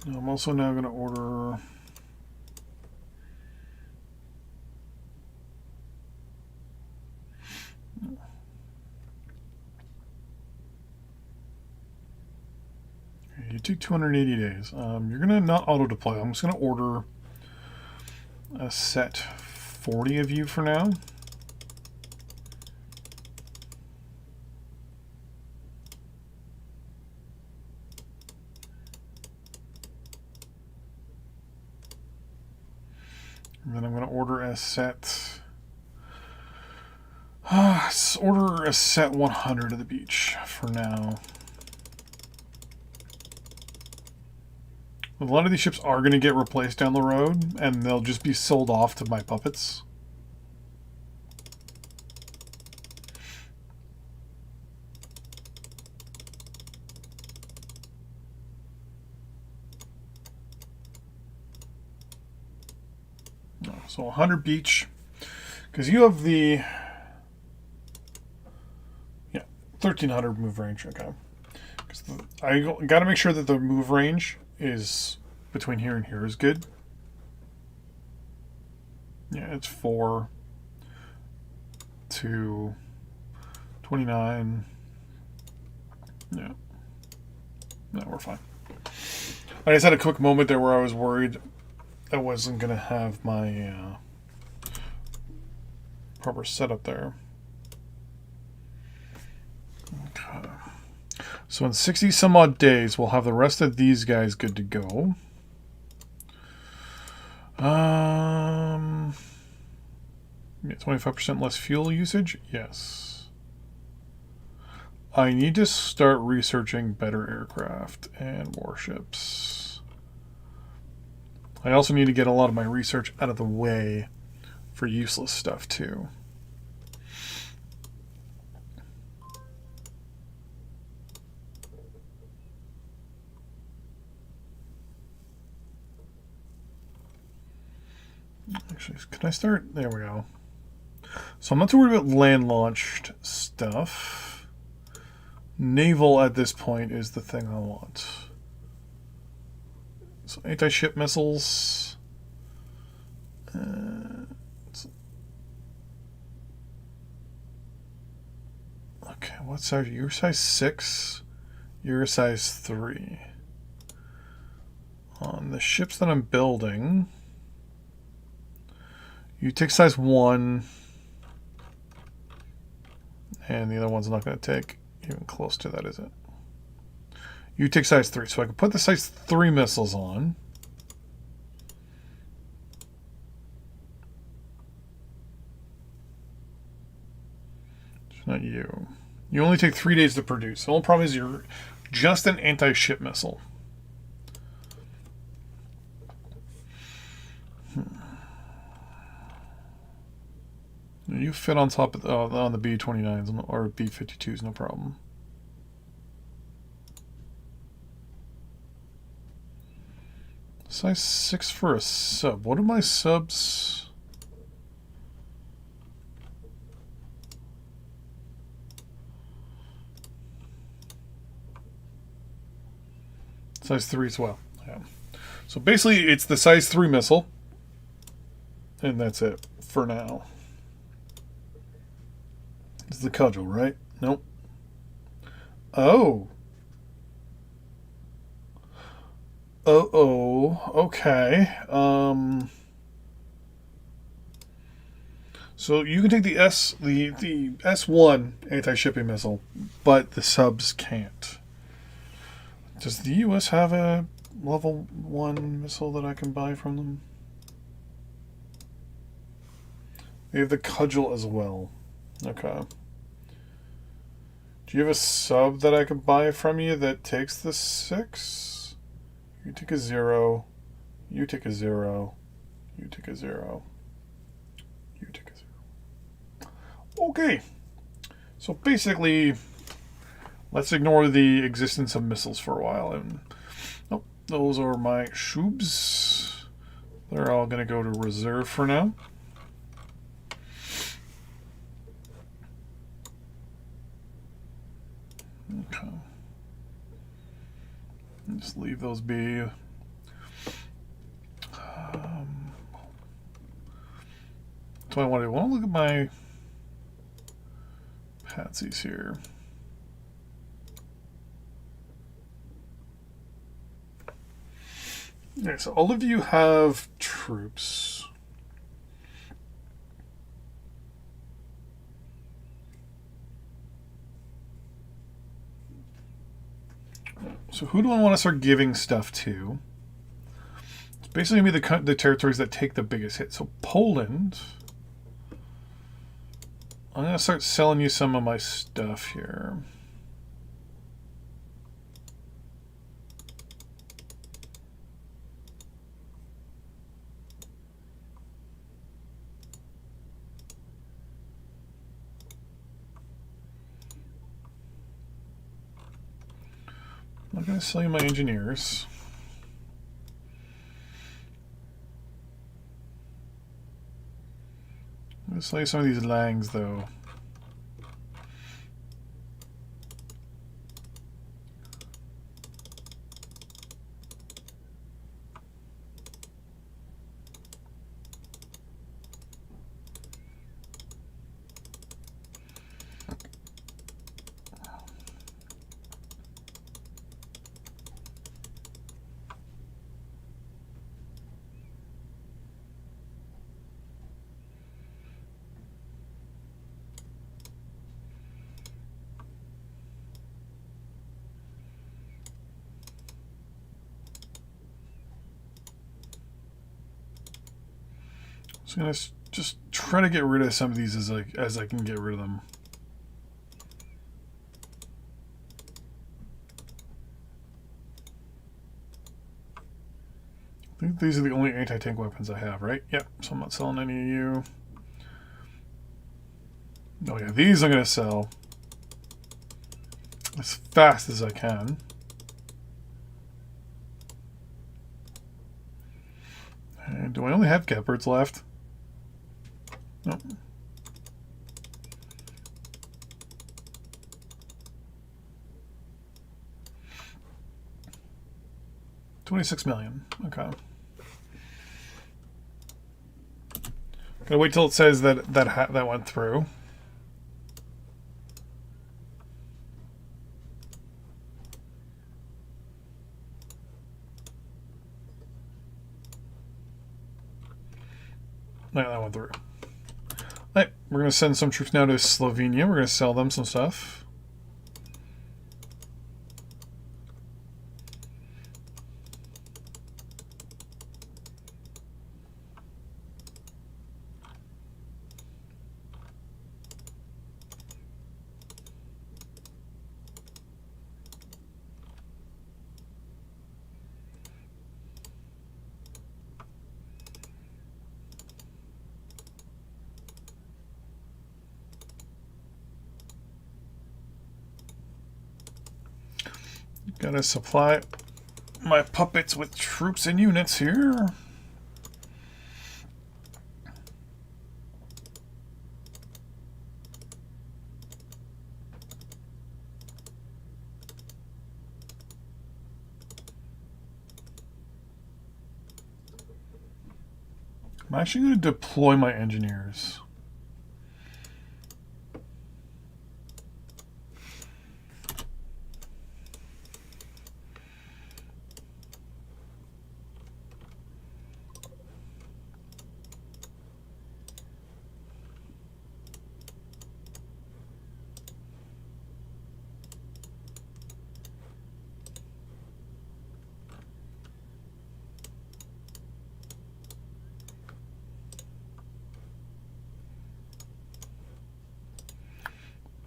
Now I'm also now going to order... You took 280 days. You're going to not auto-deploy. I'm just going to order a set 40 of you for now. And then I'm going to order a set... let's order a set 100 of the beach for now. A lot of these ships are going to get replaced down the road, and they'll just be sold off to my puppets. So 100 beach, because you have the 1300 move range. Okay, because I got to make sure that the move range is between here and here is good. Yeah, it's 4 to 29. Yeah, no, we're fine. I just had a quick moment there where I was worried I wasn't going to have my proper setup there. Okay. So in 60 some odd days, we'll have the rest of these guys good to go. Yeah, 25% less fuel usage? Yes. I need to start researching better aircraft and warships. I also need to get a lot of my research out of the way for useless stuff too. Actually, can I start? There we go. So I'm not too worried about land-launched stuff. Naval at this point is the thing I want. So anti-ship missiles. Okay, what size? You're size 6. You're size 3. On the ships that I'm building, you take size 1. And the other one's not going to take even close to that, is it? You take size 3. So I can put the size 3 missiles on. It's not you. You only take 3 days to produce. The only problem is you're just an anti-ship missile. You fit on top of on the B-29s or B-52s, no problem. Size 6 for a sub. What are my subs? Size 3 as well. Yeah. So basically, it's the size 3 missile. And that's it for now. It's the cudgel, right? Nope. Oh. Okay. So you can take the S1 anti-shipping missile, but the subs can't. Does the US have a level 1 missile that I can buy from them? They have the cudgel as well. Okay. Do you have a sub that I can buy from you that takes the 6? You take a 0. You take a 0. You take a 0. You take a 0. Okay. So basically, let's ignore the existence of missiles for a while. And nope, those are my shubs. They're all going to go to reserve for now. Okay. Just leave those be. So I want to look at my patsies here. Okay, so all of you have troops. So who do I want to start giving stuff to? It's basically going to be the territories that take the biggest hit. So Poland, I'm going to start selling you some of my stuff here. I'm going to sell you my engineers. I'm going to sell you some of these Langs, though. So I'm going to just try to get rid of some of these as I can get rid of them. I think these are the only anti-tank weapons I have, right? Yep, so I'm not selling any of you. Oh yeah, these I'm going to sell as fast as I can. And do I only have Gephards left? Nope. $26 million. Okay. Gotta wait till it says that went through. No, that went through. Alright, we're gonna send some troops now to Slovenia. We're gonna sell them some stuff. Gotta supply my puppets with troops and units here. I'm actually going to deploy my engineers.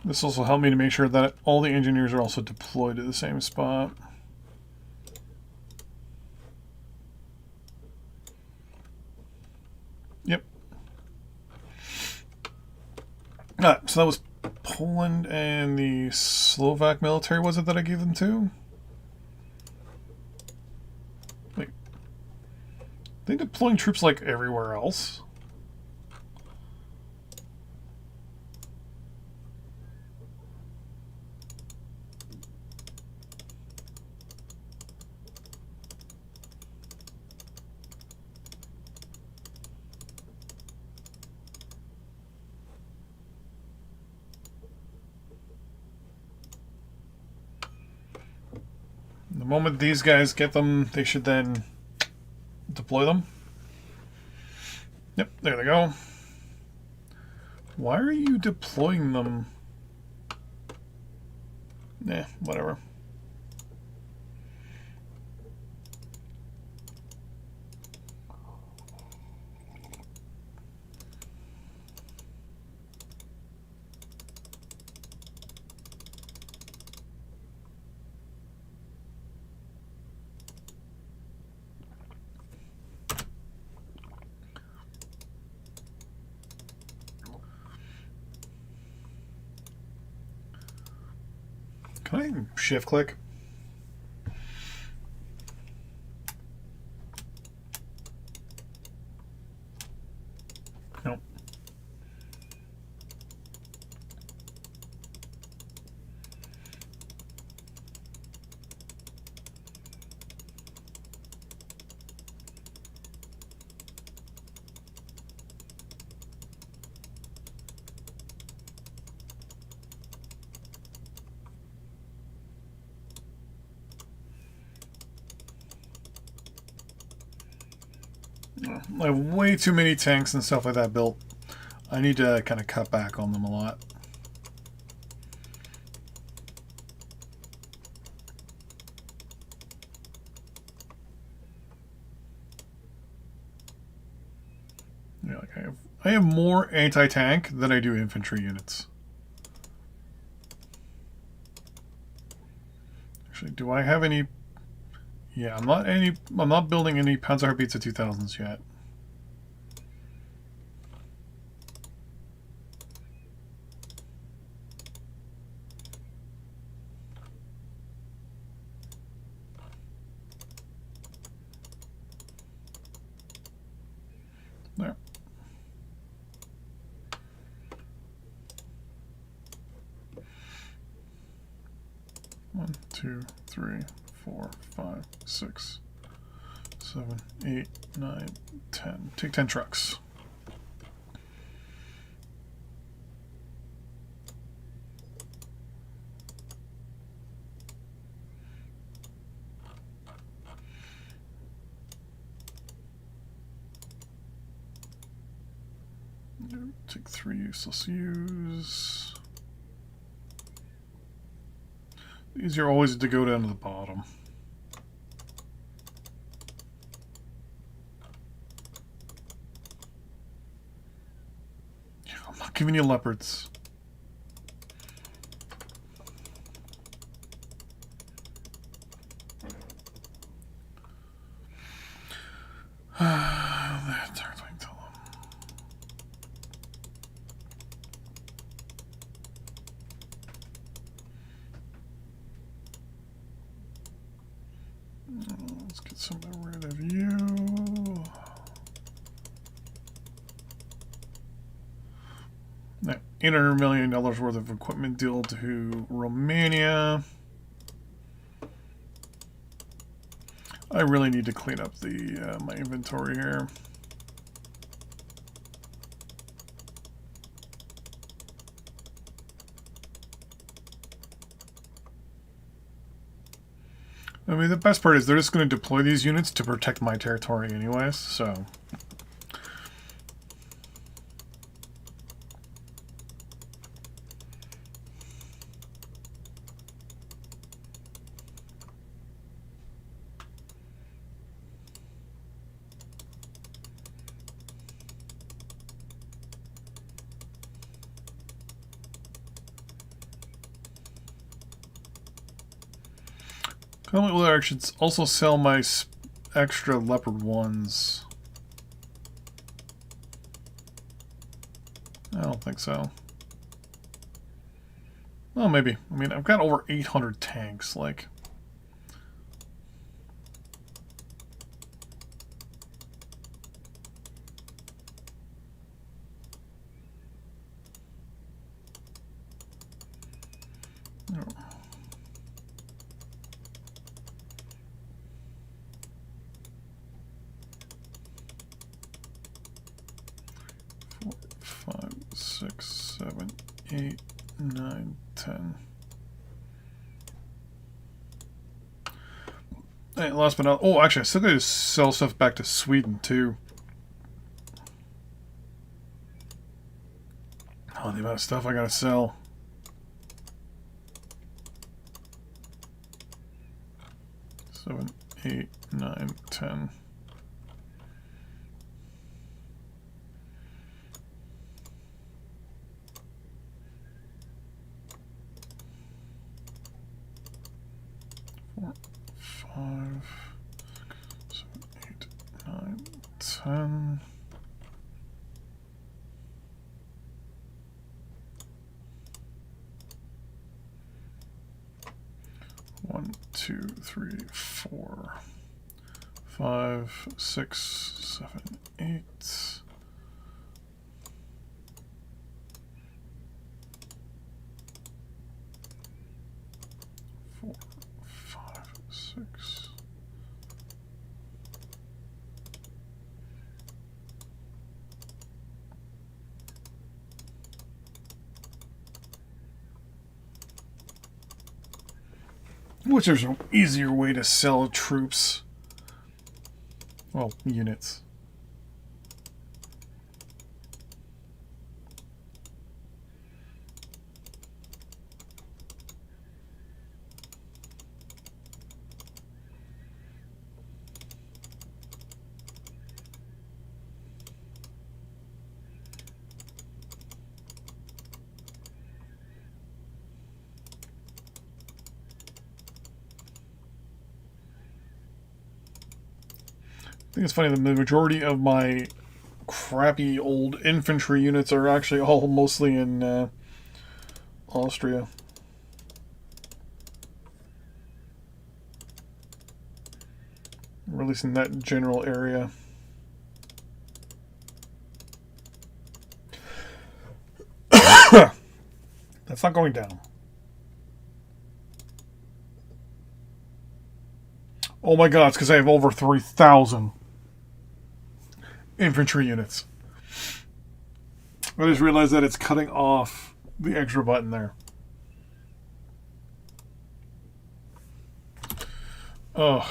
This also helped me to make sure that all the engineers are also deployed to the same spot. Yep. So that was Poland and the Slovak military, was it, that I gave them to? Wait. Are they deploying troops like everywhere else? The moment these guys get them, they should then deploy them. Yep, there they go. Why are you deploying them? Nah, whatever. Can I shift click? I have way too many tanks and stuff like that built. I need to kind of cut back on them a lot. Yeah, like I have more anti-tank than I do infantry units. Actually, do I have any? Yeah, I'm not building any Panzerhaubitze 2000s yet. There. One, 2, 3, 4, 5, 6, 7, 8, 9, 10. Take 10 trucks. Take 3 useless use. These are always to go down to the bottom. I'm not giving you leopards. Let's get some rid of you. That $800 million worth of equipment deal to Romania. I really need to clean up the my inventory here. I mean, the best part is they're just going to deploy these units to protect my territory anyways, so... Well, I should also sell my extra Leopard 1s. I don't think so. Well, maybe. I mean, I've got over 800 tanks, like... Oh. 4, 5, 6, 7, 8, 9, 10. Hey, last but not... Oh, actually, I still gotta sell stuff back to Sweden, too. Oh, the amount of stuff I gotta sell. Seven, 8, 9, 10. Four, 5, 7, 8, 9, 10. One, 2, 3, 4, 5, 6, 7, 8. 4, 5, 6. Which is an easier way to sell troops. Well, units. think it's funny that the majority of my crappy old infantry units are actually all mostly in Austria. Or at least in that general area. That's not going down. Oh my god, it's because I have over 3,000 infantry units. I just realized that it's cutting off the extra button there. Oh.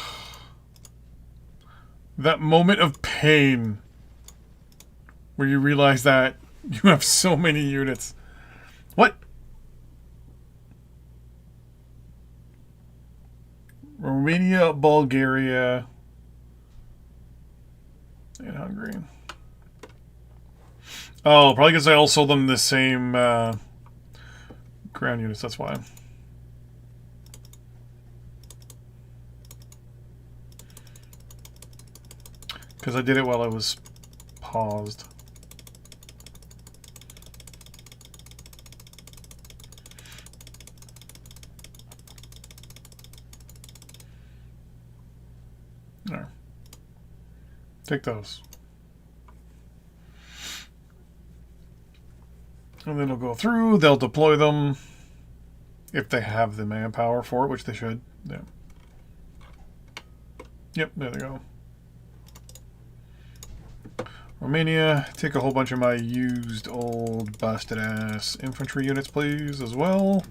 That moment of pain where you realize that you have so many units. What? Romania, Bulgaria, and Hungary. Oh, probably because I all sold them the same ground units, that's why. Because I did it while I was paused. There. Take those. And then it'll go through, they'll deploy them if they have the manpower for it, which they should. Yeah. Yep, there they go. Romania, take a whole bunch of my used, old, busted-ass infantry units, please, as well.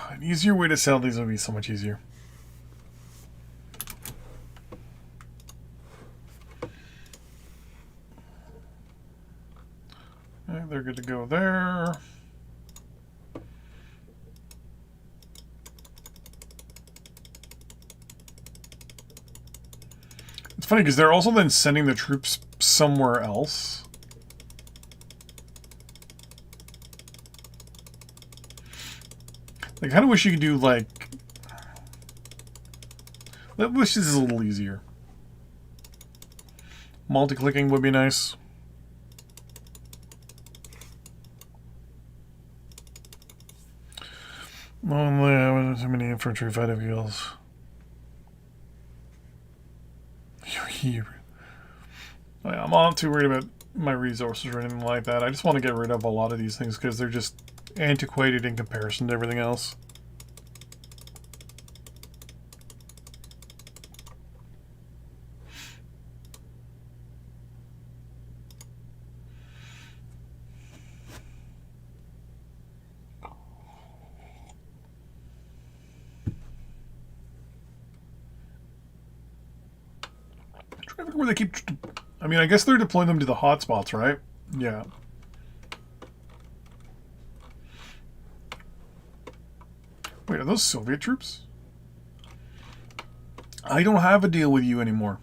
An easier way to sell these would be so much easier. Okay, they're good to go there. It's funny because they're also then sending the troops somewhere else. I kind of wish you could do, like... I wish this is a little easier. Multi-clicking would be nice. Only I too many infantry fighting wheels. I'm not too worried about my resources or anything like that. I just want to get rid of a lot of these things because they're just antiquated in comparison to everything else. Where they keep... I mean, I guess they're deploying them to the hotspots, right? Yeah. Wait, are those Soviet troops? I don't have a deal with you anymore.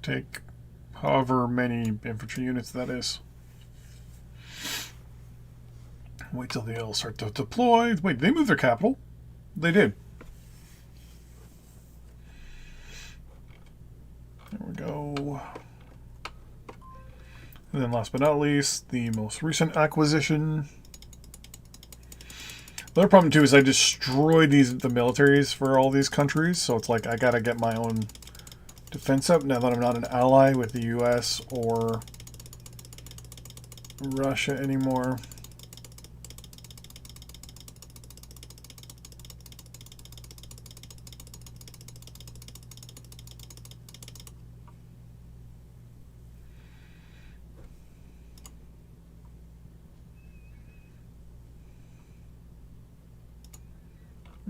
Take however many infantry units that is. Wait till they all start to deploy. Wait, did they move their capital? They did. There we go. And then last but not least, the most recent acquisition. The other problem too is I destroyed the militaries for all these countries, so it's like I gotta get my own defense up now that I'm not an ally with the US or Russia anymore.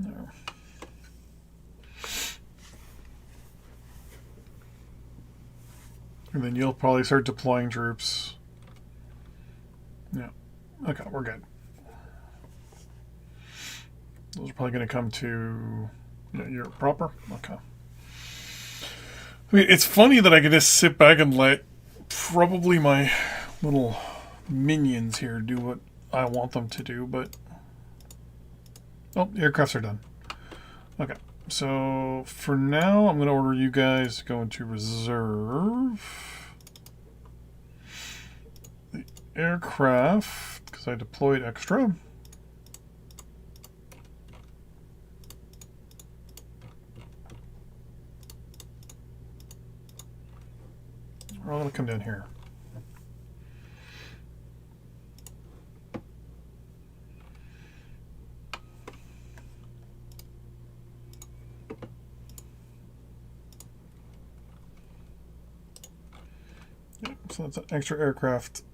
There. And then you'll probably start deploying troops. Yeah. Okay, we're good. Those are probably going to come to Europe proper. Okay. I mean, it's funny that I can just sit back and let probably my little minions here do what I want them to do, but... Oh, the aircrafts are done. Okay. So, for now, I'm going to order you guys to go into reserve. The aircraft, because I deployed extra. We're all going to come down here. So that's an extra aircraft.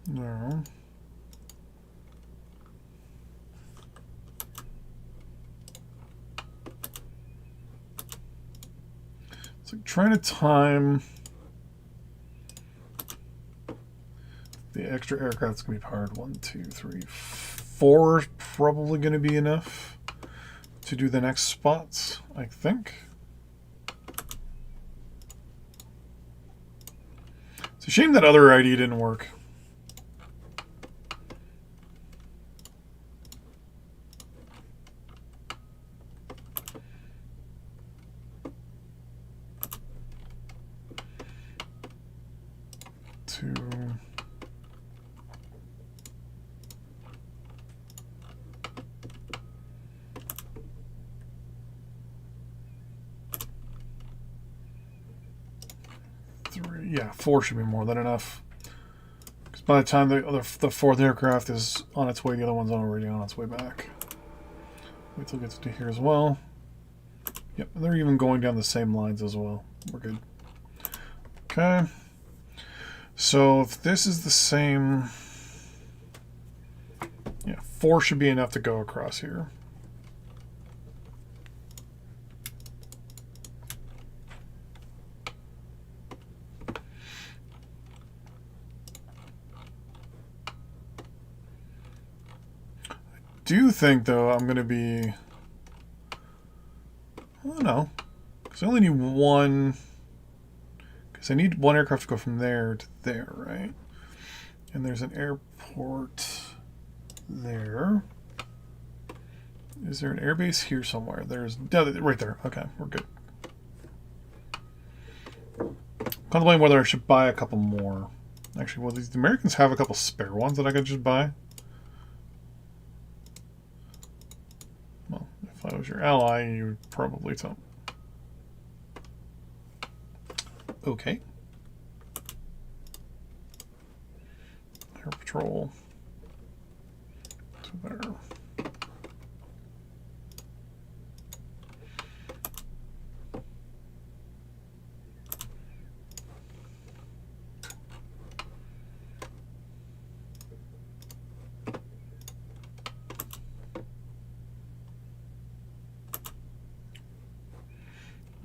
No. So trying to time the extra aircraft's gonna be powered. 1, 2, 3, 4 is probably gonna be enough to do the next spots, I think. It's a shame that other ID didn't work. Two. Yeah, 4 should be more than enough. Because by the time the fourth aircraft is on its way, the other one's already on its way back. Wait till it gets to here as well. Yep, they're even going down the same lines as well. We're good. Okay. So if this is the same... Yeah, 4 should be enough to go across here. Do think, though, I'm going to be... I don't know. Because I only need one... Because I need one aircraft to go from there to there, right? And there's an airport there. Is there an airbase here somewhere? There's... right there. Okay, we're good. Contemplating whether I should buy a couple more. Actually, well, the Americans have a couple spare ones that I could just buy. Well, if I was your ally, you would probably tell. Okay. Air patrol. To there.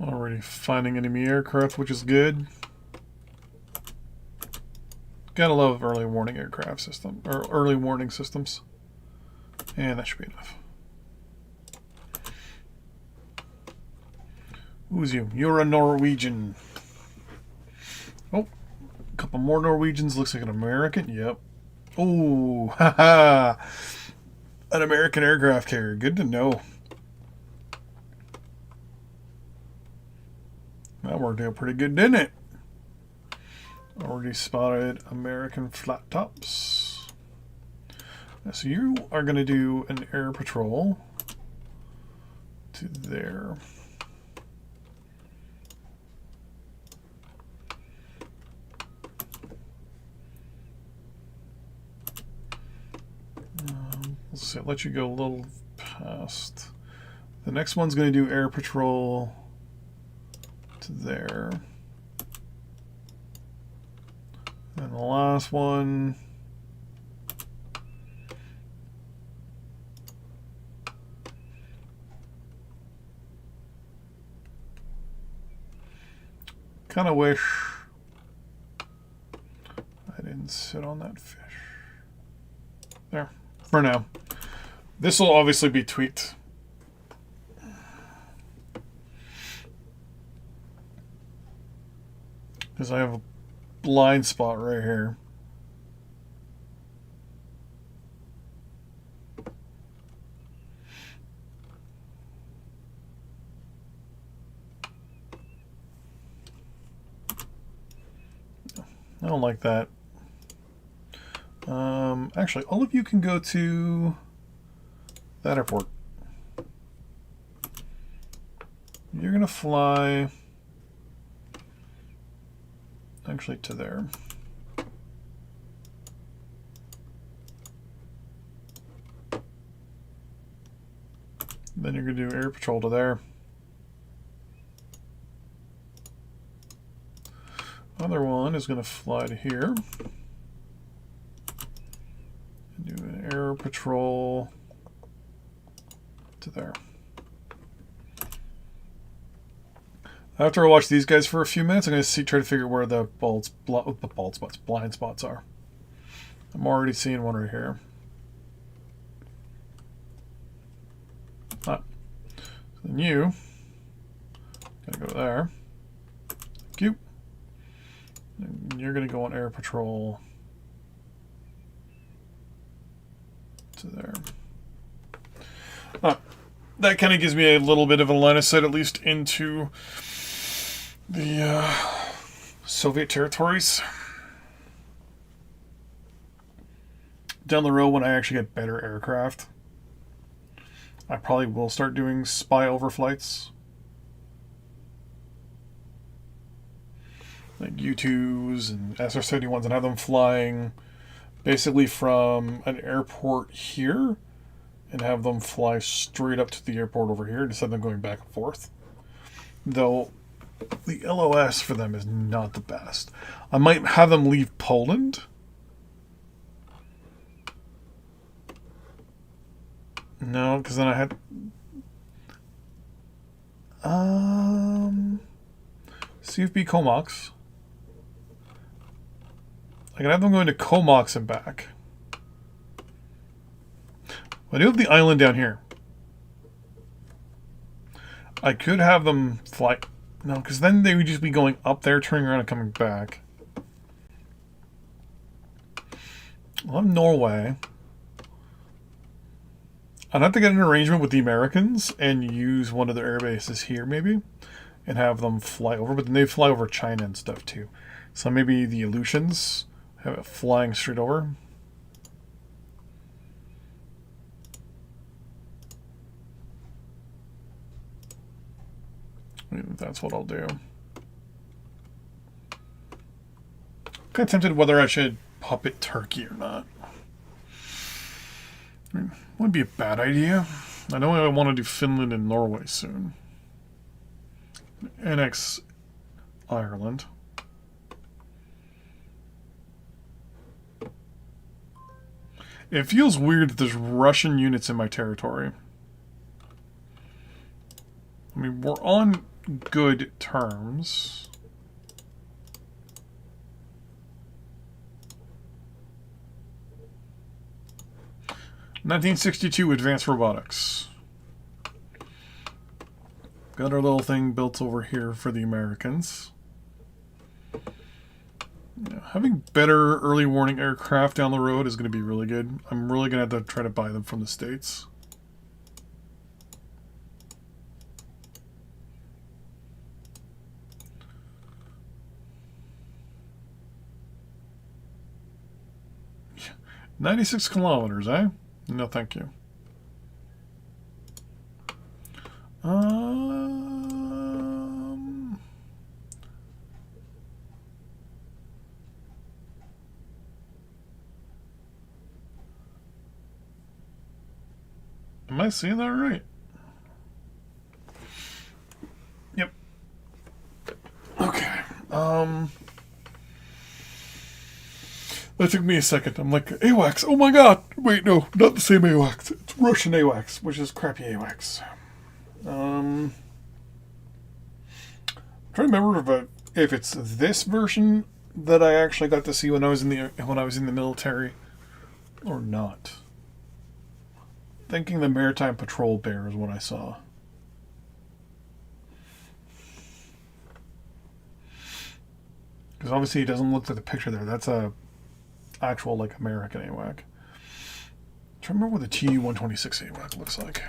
Already finding enemy aircraft, which is good. Gotta love early warning aircraft system, or early warning systems. And that should be enough. Who's you? You're a Norwegian. Oh, a couple more Norwegians. Looks like an American. Yep. Oh, haha. An American aircraft carrier. Good to know. That worked out pretty good, didn't it? Already spotted American flat tops. So you are going to do an air patrol to there. Let's see, I'll let you go a little past. The next one's going to do air patrol to there. And the last one Kind of wish I didn't sit on that fish. There, for now. This will obviously be tweaked. Because I have a blind spot right here. I don't like that. Actually, all of you can go to that airport. You're gonna fly actually to there. Then you're gonna do air patrol to there. Other one is going to fly to here. And do an air patrol to there. After I watch these guys for a few minutes, I'm going to try to figure out where the blind spots are. I'm already seeing one right here. Ah. So then you gotta go there. Thank you. And you're going to go on air patrol to there. That kind of gives me a little bit of a line of sight, at least into the Soviet territories. Down the road, when I actually get better aircraft, I probably will start doing spy overflights. Like U-2s and SR-71s, and have them flying basically from an airport here and have them fly straight up to the airport over here instead of them going back and forth. Though the LOS for them is not the best. I might have them leave Poland. No, because then I had... CFB Comox. I can have them going to Comox and back. I do have the island down here. I could have them fly... No, because then they would just be going up there, turning around and coming back. I'll have Norway. I'd have to get an arrangement with the Americans and use one of their air bases here, maybe. And have them fly over. But then they fly over China and stuff, too. So maybe the Aleutians have it flying straight over. That's what I'll do. Kind of tempted whether I should puppet Turkey or not. I mean, wouldn't be a bad idea. I know I want to do Finland and Norway soon. Annex Ireland. It feels weird that there's Russian units in my territory. I mean, we're on good terms. (1962) Advanced Robotics. Got our little thing built over here for the Americans. Yeah, having better early warning aircraft down the road is going to be really good. I'm really going to have to try to buy them from the States. Yeah. 96 kilometers, eh? No, thank you. Am I seeing that right? Yep. Okay. That took me a second. I'm like, AWACS. Oh my god. Wait, no, not the same AWACS. It's Russian AWACS, which is crappy AWACS. I'm trying to remember if it's this version that I actually got to see when I was in the military, or not. Thinking the Maritime Patrol Bear is what I saw. Because obviously he doesn't look like the picture there. That's a actual like American AWAC. I'm trying to remember what the Tu-126 AWAC looks like.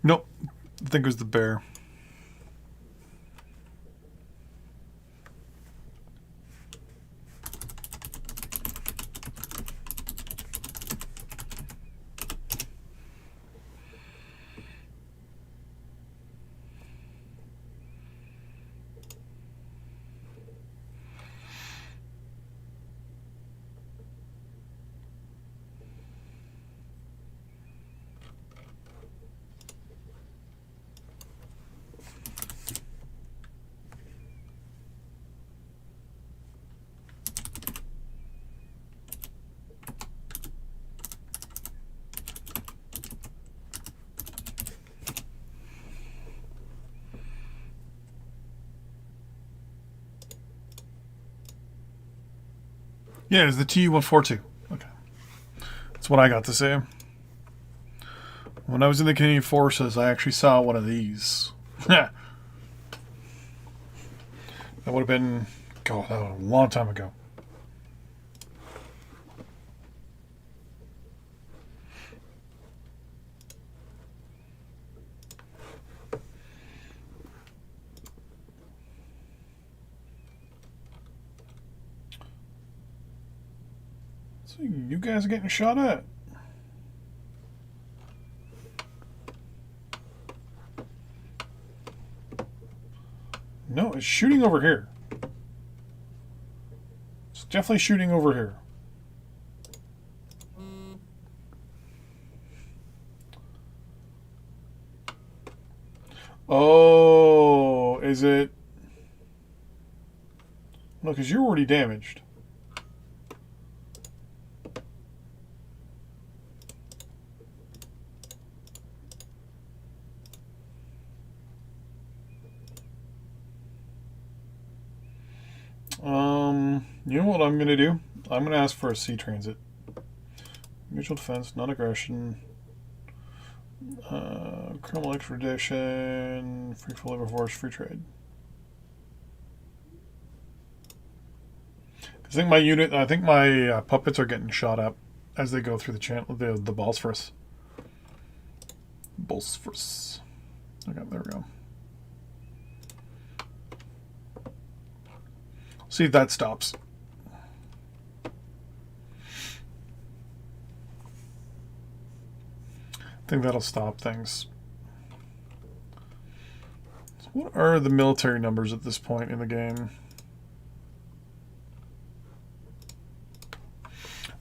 Nope. I think it was the Bear. Yeah, it's the Tu-142. Okay. That's what I got to say. When I was in the Canadian Forces, I actually saw one of these. That would have been, God, that was a long time ago. So you guys are getting shot at. No, it's shooting over here. It's definitely shooting over here. Oh, is it? No, because you're already damaged. You know what I'm going to do? I'm going to ask for a sea transit. Mutual defense, non-aggression, criminal extradition, free for labor force, free trade. I think my puppets are getting shot up as they go through the channel, the Bosphorus. Bosphorus. Okay, there we go. See if that stops. I think that'll stop things. So what are the military numbers at this point in the game?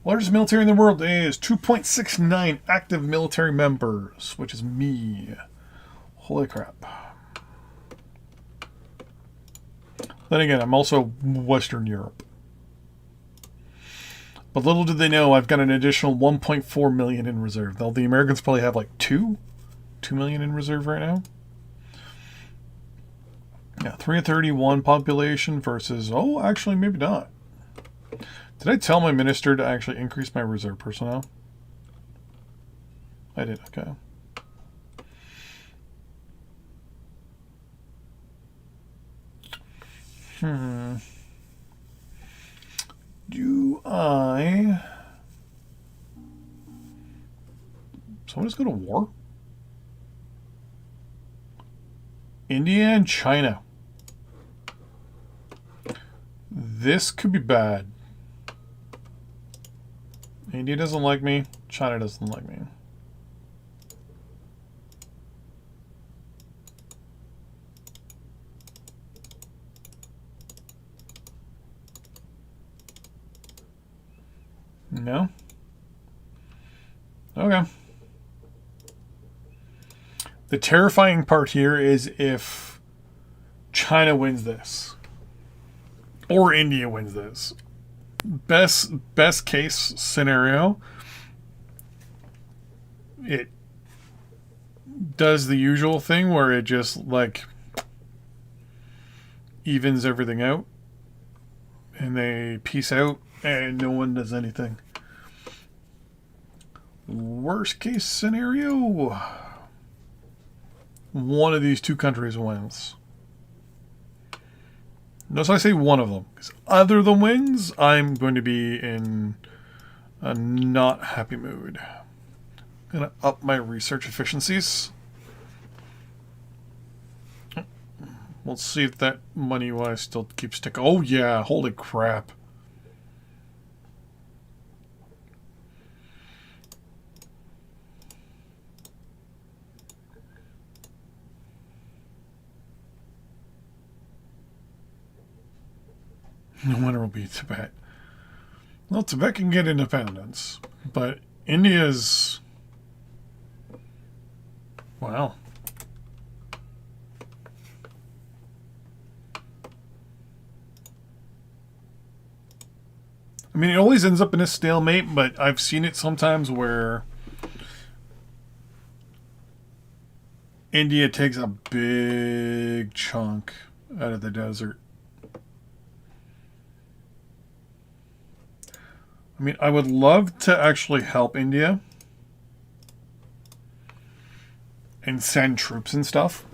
Largest military in the world is 2.69 active military members, which is me. Holy crap. Then again, I'm also Western Europe. But little did they know, I've got an additional 1.4 million in reserve. Though the Americans probably have like 2 million in reserve right now. Yeah, 331 population versus, oh, actually, maybe not. Did I tell my minister to actually increase my reserve personnel? I did, okay. Do I... So let's go to war? India and China. This could be bad. India doesn't like me. China doesn't like me. No? Okay. The terrifying part here is if China wins this, or India wins this. Best case scenario, it does the usual thing where it just like evens everything out and they peace out and no one does anything. Worst case scenario, one of these two countries wins. Notice I say one of them, because other than wins, I'm going to be in a not happy mood. I'm going to up my research efficiencies. We'll see if that money-wise still keeps ticking. Oh yeah, holy crap. The winner will be Tibet. Well, Tibet can get independence, but India's... Wow. I mean, it always ends up in a stalemate, but I've seen it sometimes where India takes a big chunk out of the desert. I mean, I would love to actually help India and send troops and stuff.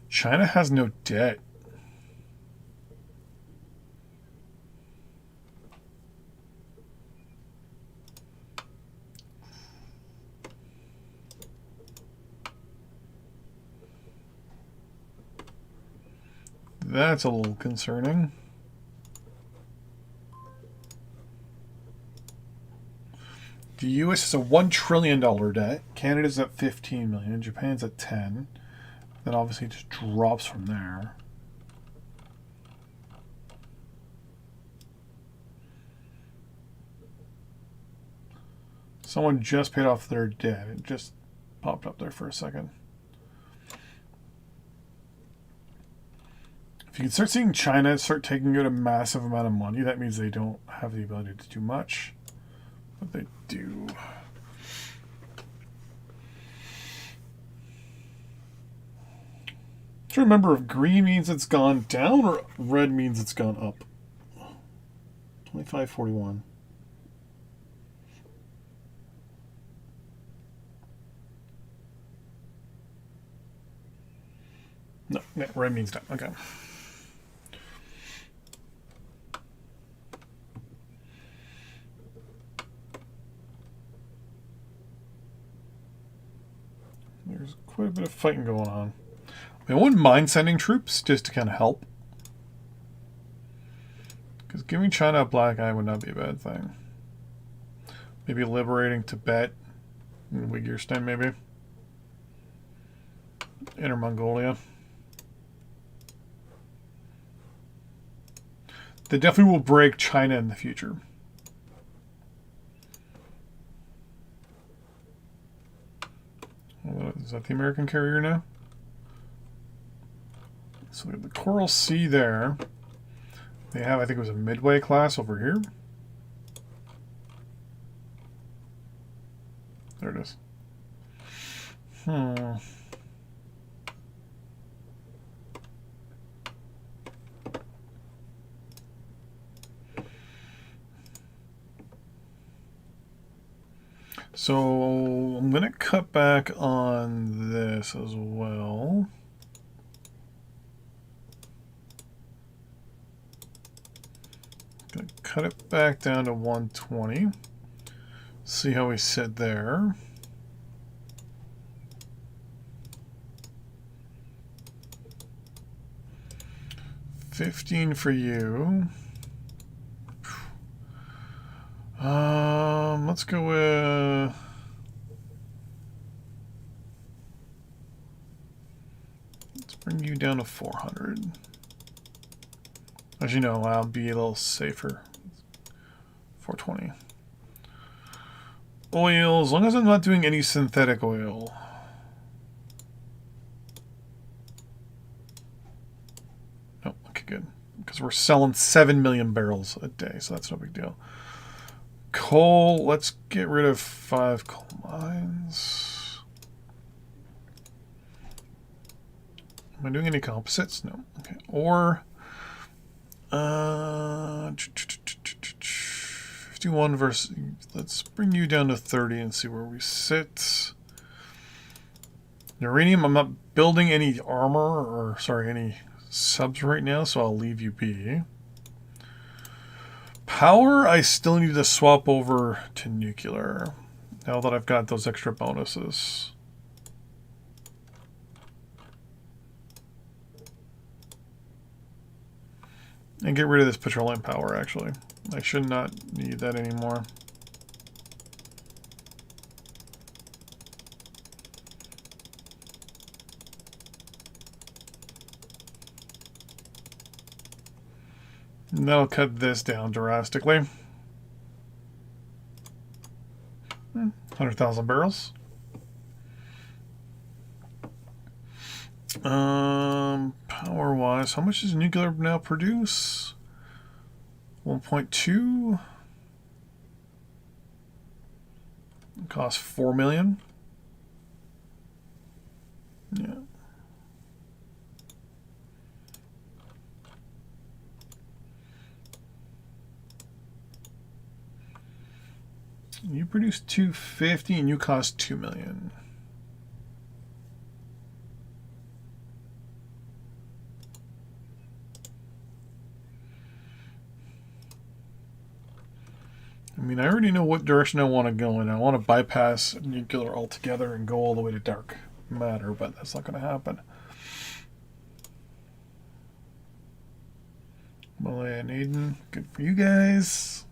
China has no debt. That's a little concerning. The US is a $1 trillion debt. Canada's at $15 million. Japan's at 10. Then obviously it just drops from there. Someone just paid off their debt. It just popped up there for a second. If you can start seeing China start taking out a massive amount of money, that means they don't have the ability to do much. But they do. To remember if green means it's gone down or red means it's gone up. 25.41. No, red means down. Okay. There's quite a bit of fighting going on. I wouldn't mind sending troops just to kind of help. Because giving China a black eye would not be a bad thing. Maybe liberating Tibet and Uyghurstan, maybe. Inner Mongolia. They definitely will break China in the future. Is that the American carrier now? So we have the Coral Sea there. They have, I think it was a Midway class over here. There it is. So I'm going to cut back on this as well. Going to cut it back down to 120. See how we sit there. $15 for you. Let's go with Bring you down to 400. As you know, I'll be a little safer. 420. Oil, as long as I'm not doing any synthetic oil. No, okay, good. Because we're selling 7 million barrels a day, so that's no big deal. Coal, let's get rid of 5 coal mines. Am I doing any composites? No. Okay. Or 51 versus, let's bring you down to 30 and see where we sit. Uranium, I'm not building any armor, or sorry, any subs right now, so I'll leave you be. Power, I still need to swap over to nuclear, now that I've got those extra bonuses. And get rid of this petroleum power, actually. I should not need that anymore. And that'll cut this down drastically. 100,000 barrels. Power-wise, how much does nuclear now produce? 1.2. Cost 4 million. Yeah. You produce 250 and you cost 2 million. I mean, I already know what direction I want to go in. I want to bypass nuclear altogether and go all the way to dark matter, but that's not going to happen. Malaya and Aiden, good for you guys.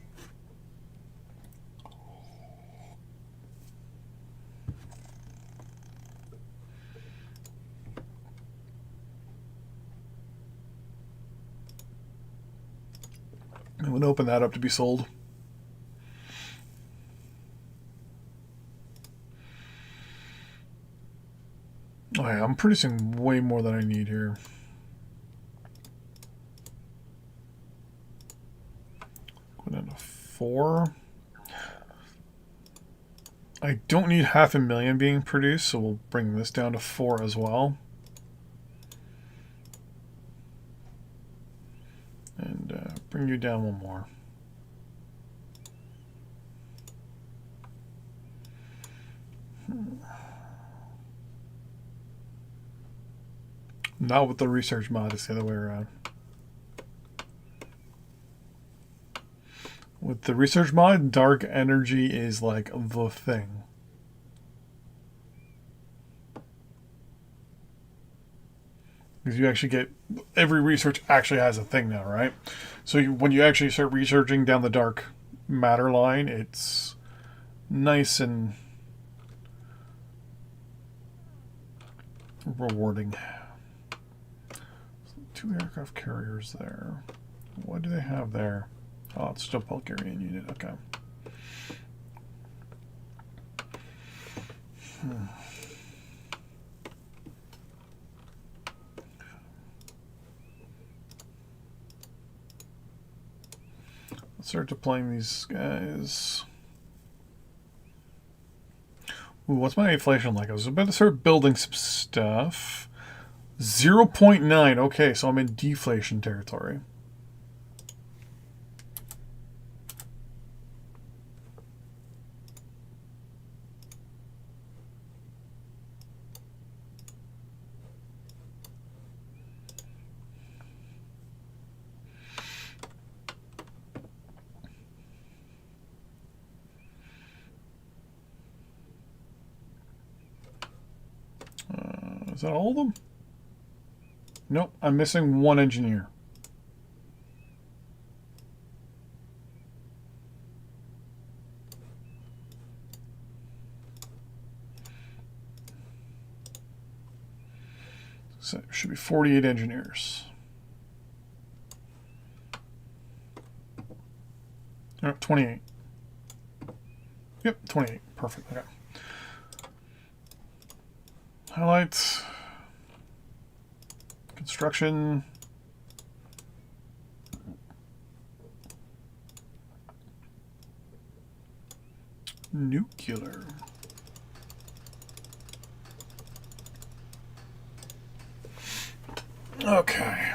I'm going to open that up to be sold. Oh yeah, I'm producing way more than I need here. Go down to 4. I don't need 500,000 being produced, so we'll bring this down to 4 as well. And bring you down one more. Not with the research mod, it's the other way around. With the research mod, dark energy is like the thing. Because you actually get, every research actually has a thing now, right? So when you actually start researching down the dark matter line, it's nice and rewarding. 2 aircraft carriers there. What do they have there? Oh, it's still Bulgarian unit. Okay. Let's start deploying these guys. Ooh, what's my inflation like? I was about to start building some stuff. 0.9. Okay, so I'm in deflation territory. Is that all of them? Nope, I'm missing 1 engineer. So it should be 48 engineers. Oh, 28. Yep, 28. Perfect. Okay. Highlights. Construction. Nuclear. Okay.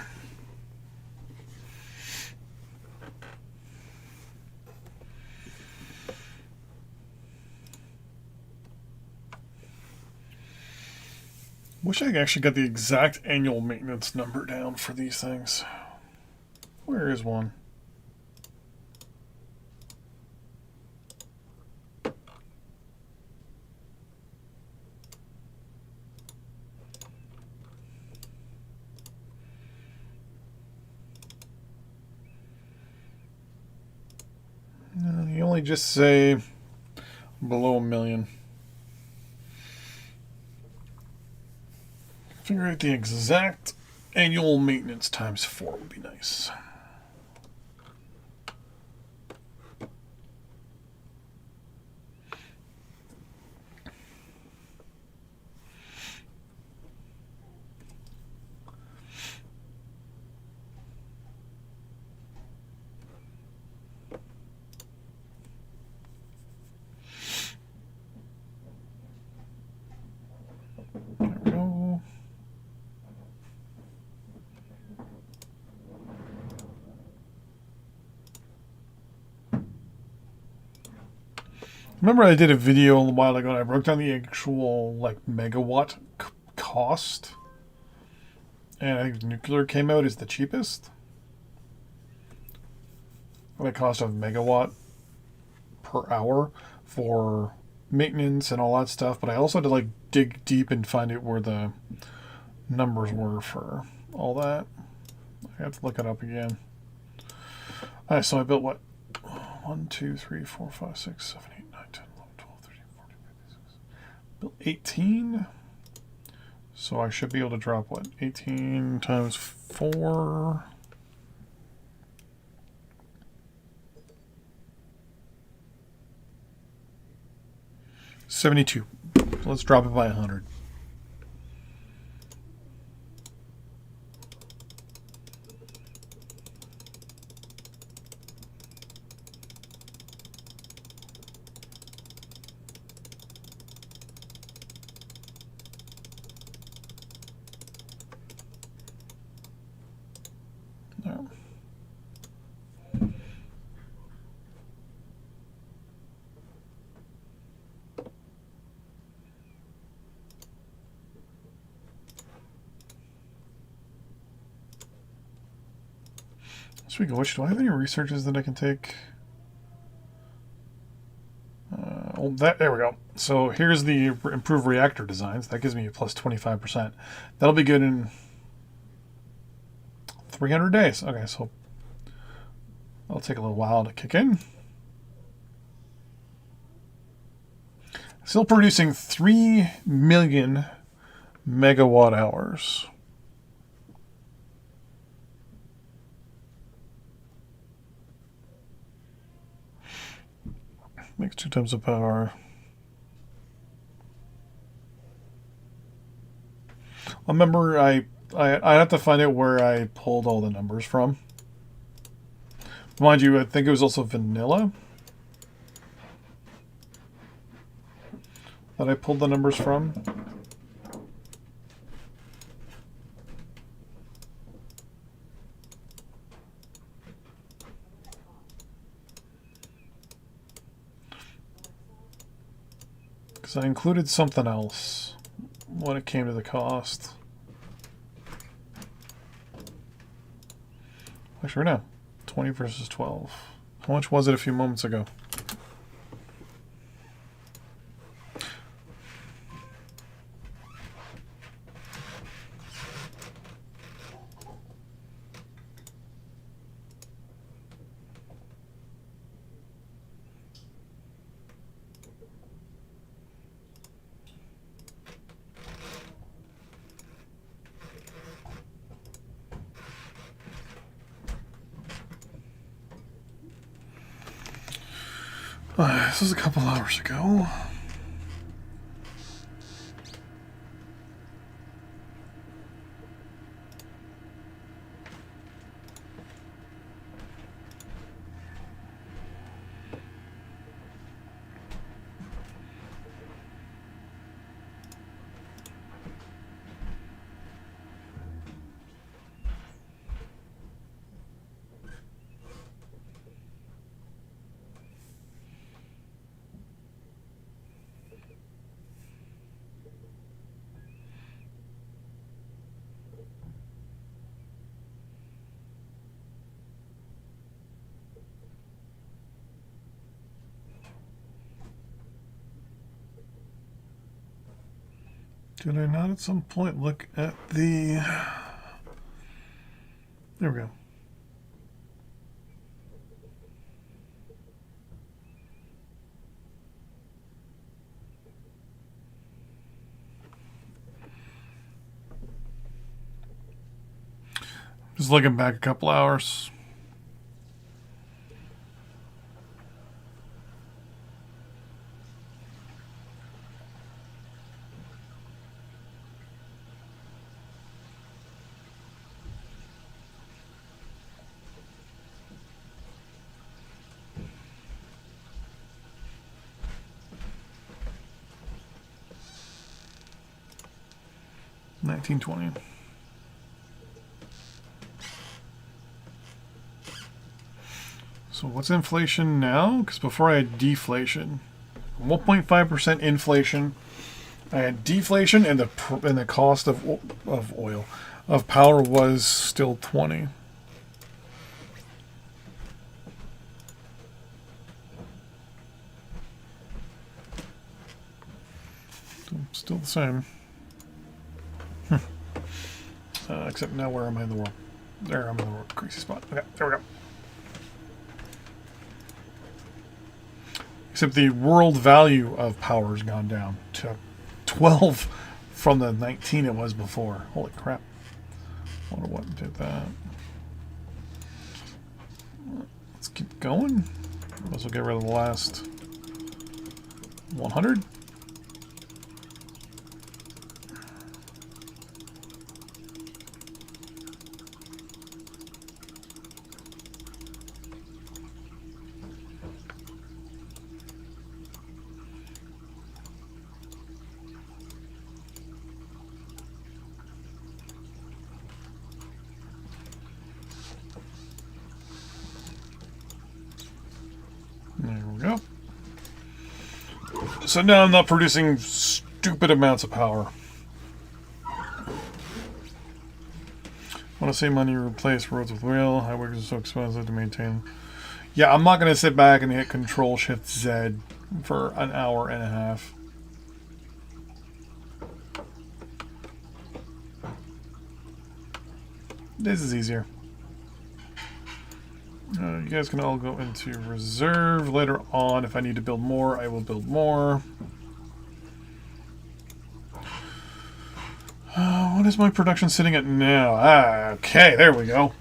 Wish I actually got the exact annual maintenance number down for these things. Where is one? No, you only just say below $1 million. Figure out the exact annual maintenance times 4 would be nice. There we go. Remember I did a video a while ago and I broke down the actual like megawatt cost, and I think nuclear came out as the cheapest. The cost of megawatt per hour for maintenance and all that stuff, but I also had to like dig deep and find out where the numbers were for all that. I have to look it up again. Alright, so I built what? 1, 2, 3, 4, 5, 6, 7, 8, 9, 10, 11, 12, 13, 14, 15, 16. Built 18. So I should be able to drop what? 18 times 4. $72. So let's drop it by 100. There. Speaking of which, do I have any researches that I can take? There we go. So here's the improved reactor designs. That gives me a plus 25%. That'll be good in 300 days. Okay, so that'll take a little while to kick in. Still producing 3 million megawatt hours. Makes 2 times the power. I remember I have to find out where I pulled all the numbers from. Mind you, I think it was also vanilla that I pulled the numbers from. Because I included something else when it came to the cost. Actually, no. 20 versus 12. How much was it a few moments ago? This was a couple hours ago. Did I not at some point look at the... There we go. Just looking back a couple hours. $19.20. So what's inflation now? Because before I had deflation, 1.5% inflation. I had deflation, and the cost of power was still 20. Still the same. Except now, where am I in the world? There, I'm in the world. Crazy spot. Okay, there we go. Except the world value of power has gone down to 12 from the 19 it was before. Holy crap. I wonder what did that. Let's keep going. Might as well get rid of the last 100. There we go. So now I'm not producing stupid amounts of power. Want to save money, replace roads with rail. Highways are so expensive to maintain. Yeah, I'm not going to sit back and hit Control-Shift-Z for an hour and a half. This is easier. You guys can all go into reserve. Later on, if I need to build more, I will build more. What is my production sitting at now? Okay, there we go.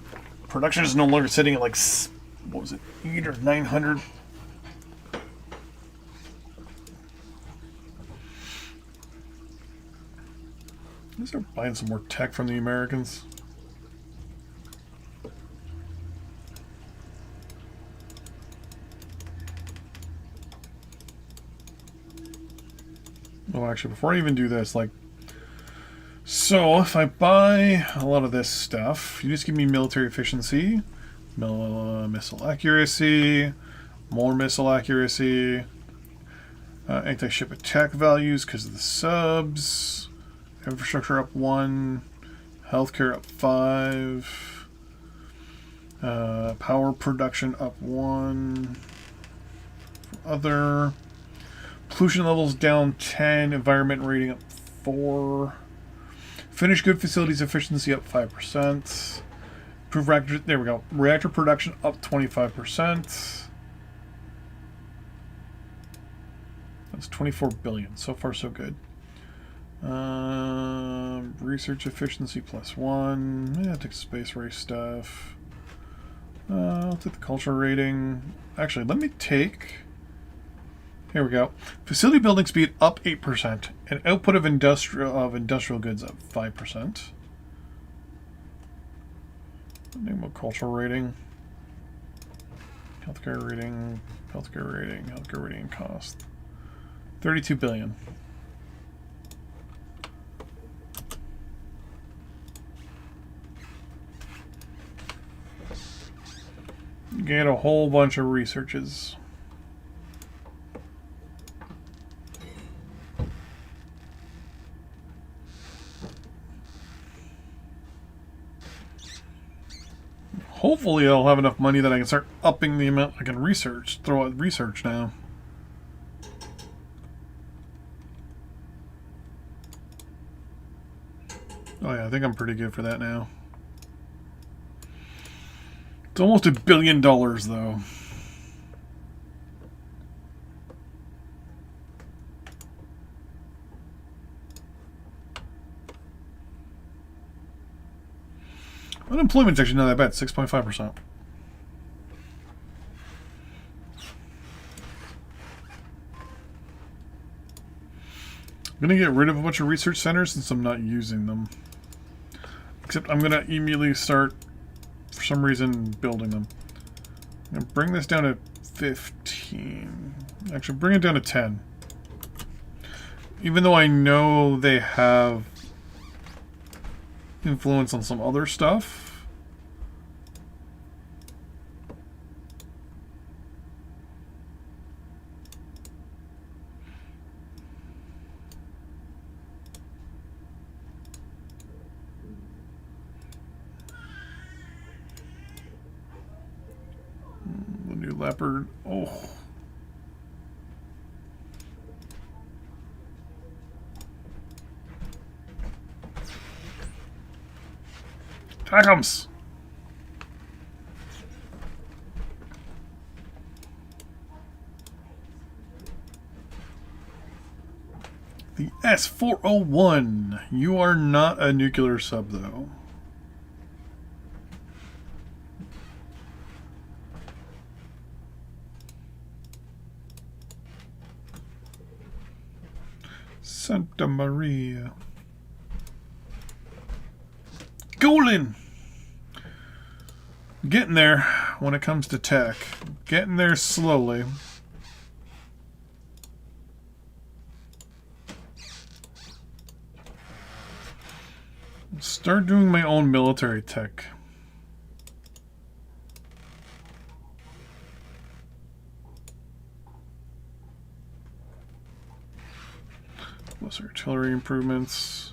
Production is no longer sitting at like, what was it, 800 or 900? Let's start buying some more tech from the Americans. Oh, actually, before I even do this, like, so if I buy a lot of this stuff, you just give me military efficiency, missile accuracy, more missile accuracy, anti-ship attack values because of the subs, infrastructure up 1, healthcare up 5, power production up 1, other. Pollution levels down 10, environment rating up 4, finished good facilities efficiency up 5%, improve reactor, there we go, reactor production up 25%. That's 24 billion, so far so good. Research efficiency +1, yeah, take space race stuff. I'll take the culture rating. Actually, let me take Here we go. Facility building speed up 8%, and output of industrial goods up 5%. Animal cultural rating. Healthcare rating, healthcare rating cost. 32 billion. Get a whole bunch of researches. Hopefully I'll have enough money that I can start upping the amount I can research. Throw out research now. Oh yeah, I think I'm pretty good for that now. It's almost $1 billion though. Unemployment's actually not that bad, 6.5%. I'm going to get rid of a bunch of research centers since I'm not using them. Except I'm going to immediately start, for some reason, building them. I'm going to bring this down to 15. Actually, bring it down to 10. Even though I know they have influence on some other stuff. The new leopard. Oh. Attackums! The S-401. You are not a nuclear sub, though. Santa Maria. Golan! Getting there when it comes to tech. Getting there slowly. Start doing my own military tech. Plus artillery improvements.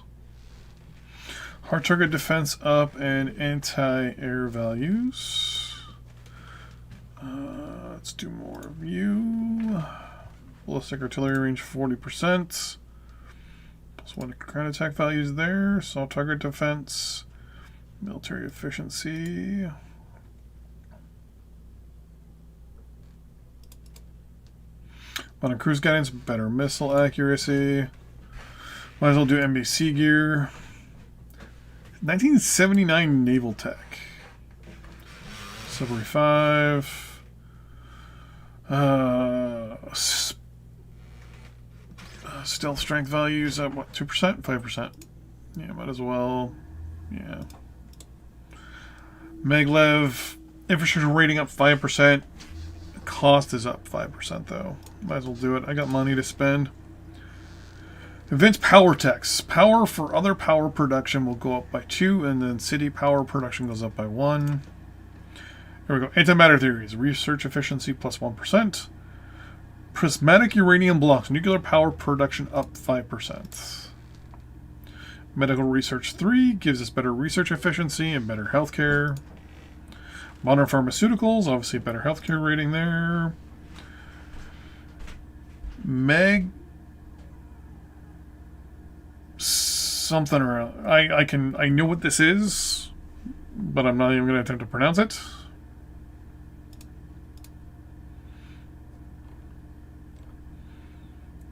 Hard target defense up and anti-air values. Let's do more of you. Ballistic artillery range 40%. Plus 1 ground attack values there. Assault target defense. Military efficiency. Modern cruise guidance, better missile accuracy. Might as well do NBC gear. 1979 naval tech. Submarine 5. Stealth strength values at what, 2%? 5%. Yeah, might as well. Yeah. Maglev infrastructure rating up 5%. Cost is up 5% though. Might as well do it. I got money to spend. Advanced power techs. Power for other power production will go up by 2, and then city power production goes up by 1. Here we go. Antimatter theories. Research efficiency plus 1%. Prismatic uranium blocks. Nuclear power production up 5%. Medical research 3 gives us better research efficiency and better healthcare. Modern pharmaceuticals, obviously better healthcare rating there. Meg something around. I know what this is, but I'm not even going to attempt to pronounce it.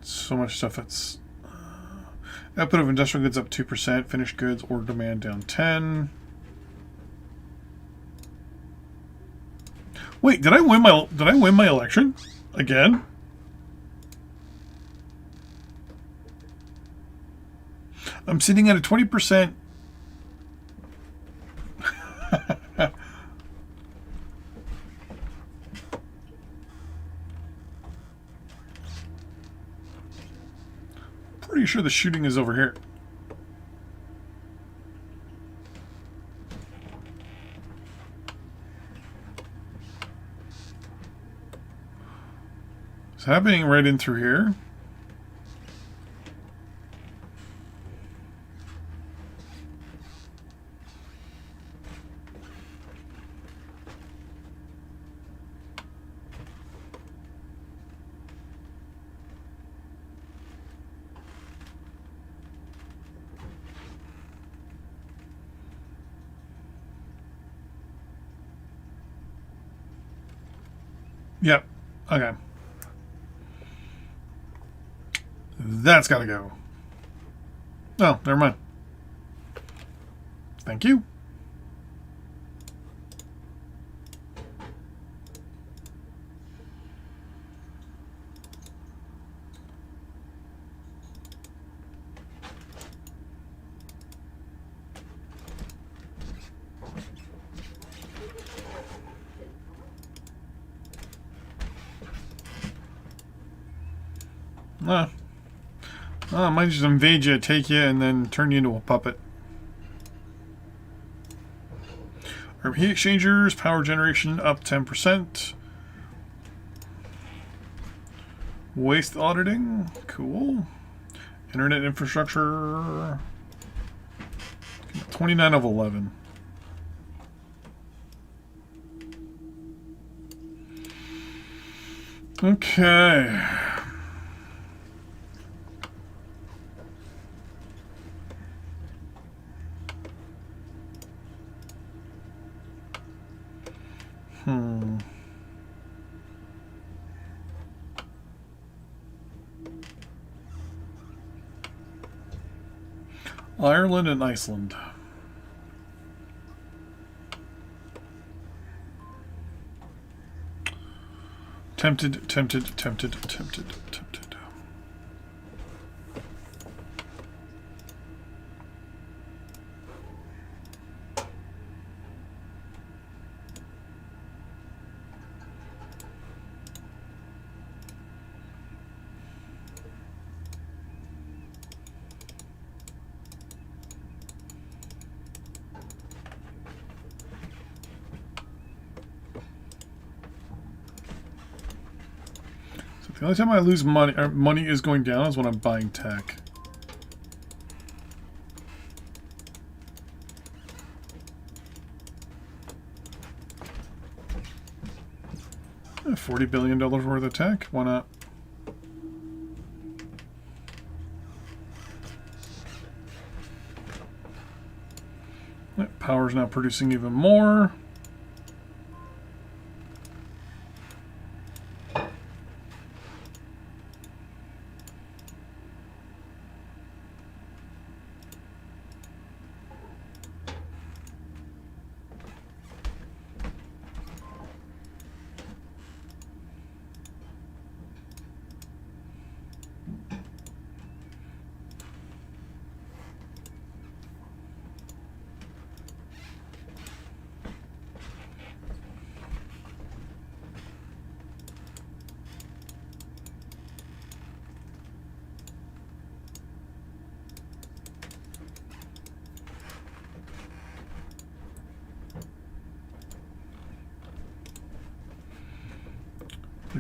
So much stuff. It's output of industrial goods up 2%, finished goods or demand down 10. Wait, did I win my election again? I'm sitting at a 20%. Pretty sure the shooting is over here. It's happening right in through here. Yep. Okay. That's got to go. Oh, never mind. Thank you. I might just invade you, take you, and then turn you into a puppet. Urban heat exchangers, power generation up 10%. Waste auditing, cool. Internet infrastructure, 29 of 11. Okay. Ireland and Iceland. Tempted. The only time I lose money, or money is going down, is when I'm buying tech. $40 billion worth of tech? Why not? Power's now producing even more.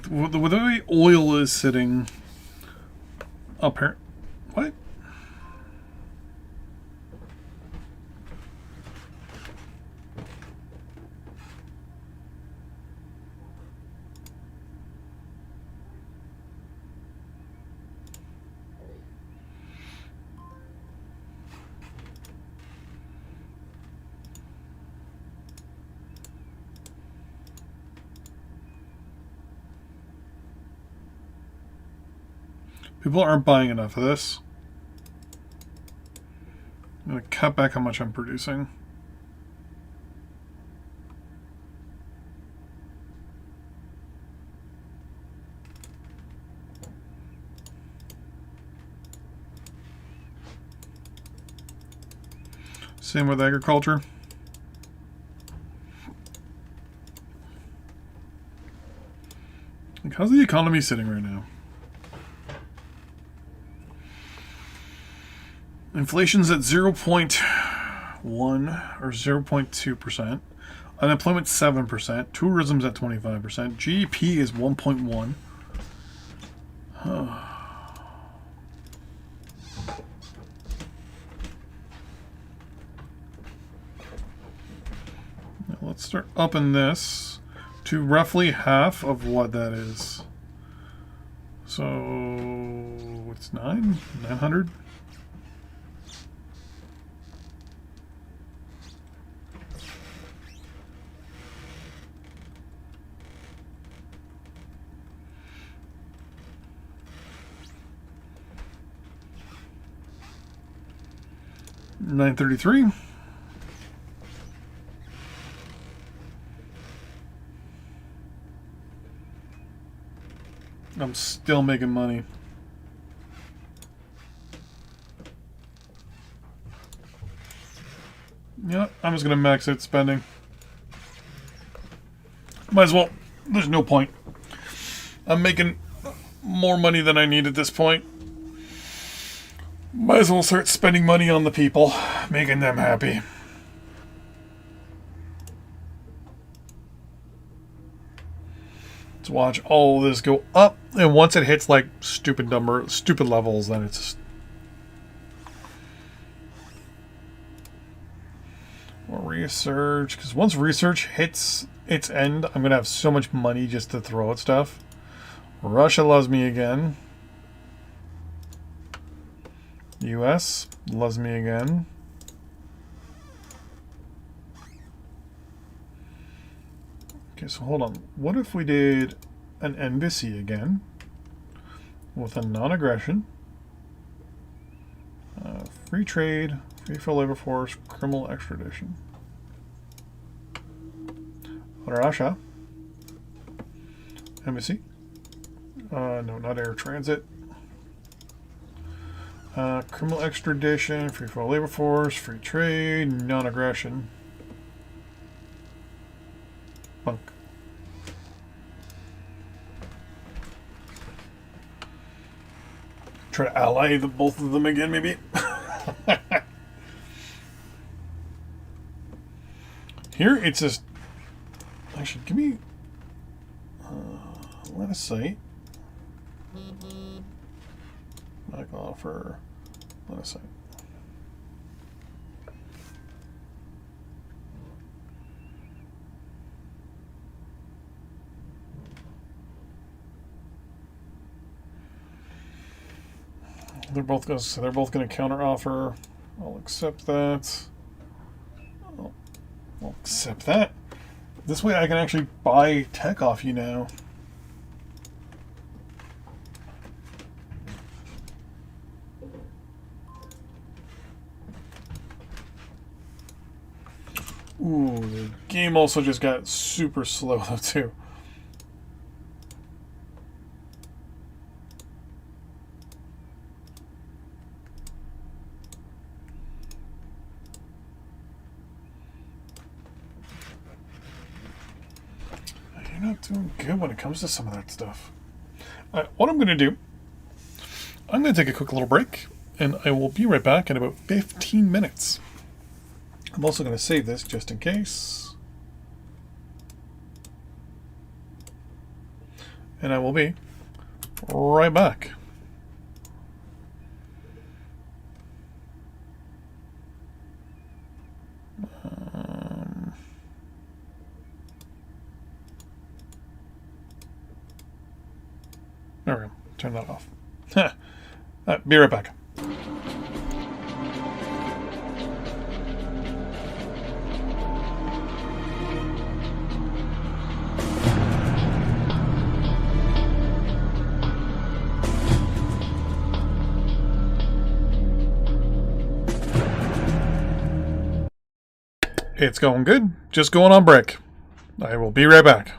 The way oil is sitting up here. What? People aren't buying enough of this. I'm going to cut back how much I'm producing. Same with agriculture. Like, how's the economy sitting right now? Inflation's at 0.1 or 0.2%. Unemployment 7%. Tourism's at 25%. GDP is 1.1. Now let's start upping this to roughly half of what that is. So what's 900? $933. I'm still making money. Yeah, I'm just gonna max out spending. Might as well. There's no point. I'm making more money than I need at this point. Might as well start spending money on the people, making them happy. Let's watch all this go up, and once it hits like stupid levels, then it's just more research. Because once research hits its end, I'm gonna have so much money just to throw at stuff. Russia loves me again. US loves me again. Okay, so hold on. What if we did an embassy again with a non-aggression, free trade, free for labor force, criminal extradition? Russia. Embassy. No, not air transit. Criminal extradition, free for labor force, free trade, non-aggression. Bunk. Try to ally both of them again, maybe. Here, it's just... Actually, give me... line of sight. I can offer line of sight. They're both going to counter offer. I'll accept that. I'll accept that. This way I can actually buy tech off you now. Ooh, the game also just got super slow though too. You're not doing good when it comes to some of that stuff. What I'm going to do, I'm going to take a quick little break, and I will be right back in about 15 minutes. I'm also going to save this just in case. And I will be right back. There we go. Turn that off. Be right back. It's going good. Just going on break. I will be right back.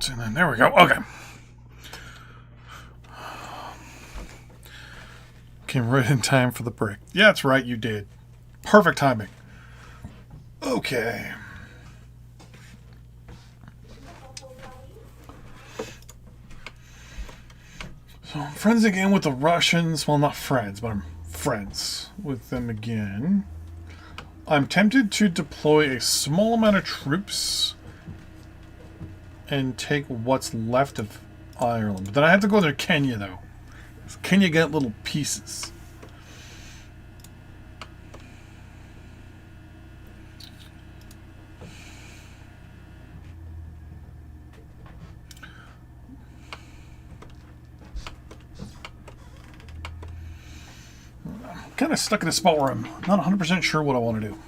out, and then there we go. Okay. Came right in time for the break. Yeah, that's right, you did. Perfect timing. Okay. So I'm friends again with the Russians. Well, not friends, but I'm friends with them again. I'm tempted to deploy a small amount of troops and take what's left of Ireland. But then I have to go to Kenya, though. Kenya got little pieces. I'm kind of stuck in a spot where I'm not 100% sure what I want to do.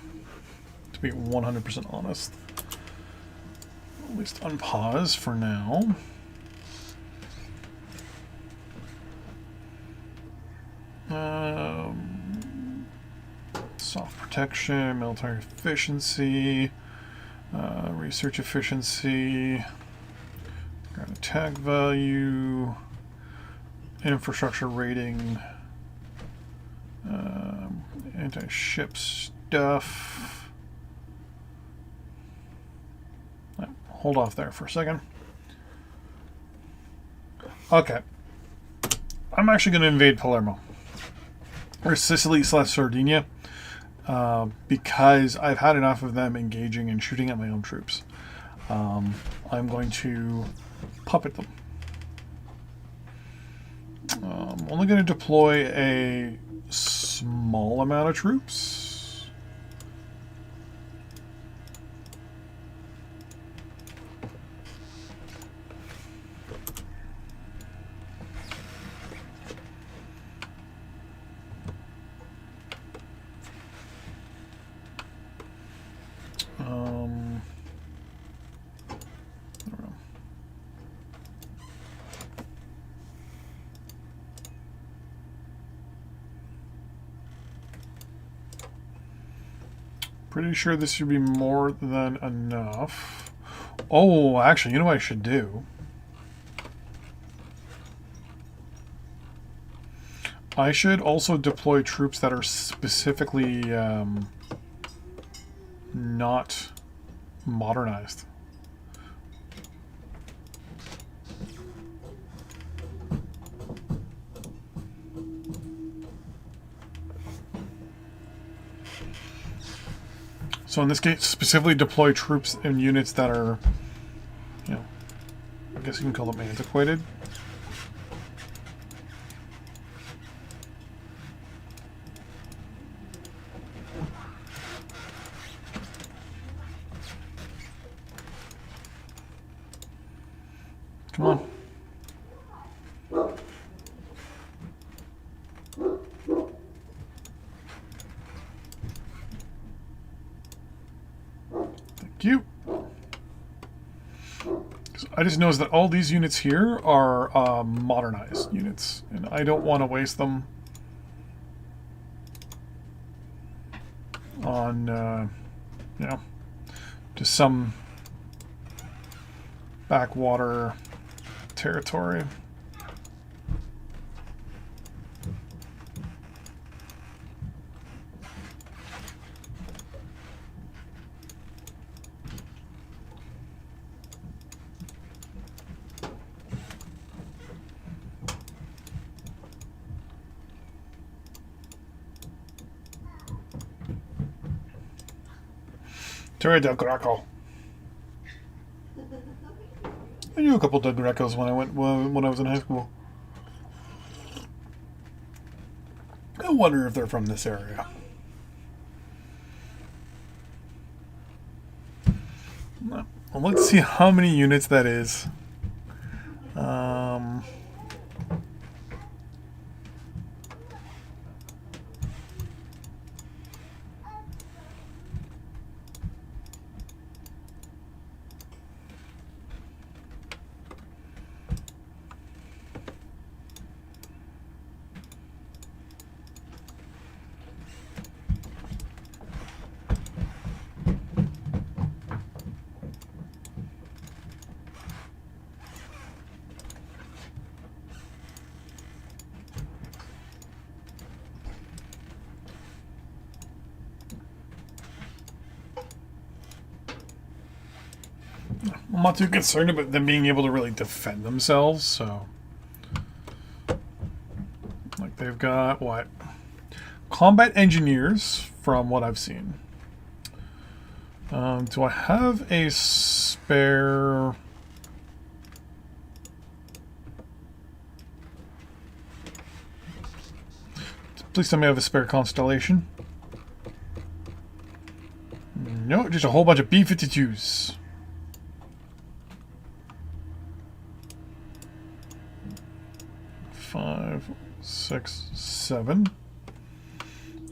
To be 100% honest. At least unpause for now. Soft protection, military efficiency, research efficiency, ground attack value, infrastructure rating, anti-ship stuff. Hold off there for a second. Okay. I'm actually going to invade Palermo. Or Sicily/Sardinia. Because I've had enough of them engaging and shooting at my own troops. I'm going to puppet them. I'm only going to deploy a small amount of troops. Pretty sure this should be more than enough. Oh, actually, you know what I should do? I should also deploy troops that are specifically not modernized. So in this case, specifically deploy troops and units that are, you know, I guess you can call them antiquated. Come on. You. I just noticed that all these units here are modernized units, and I don't want to waste them on, you know, just some backwater territory. Torre del Greco. I knew a couple Del Grecos when I was in high school. I wonder if they're from this area. Well, let's see how many units that is. not too concerned about them being able to really defend themselves, so... Like, they've got, what? Combat engineers, from what I've seen. Do I have a spare... Please tell me I have a spare Constellation. No, just a whole bunch of B-52s. Five, six, seven.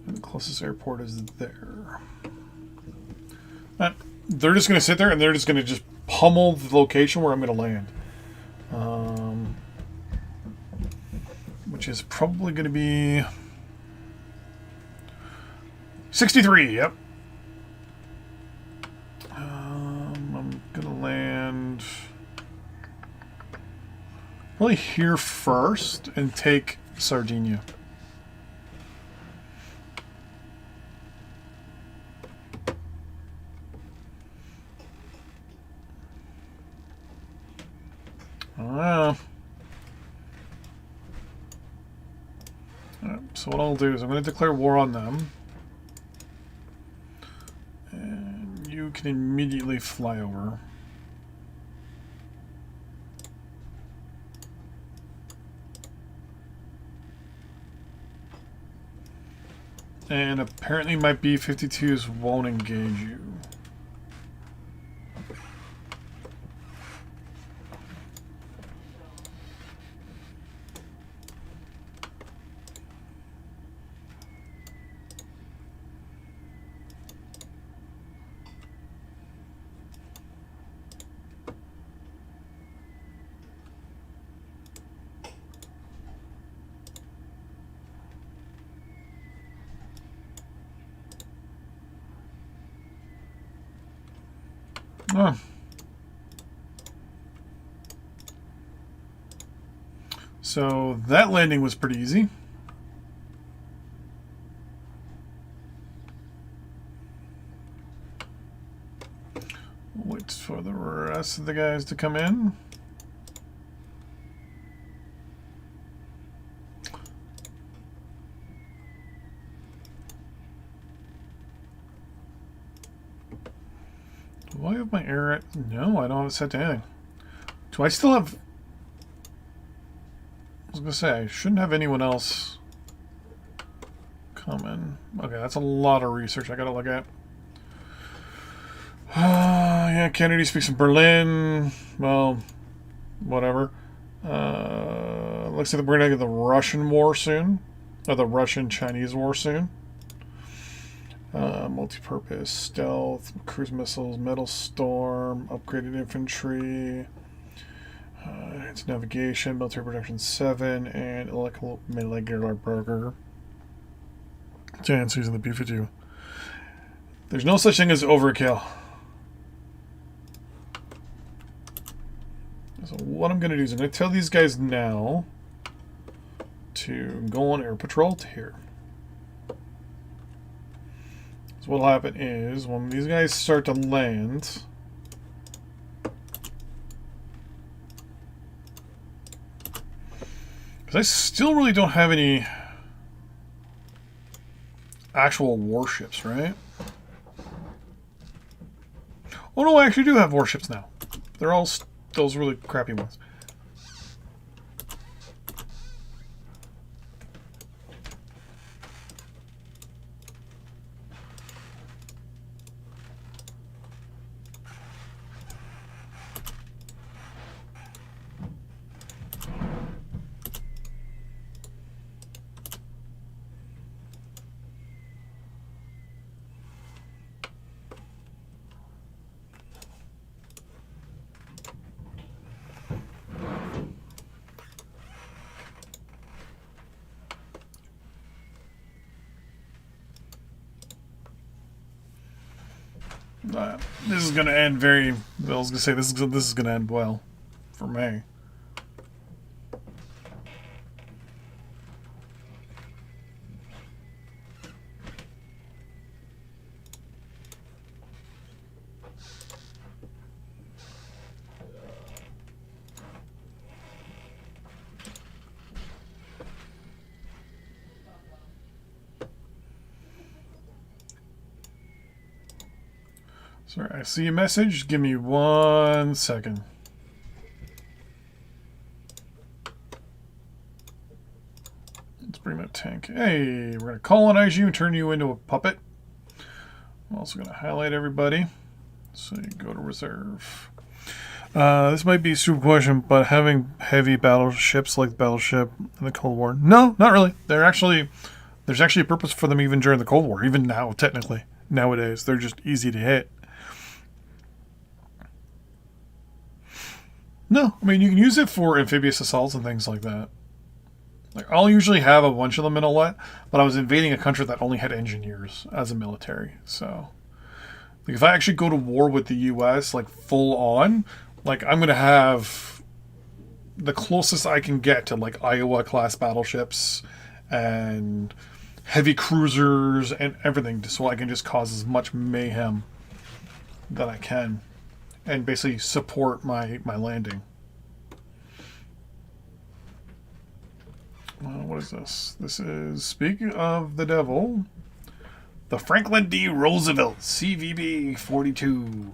And the closest airport is there. They're just going to sit there and they're just going to just pummel the location where I'm going to land. Which is probably going to be 63, yep. I'm going to land probably here first and take Sardinia. So what I'll do is I'm going to declare war on them. And you can immediately fly over. And apparently my B-52s won't engage you. Oh. So that landing was pretty easy. Wait for the rest of the guys to come in. Do I have my air at... No, I don't have it set to anything. Do I still have... I was going to say, I shouldn't have anyone else coming. Okay, that's a lot of research I got to look at. Yeah, Kennedy speaks in Berlin. Well, whatever. Looks like we're going to get the Russian war soon. Or the Russian-Chinese war soon. Multi-purpose, stealth, cruise missiles, metal storm, upgraded infantry, it's navigation, military production 7, and molecular burger. Chance using the B-52. There's no such thing as overkill. So what I'm going to do is I'm going to tell these guys now to go on air patrol to here. So what'll happen is when these guys start to land, because I still really don't have any actual warships, right? Oh no, I actually do have warships now. They're all those really crappy ones. This is going to end very... I was going to say, this is going to end well for me. Sorry, I see a message. Give me 1 second. Let's bring that tank. Hey, we're going to colonize you and turn you into a puppet. I'm also going to highlight everybody. So you go to reserve. This might be a stupid question, but having heavy battleships like the Battleship in the Cold War? No, not really. There's actually a purpose for them even during the Cold War. Even now, technically. Nowadays, they're just easy to hit. No, I mean, you can use it for amphibious assaults and things like that. Like, I'll usually have a bunch of them in a lot, but I was invading a country that only had engineers as a military, so... Like, if I actually go to war with the U.S., like, full on, like, I'm going to have the closest I can get to, like, Iowa-class battleships and heavy cruisers and everything, so I can just cause as much mayhem that I can and basically support my landing. What is this? This is, speaking of the devil... The Franklin D. Roosevelt CVB 42.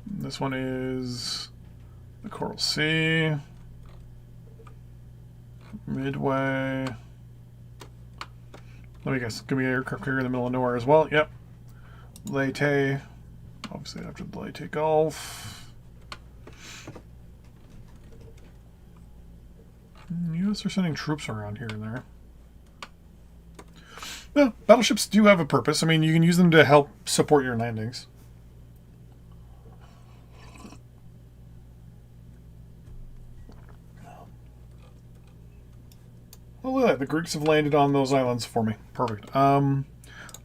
This one is the Coral Sea, Midway. Let me guess, could be an aircraft carrier in the middle of nowhere as well. Yep. Leyte, obviously after the Leyte Gulf. U.S. are sending troops around here and there. Well, battleships do have a purpose. I mean, you can use them to help support your landings. Oh, look at that. The Greeks have landed on those islands for me. Perfect. I'm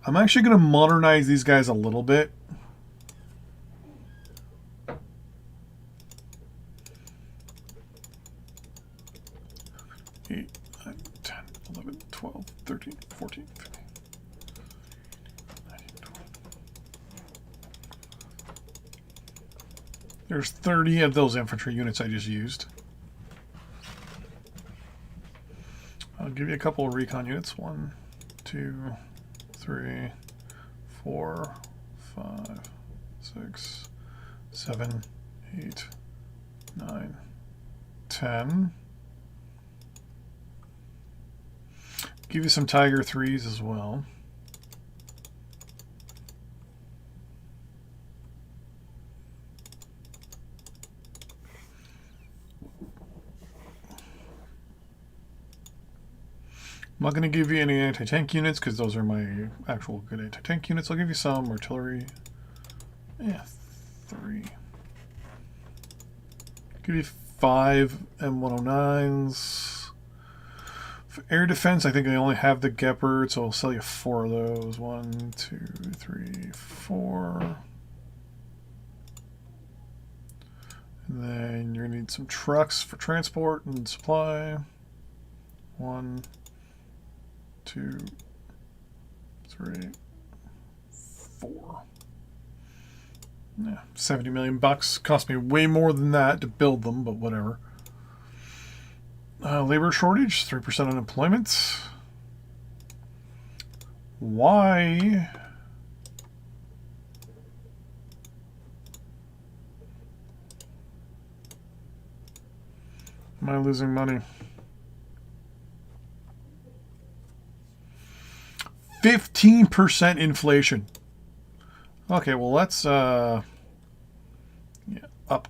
actually going to modernize these guys a little bit. Eight, 9, 10, 11, 12, 13, 14, 15. There's 30 of those infantry units I just used. I'll give you a couple of recon units. 1, 2, 3, 4, 5, 6, 7, 8, 9, 10. Give you some Tiger 3s as well. I'm not going to give you any anti-tank units because those are my actual good anti-tank units. I'll give you some artillery. Yeah, 3. Give you 5 M109s. For air defense, I think I only have the Gepard, so I'll sell you 4 of those. 1, 2, 3, 4. And then you're going to need some trucks for transport and supply. 1, 2, 3, 4. Yeah, 70 million bucks. Cost me way more than that to build them, but whatever. Labor shortage, 3% unemployment. Why? Am I losing money? 15% inflation. Okay, well let's up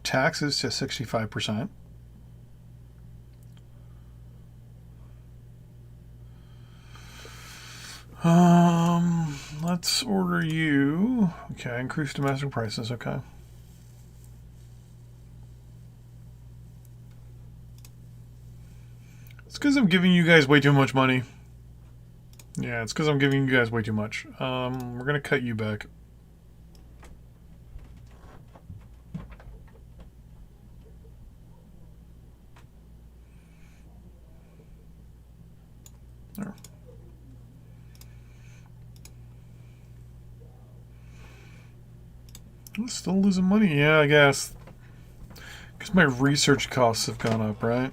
taxes to 65%. Let's order you. Okay, increase domestic prices. Okay. It's because I'm giving you guys way too much money. Yeah, it's because I'm giving you guys way too much. We're gonna cut you back. There. I'm still losing money. Yeah, I guess. Because my research costs have gone up, right?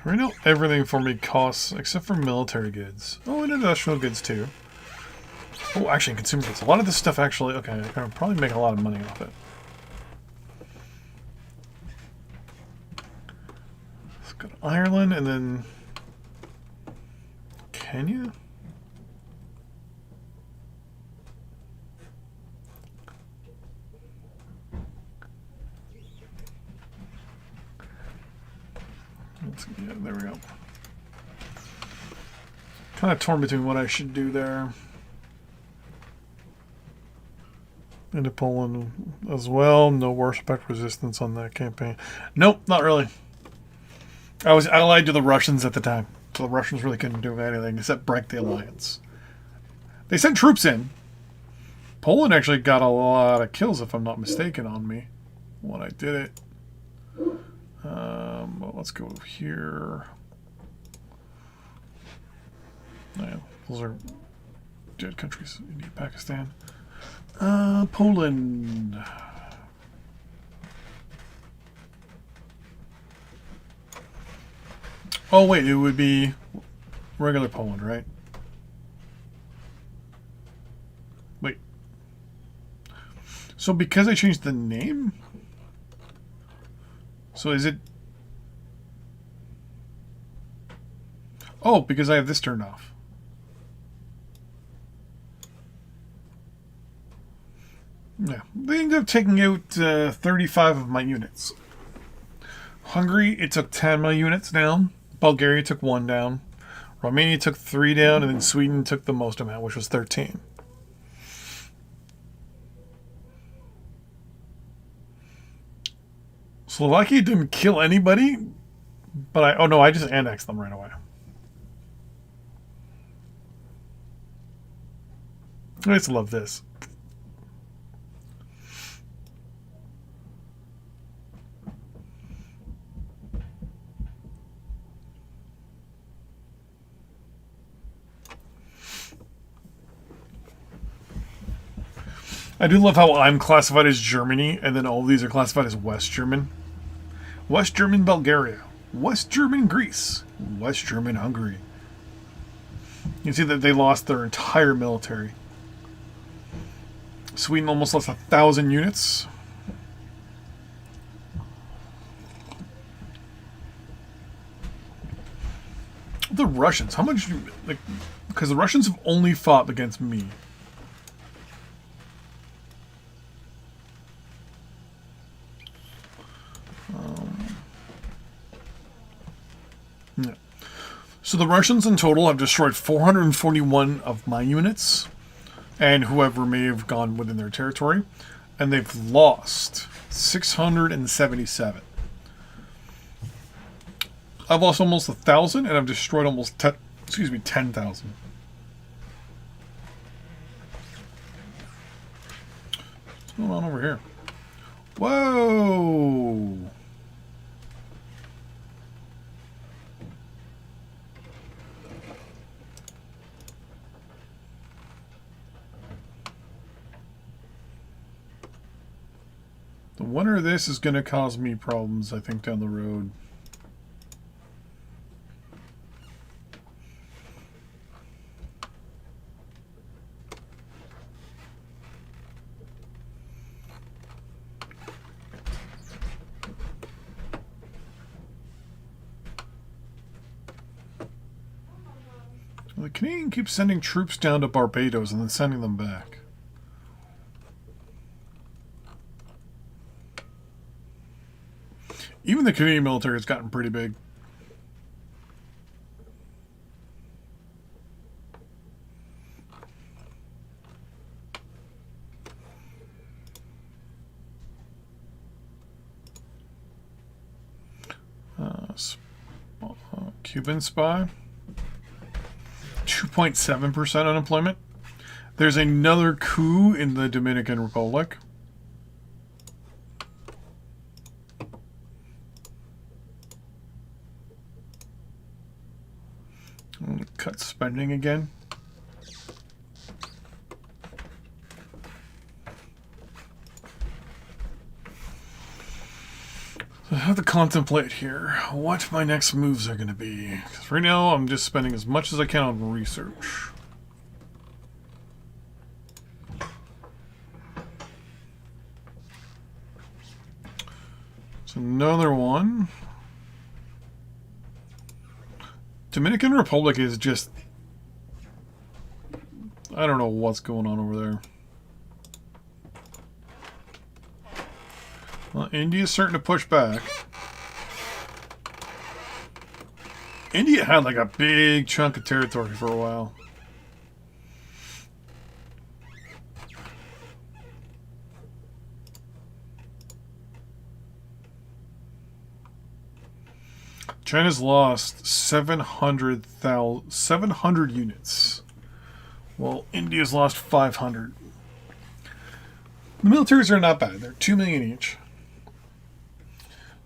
Right now, everything for me costs, except for military goods. Oh, and industrial goods too. Oh, actually, consumer goods. A lot of this stuff actually, okay, I can probably make a lot of money off it. Let's go to Ireland and then Kenya? Yeah, there we go. Kind of torn between what I should do there. Into Poland as well. No war spec resistance on that campaign. Nope, not really. I was allied to the Russians at the time, so the Russians really couldn't do anything except break the alliance. They sent troops in. Poland actually got a lot of kills, if I'm not mistaken, on me when I did it. Well, let's go here. Yeah, those are dead countries. India, Pakistan. Poland. Oh, wait, it would be regular Poland, right? Wait. So because I changed the name? So is it... Oh, because I have this turned off. Yeah, they ended up taking out 35 of my units. Hungary, it took 10 of my units down. Bulgaria took 1 down. Romania took 3 down, and then Sweden took the most amount, which was 13. Slovakia didn't kill anybody, but oh no, I just annexed them right away. I just love this. I do love how I'm classified as Germany, and then all of these are classified as West German. West German Bulgaria. West German Greece. West German Hungary. You can see that they lost their entire military. Sweden almost lost 1,000 units. The Russians, how much... like, because the Russians have only fought against me. Yeah. So the Russians in total have destroyed 441 of my units, and whoever may have gone within their territory, and they've lost 677. I've lost almost 1,000, and I've destroyed almost 10,000. What's going on over here? Whoa! The winner of this is going to cause me problems, I think, down the road. The Canadian keeps sending troops down to Barbados and then sending them back. Even the Canadian military has gotten pretty big. Cuban spy. 2.7% unemployment. There's another coup in the Dominican Republic. Cut spending again. I have the contemplate here what my next moves are going to be. Because right now I'm just spending as much as I can on research. It's another one. Dominican Republic is just... I don't know what's going on over there. Well, India's starting to push back. India had like a big chunk of territory for a while. China's lost 700 units. Well, India's lost 500. The militaries are not bad. They're 2 million each.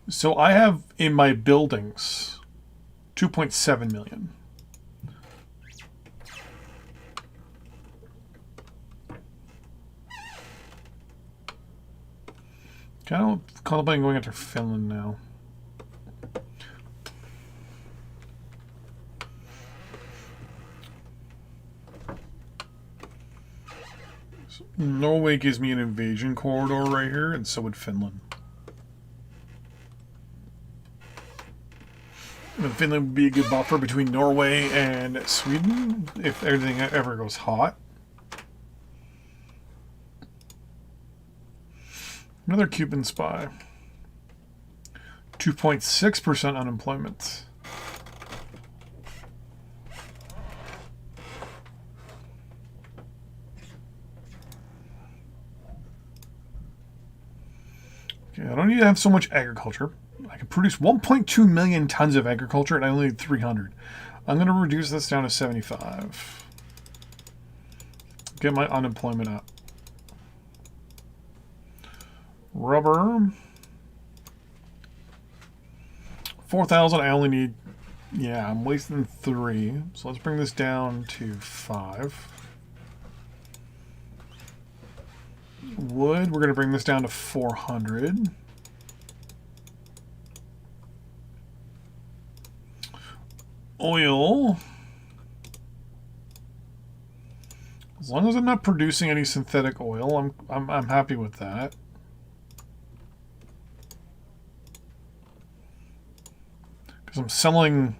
So I have in my buildings 2.7 million. Kind of contemplating going after Finland now. Norway gives me an invasion corridor right here, and so would Finland. And Finland would be a good buffer between Norway and Sweden if everything ever goes hot. Another Cuban spy. 2.6% unemployment. Okay, I don't need to have so much agriculture. I can produce 1.2 million tons of agriculture and I only need 300. I'm going to reduce this down to 75. Get my unemployment up. Rubber. 4,000, I only need... Yeah, I'm wasting 3. So let's bring this down to 5. Wood, we're going to bring this down to 400. Oil. As long as I'm not producing any synthetic oil, I'm happy with that. Because I'm selling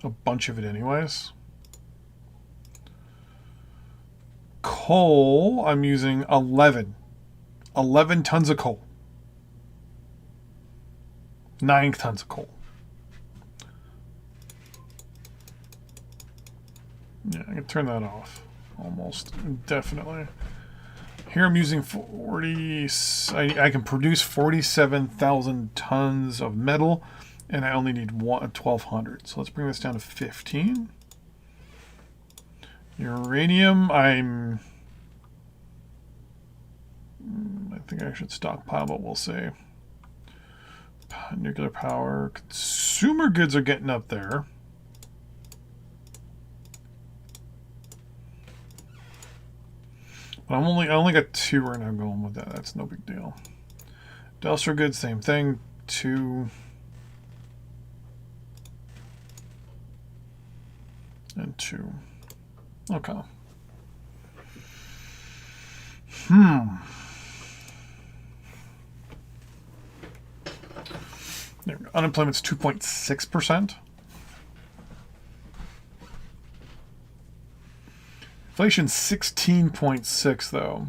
a bunch of it anyways. Coal, I'm using 11 tons of coal. 9 tons of coal. Yeah, I can turn that off. Almost definitely. Here I'm using 40... I can produce 47,000 tons of metal, and I only need 1,200. So let's bring this down to 15. Uranium, I think I should stockpile, but we'll see. Nuclear power. Consumer goods are getting up there. But I only got 2 right now going with that. That's no big deal. Industrial goods, same thing. 2. And 2. Okay. There we go. Unemployment's 2.6%. Inflation's 16.6 though.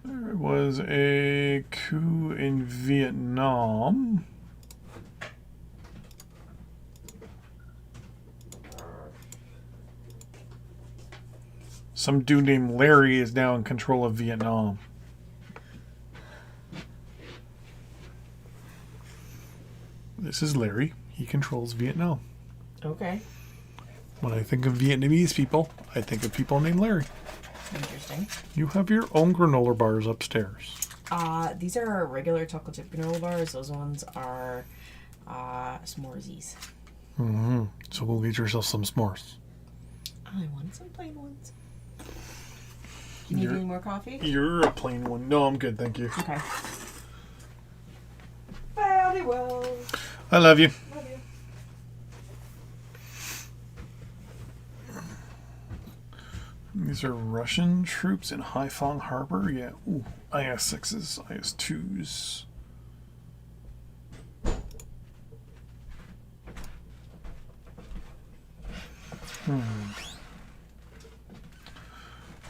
There was a coup in Vietnam. Some dude named Larry is now in control of Vietnam. This is Larry. He controls Vietnam. Okay. When I think of Vietnamese people, I think of people named Larry. Interesting. You have your own granola bars upstairs. These are regular chocolate chip granola bars. Those ones are s'moresies. Mm-hmm. So go get yourself some s'mores. I want some plain ones. You need any more coffee? You're a plain one. No, I'm good, thank you. Okay. Very well. I love you. Love you. These are Russian troops in Haiphong Harbor. Yeah. Ooh. IS-6s, IS-2s.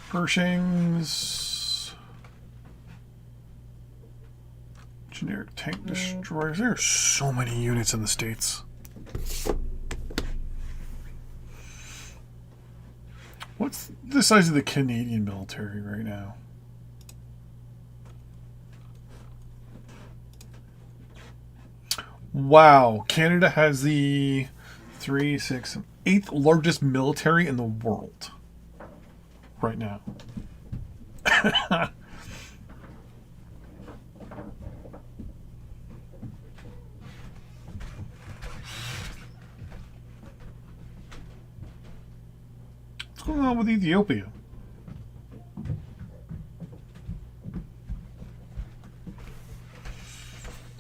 Pershings. Generic tank destroyers. There are so many units in the States. What's the size of the Canadian military right now? Wow, Canada has the 8th largest military in the world right now. What's going on with Ethiopia?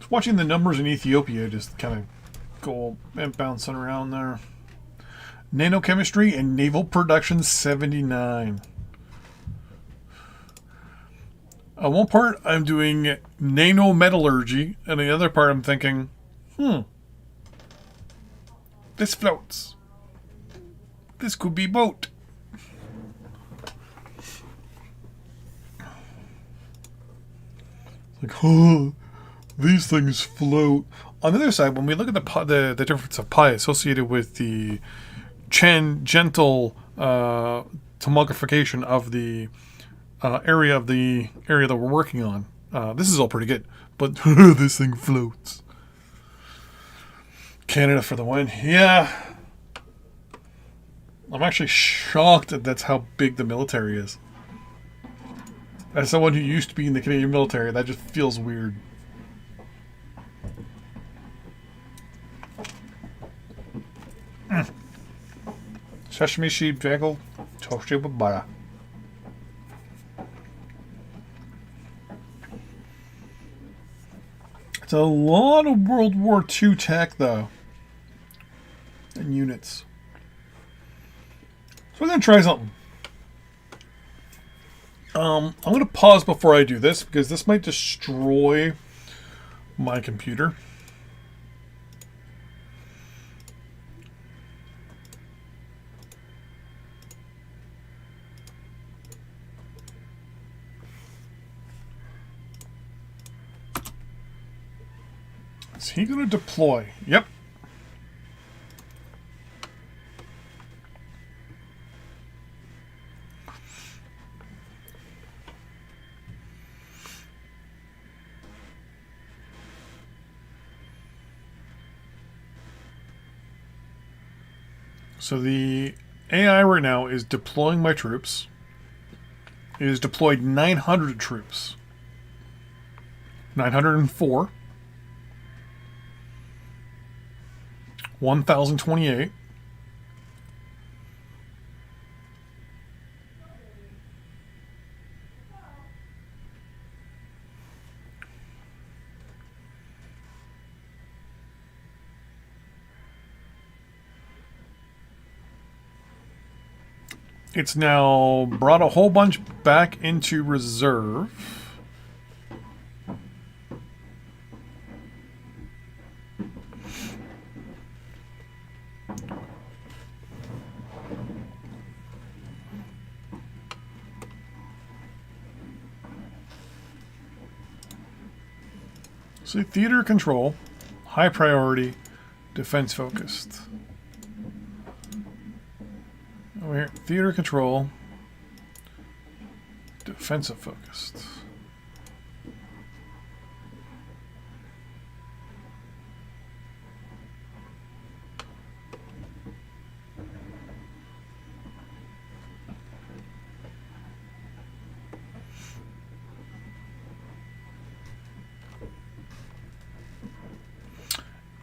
Watching the numbers in Ethiopia just kind of go and bouncing around there. Nanochemistry and naval production 79. On one part, I'm doing nanometallurgy, and the other part, I'm thinking, this floats. This could be boat. Like, oh, these things float. On the other side, when we look at the difference of pi associated with the tangential tomographication of the area that we're working on, this is all pretty good. But this thing floats. Canada for the win. Yeah. I'm actually shocked that that's how big the military is. As someone who used to be in the Canadian military, that just feels weird. Sesame seed bagel, toasted with butter. It's a lot of World War II tech, though. And units. So we're going to try something. I'm going to pause before I do this, because this might destroy my computer. Is he going to deploy? Yep. So the AI right now is deploying my troops. It has deployed 900 troops. 904. 1,028. It's now brought a whole bunch back into reserve. So theater control, high priority, defense focused. Over here, theater control, defensive focused.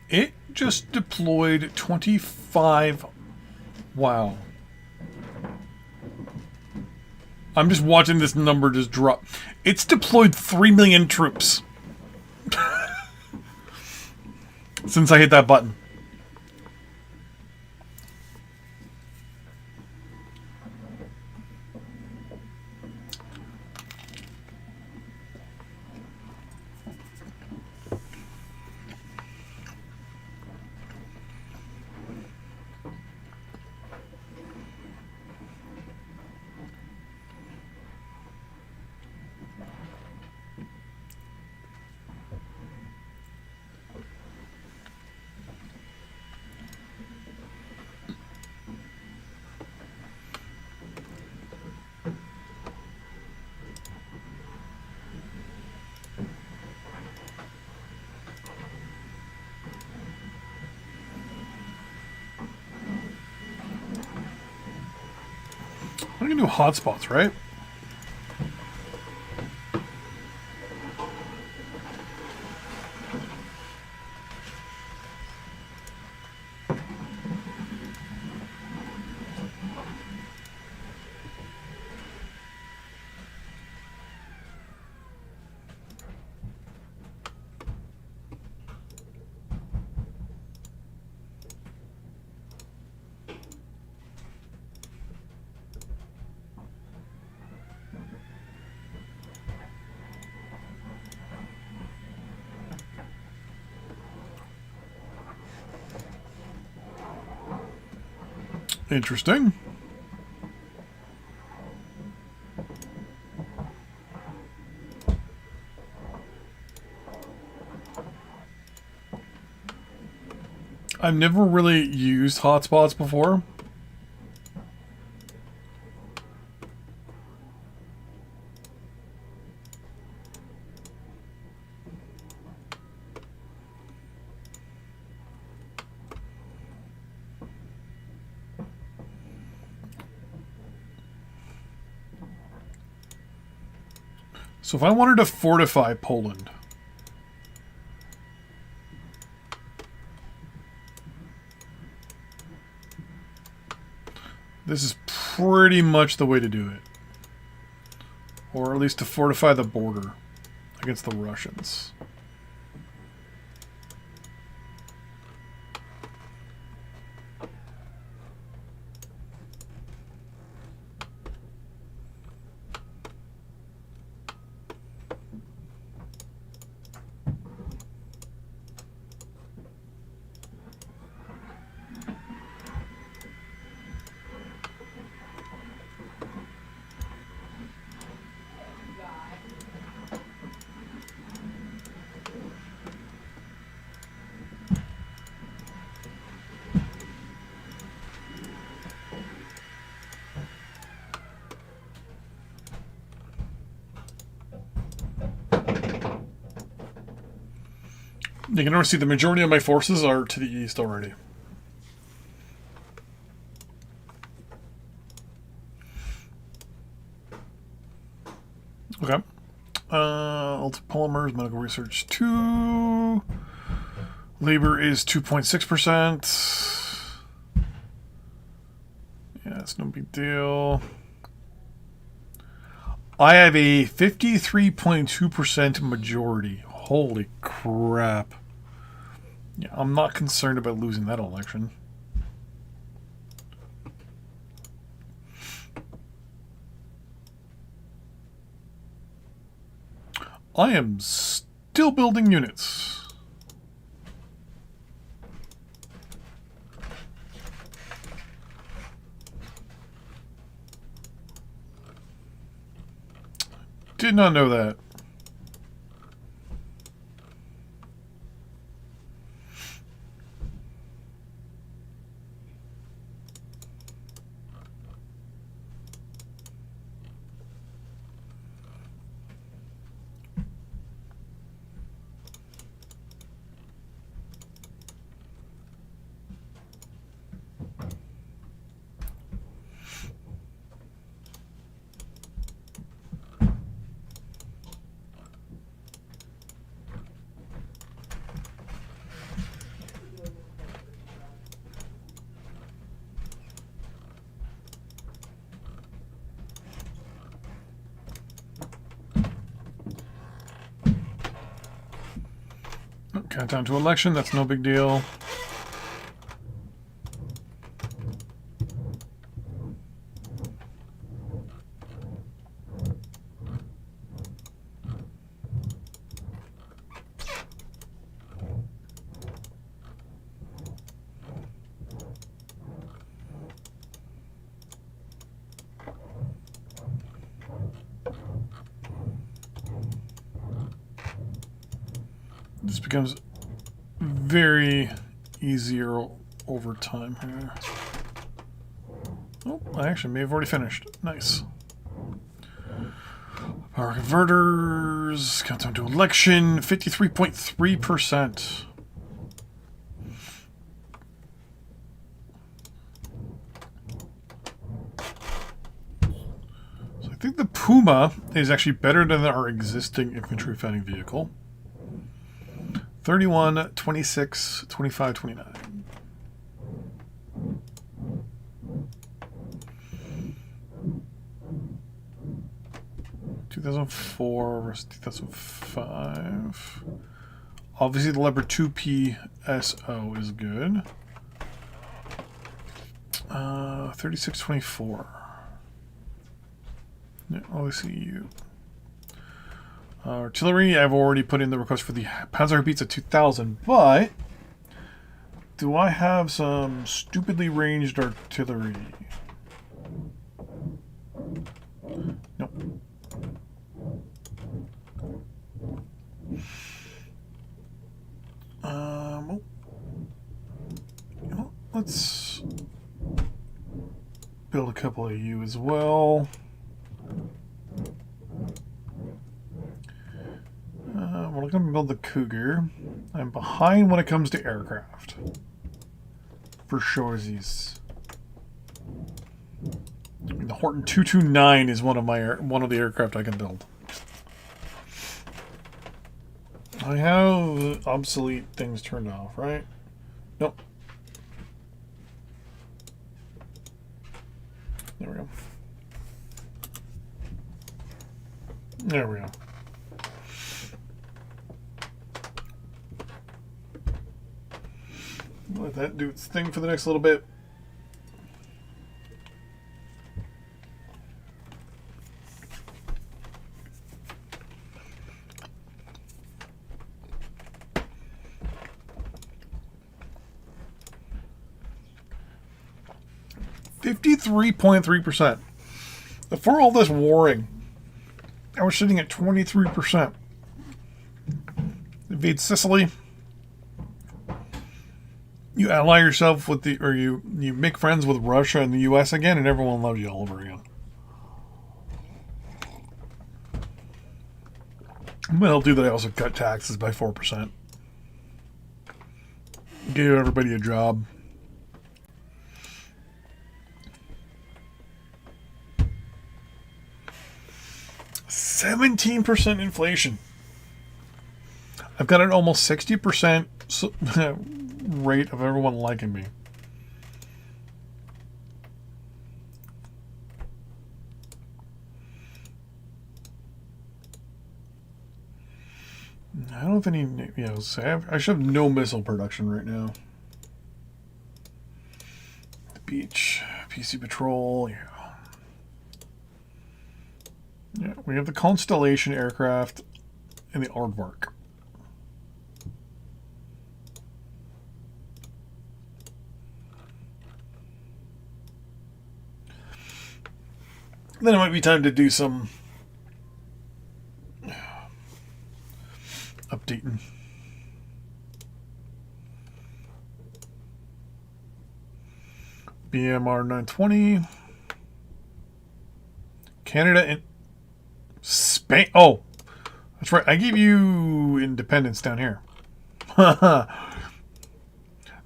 It just deployed 25. Wow. I'm just watching this number just drop. It's deployed 3 million troops since I hit that button. I can do hotspots, right? Interesting. I've never really used hotspots before. So if I wanted to fortify Poland, this is pretty much the way to do it. Or at least to fortify the border against the Russians. You can already see the majority of my forces are to the east already. Okay. Ultra polymers, medical research 2. Labor is 2.6%. Yeah, it's no big deal. I have a 53.2% majority. Holy crap. Yeah, I'm not concerned about losing that election. I am still building units. Did not know that. Countdown to election, that's no big deal. This becomes very easier over time here. Oh, I actually may have already finished. Nice. Power converters, countdown to election, 53.3%. So I think the Puma is actually better than our existing infantry fighting vehicle. 31, 26, 25, 29. (2004) versus 2005. Obviously, the Leopard 2 PSO is good. 3624. Yeah, obviously you. Artillery, I've already put in the request for the Panzerhaubitze 2000, but do I have some stupidly ranged artillery? Nope. Let's build a couple of you as well. We're going to build the Cougar. I'm behind when it comes to aircraft. For surezies. The Horton 229 is one of the aircraft I can build. I have obsolete things turned off, right? Nope. There we go. There we go. Let that do its thing for the next little bit. (53.3%). For all this warring, I was sitting at 23%. Invade Sicily. You ally yourself with you make friends with Russia and the US again, and everyone loves you all over again. Well, do that. I also cut taxes by 4%. Gave everybody a job. (17% inflation. I've got an almost 60% rate of everyone liking me. I don't have any, I should have no missile production right now. The beach, PC patrol, yeah. Yeah, we have the Constellation aircraft and the Aardvark. Then it might be time to do some updating. BMR 920. Canada and Spain. Oh, that's right. I gave you independence down here. That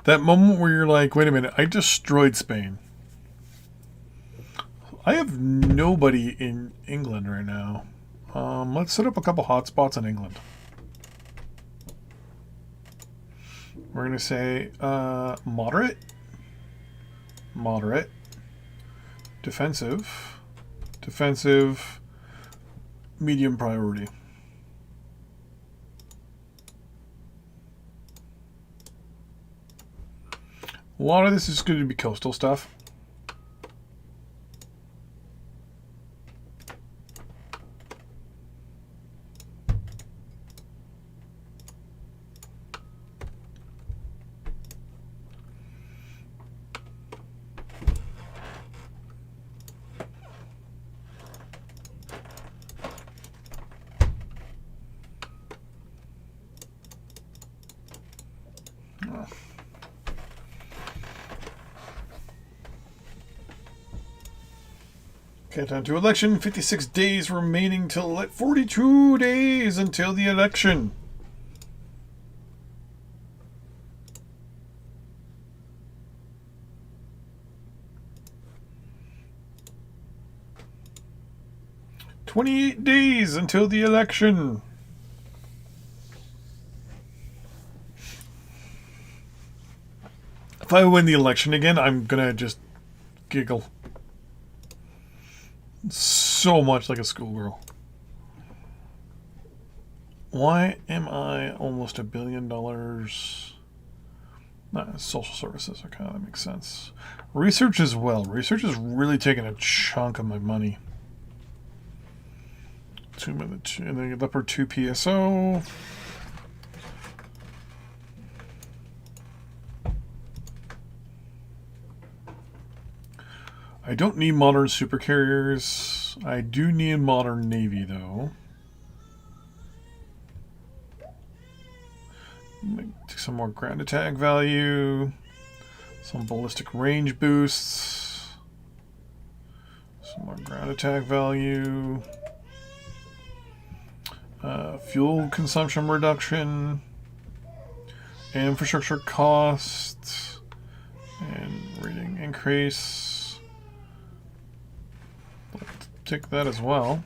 moment where you're like, wait a minute, I destroyed Spain. I have nobody in England right now. Let's set up a couple hotspots in England. We're going to say moderate, moderate, defensive, defensive, medium priority. A lot of this is going to be coastal stuff. Countdown to election. 56 days remaining till 42 days until the election. "28 days until the election." If I win the election again, I'm gonna just giggle. So much like a schoolgirl. Why am I almost $1 billion? Social services. Okay, that makes sense. Research as well. Research is really taking a chunk of my money. 2 minutes. And then Leopard 2 PSO. I don't need modern supercarriers. I do need a modern navy, though. Take some more ground attack value. Some ballistic range boosts. Some more ground attack value. Fuel consumption reduction. Infrastructure costs. And rating increase. Take that as well.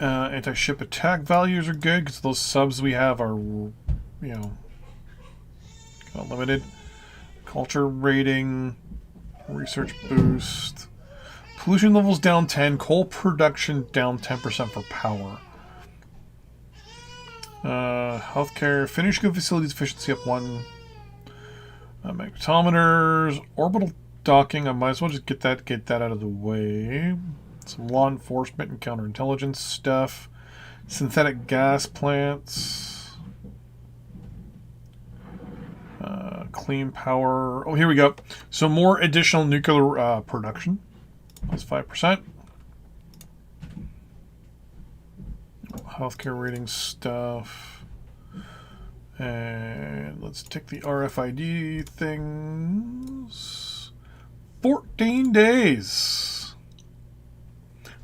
Anti-ship attack values are good because those subs we have are, you know, kind of limited. Culture rating, research boost, pollution levels down 10, coal production down 10% for power. Healthcare, finished good facilities efficiency up 1. Magnetometers, orbital docking. I might as well just get that out of the way. Some law enforcement and counterintelligence stuff. Synthetic gas plants. Clean power. Oh, here we go. So more additional nuclear production. That's 5%. Healthcare rating stuff. And let's take the RFID things. 14 days.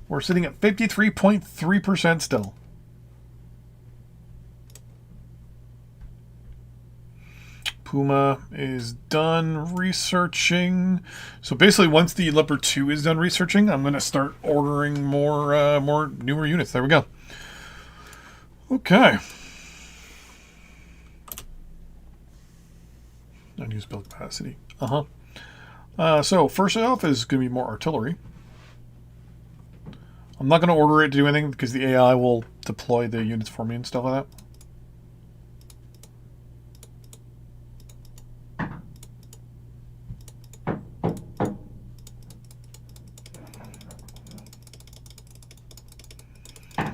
We're sitting at 53.3% still. Puma is done researching. So basically, once the Leopard 2 is done researching, I'm going to start ordering more newer units. There we go. Okay. Unused build capacity. So first off is going to be more artillery. I'm not going to order it to do anything because the AI will deploy the units for me and stuff like that. I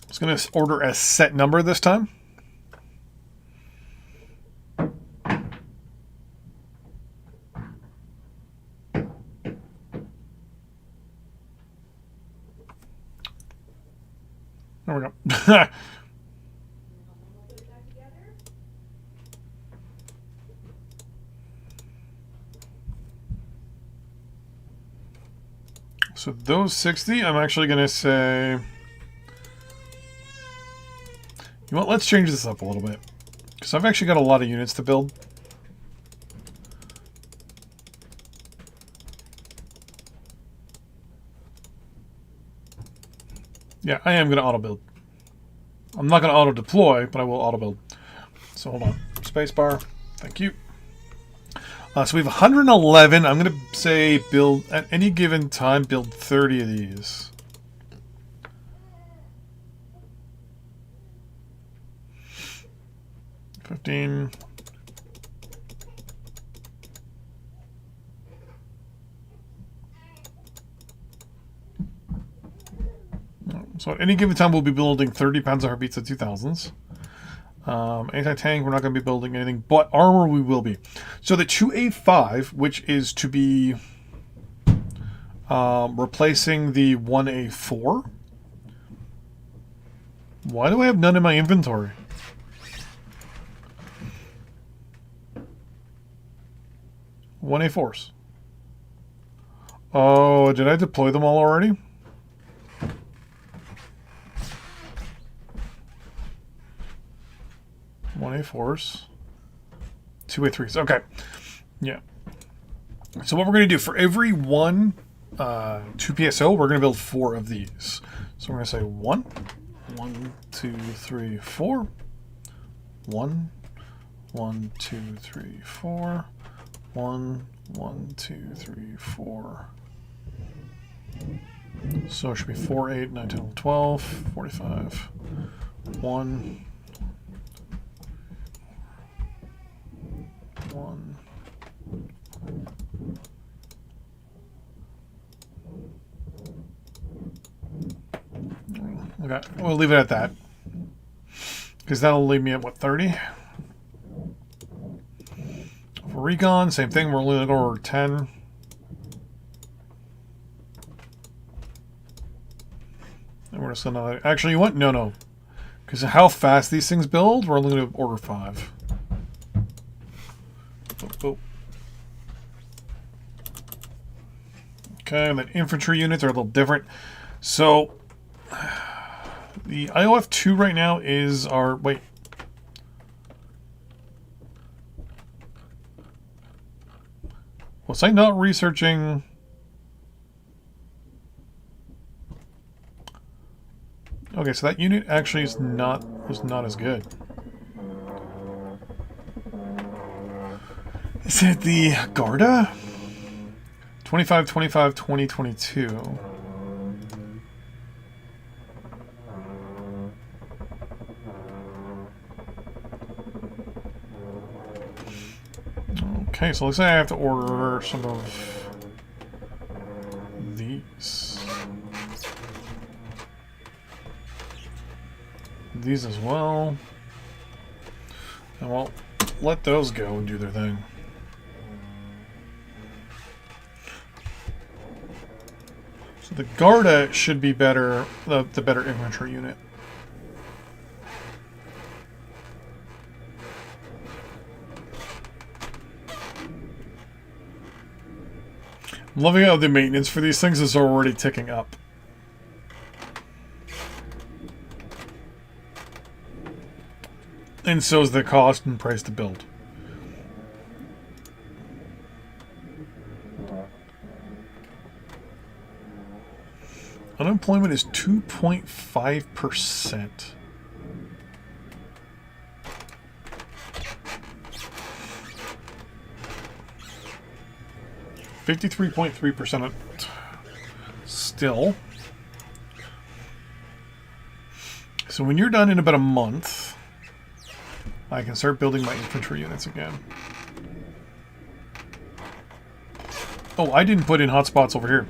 was going to order a set number this time. There we go. So those 60, I'm actually going to say... You know what? Let's change this up a little bit. Because I've actually got a lot of units to build. Yeah, I am going to auto-build. I'm not going to auto-deploy, but I will auto-build. So hold on. Spacebar. Thank you. So we have 111. I'm going to say build, at any given time, build 30 of these. $15. So at any given time, we'll be building 30 Panzer Haubitze 2000s. Anti-tank, we're not going to be building anything, but armor we will be. So the 2A5, which is to be replacing the 1A4. Why do I have none in my inventory? One A4s. Oh, did I deploy them all already? One A4s. Two A3s. Okay. Yeah. So what we're going to do, for every one 2 PSO, we're going to build 4 of these. So we're going to say 1, 2, 3, 4. 1, 2, 3, 4. 1, 2, 3, 4. So it should be 4, 8, 9, 10, 11, 12, 45. 1. 1. Okay, we'll leave it at that. Because that'll leave me at, what, 30? For recon, same thing. We're only going to go over 10. And we're just going to... Actually, you want? No. Because of how fast these things build, we're only going to order 5. Oh. Okay, and then infantry units are a little different. So, the IOF-2 right now is our... Wait. Was I not researching... Okay, so that unit actually was not as good. Is it the Garda? 25, 25, 20, 22. Okay, so looks like I have to order some of these. These as well. And we'll let those go and do their thing. So the Garda should be better, the better infantry unit. I'm loving how the maintenance for these things is already ticking up. And so is the cost and price to build. Unemployment is 2.5%. (53.3%) still. So when you're done in about a month, I can start building my infantry units again. Oh, I didn't put in hotspots over here.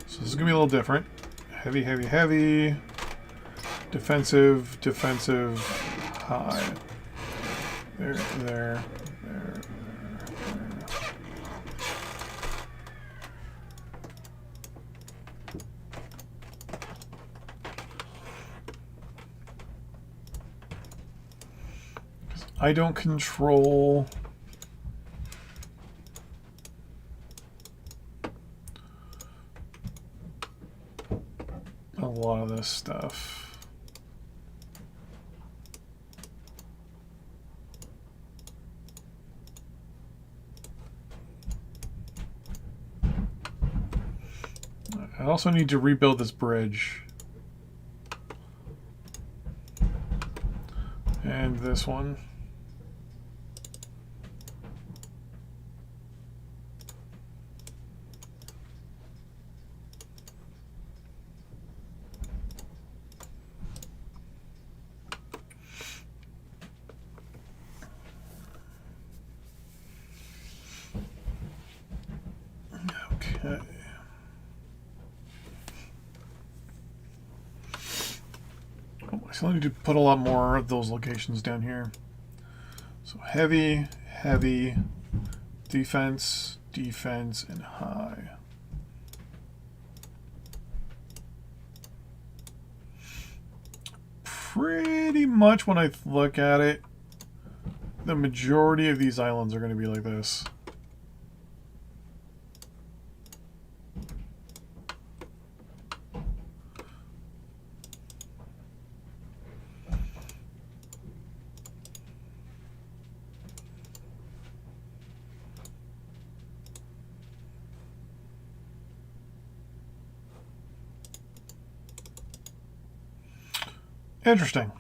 So this is going to be a little different. Heavy, heavy, heavy. Defensive, defensive, high. There, there, there, there. I don't control a lot of this stuff. I also need to rebuild this bridge. And this one. Okay. So I need to put a lot more of those locations down here. So heavy, heavy, defense, defense, and high. Pretty much when I look at it, the majority of these islands are going to be like this. Interesting.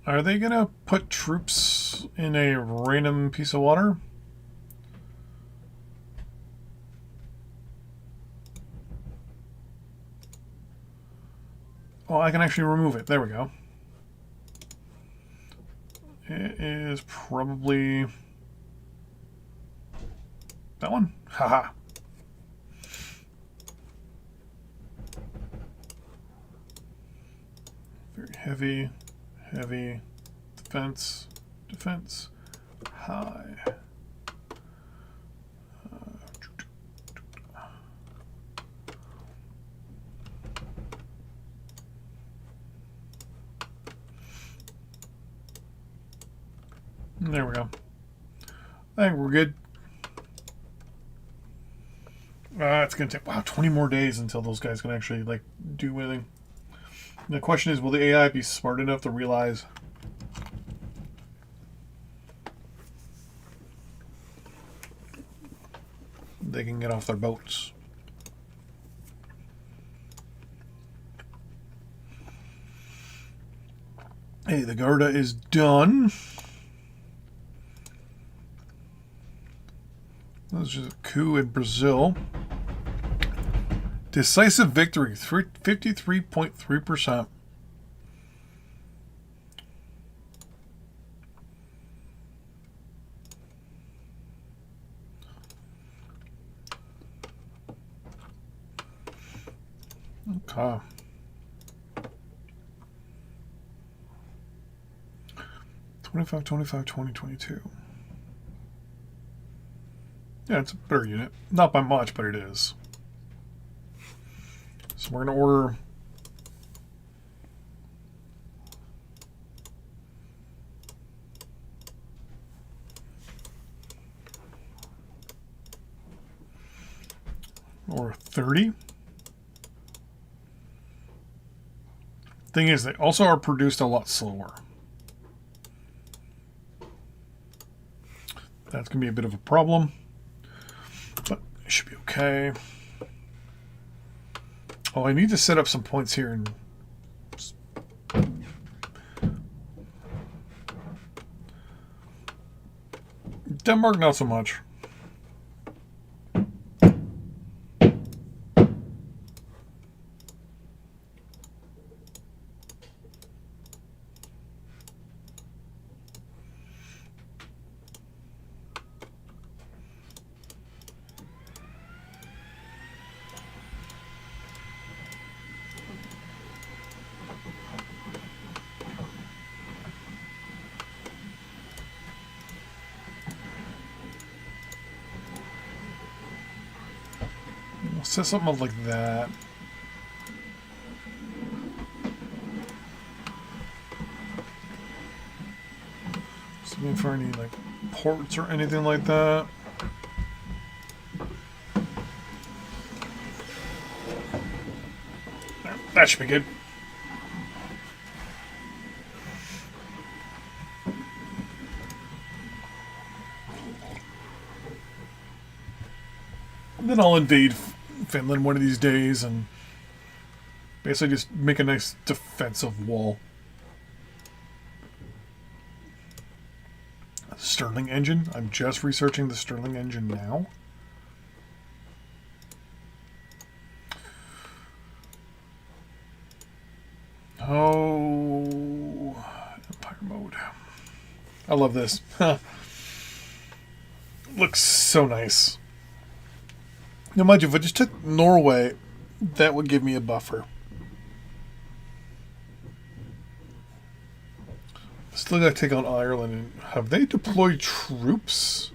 Are they gonna put troops in a random piece of water? Oh, I can actually remove it. There we go. It is probably that one. Haha. Very heavy, heavy, defense, defense, high. There we go. I think we're good. It's going to take, wow, 20 more days until those guys can actually, like, do anything. And the question is, will the AI be smart enough to realize they can get off their boats? Hey, the Garda is done. That was just a coup in Brazil. Decisive victory, 53.3%. Okay. 25, 25, 20, 22. Yeah, it's a better unit. Not by much, but it is. So we're going to order or 30. Thing is, they also are produced a lot slower. That's going to be a bit of a problem, but it should be okay. Oh, I need to set up some points here and Denmark, not so much. Set something up like that. Something for any like ports or anything like that. There, that should be good. And then I'll invade Finland one of these days and basically just make a nice defensive wall. Stirling engine. I'm just researching the Stirling engine now. I love this. Looks so nice. Now, mind you, if I just took Norway, that would give me a buffer. Still got to take on Ireland. Have they deployed troops?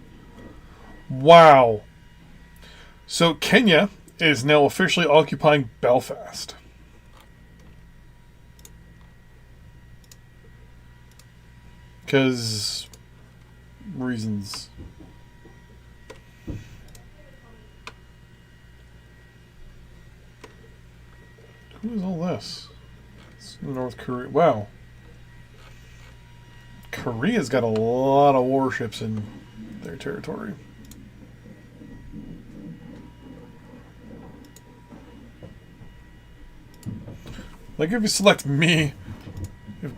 Wow. So Kenya is now officially occupying Belfast. Because reasons. Who is all this? It's North Korea. Wow. Korea's got a lot of warships in their territory. Like if you select me,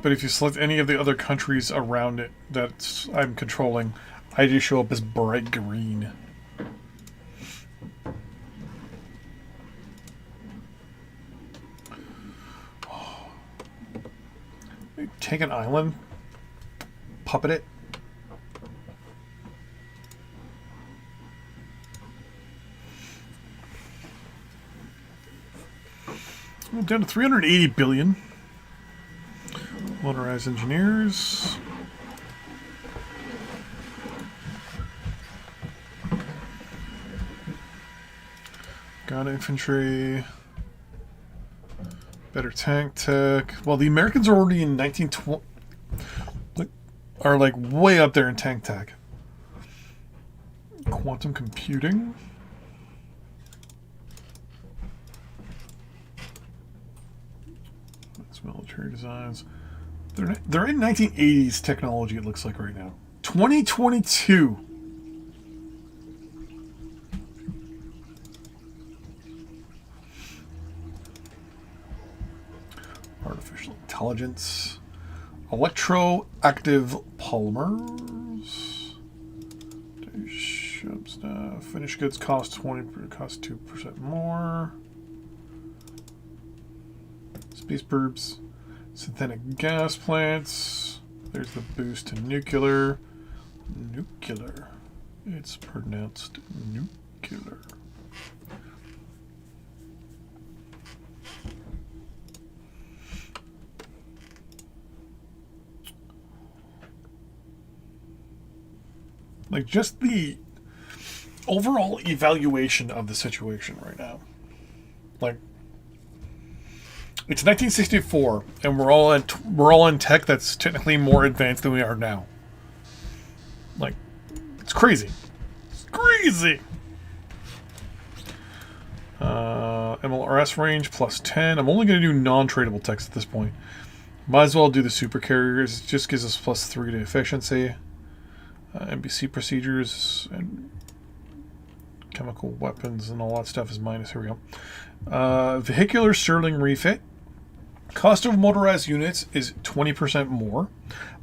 but if you select any of the other countries around it that I'm controlling, I just show up as bright green. Take an island, puppet it. We're down to 380 billion. Motorized engineers. Got infantry. Better tank tech. Well, the Americans are already in 1920. Are like way up there in tank tech. Quantum computing. That's military designs. They're in 1980s technology, it looks like right now. 2022. Artificial intelligence. Electroactive polymers. Shop stuff. Finished goods cost 2% more. Space burbs. Synthetic gas plants. There's the boost to nuclear. Nuclear. It's pronounced nuclear. Like, just the overall evaluation of the situation right now. Like, it's 1964, and we're all in tech that's technically more advanced than we are now. Like, it's crazy. It's crazy! MLRS range plus 10. I'm only going to do non-tradable techs at this point. Might as well do the super carriers. It just gives us plus 3 to efficiency. NBC procedures and chemical weapons and all that stuff is minus. Here we go. Vehicular Sterling refit. Cost of motorized units is 20% more,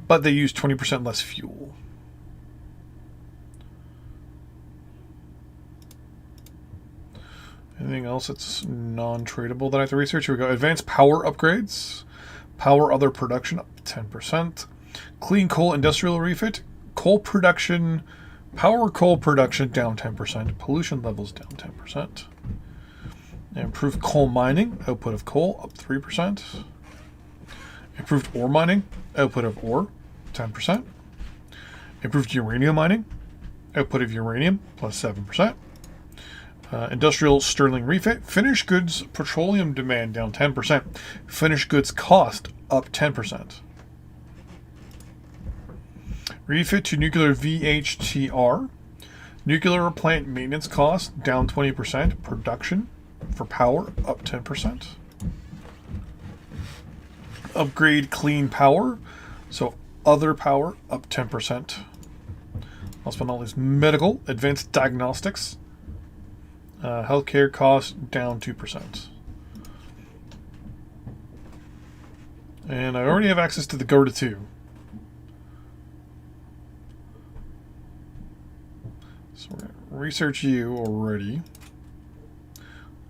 but they use 20% less fuel. Anything else that's non-tradable that I have to research? Here we go. Advanced power upgrades. Power other production up 10%. Clean coal industrial refit. Coal production, power coal production down 10%. Pollution levels down 10%. Improved coal mining, output of coal up 3%. Improved ore mining, output of ore 10%. Improved uranium mining, output of uranium plus 7%. Industrial sterling refit, finished goods petroleum demand down 10%. Finished goods cost up 10%. Refit to nuclear VHTR. Nuclear plant maintenance costs down 20%. Production for power up 10%. Upgrade clean power. So other power up 10%. Last but not least, medical advanced diagnostics. Healthcare costs down 2%. And I already have access to the Garda 2. So we're going to research you already.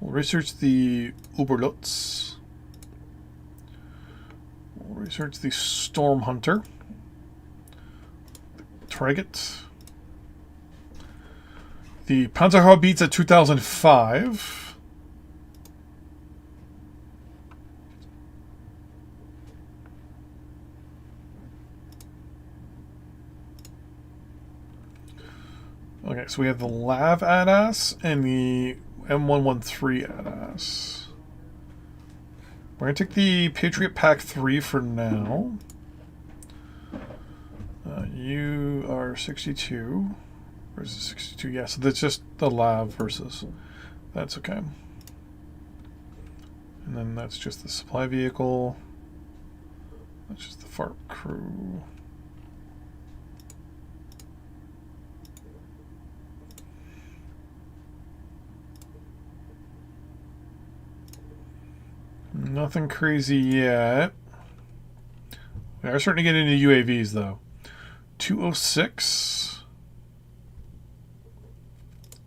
We'll research the Uberlutz. We'll research the Storm Hunter. frigate. The Panzerhaubitze 2005. Okay, so we have the Lav ADAS and the M113 ADAS. We're going to take the Patriot Pack 3 for now. You are 62. Versus 62. Yeah, so that's just the Lav versus. That's okay. And then that's just the supply vehicle. That's just the FARP crew. Nothing crazy yet. We are starting to get into UAVs though. 206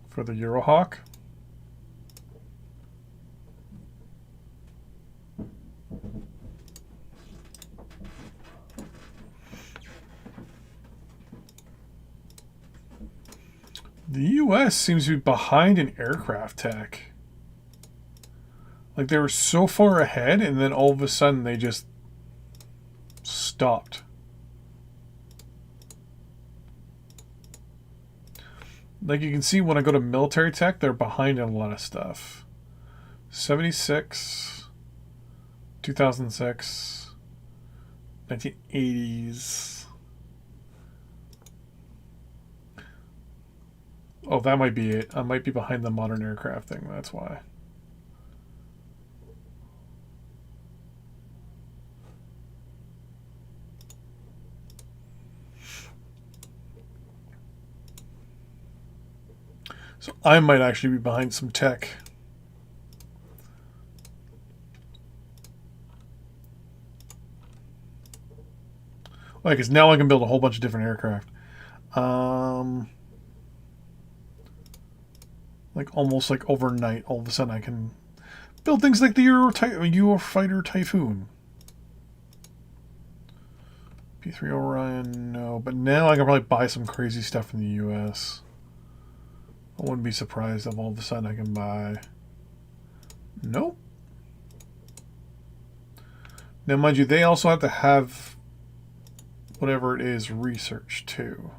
for the Eurohawk. The US seems to be behind in aircraft tech. Like they were so far ahead and then all of a sudden they just stopped. Like you can see when I go to military tech, they're behind in a lot of stuff. 76, 2006, 1980s. Oh, that might be it. I might be behind the modern aircraft thing, that's why. So I might actually be behind some tech. Like, because now I can build a whole bunch of different aircraft. Like almost like overnight, all of a sudden I can build things like the Eurofighter Typhoon. P3 Orion, no. But now I can probably buy some crazy stuff in the US. I wouldn't be surprised if all of a sudden I can buy... Nope. Now, mind you, they also have to have whatever it is research too.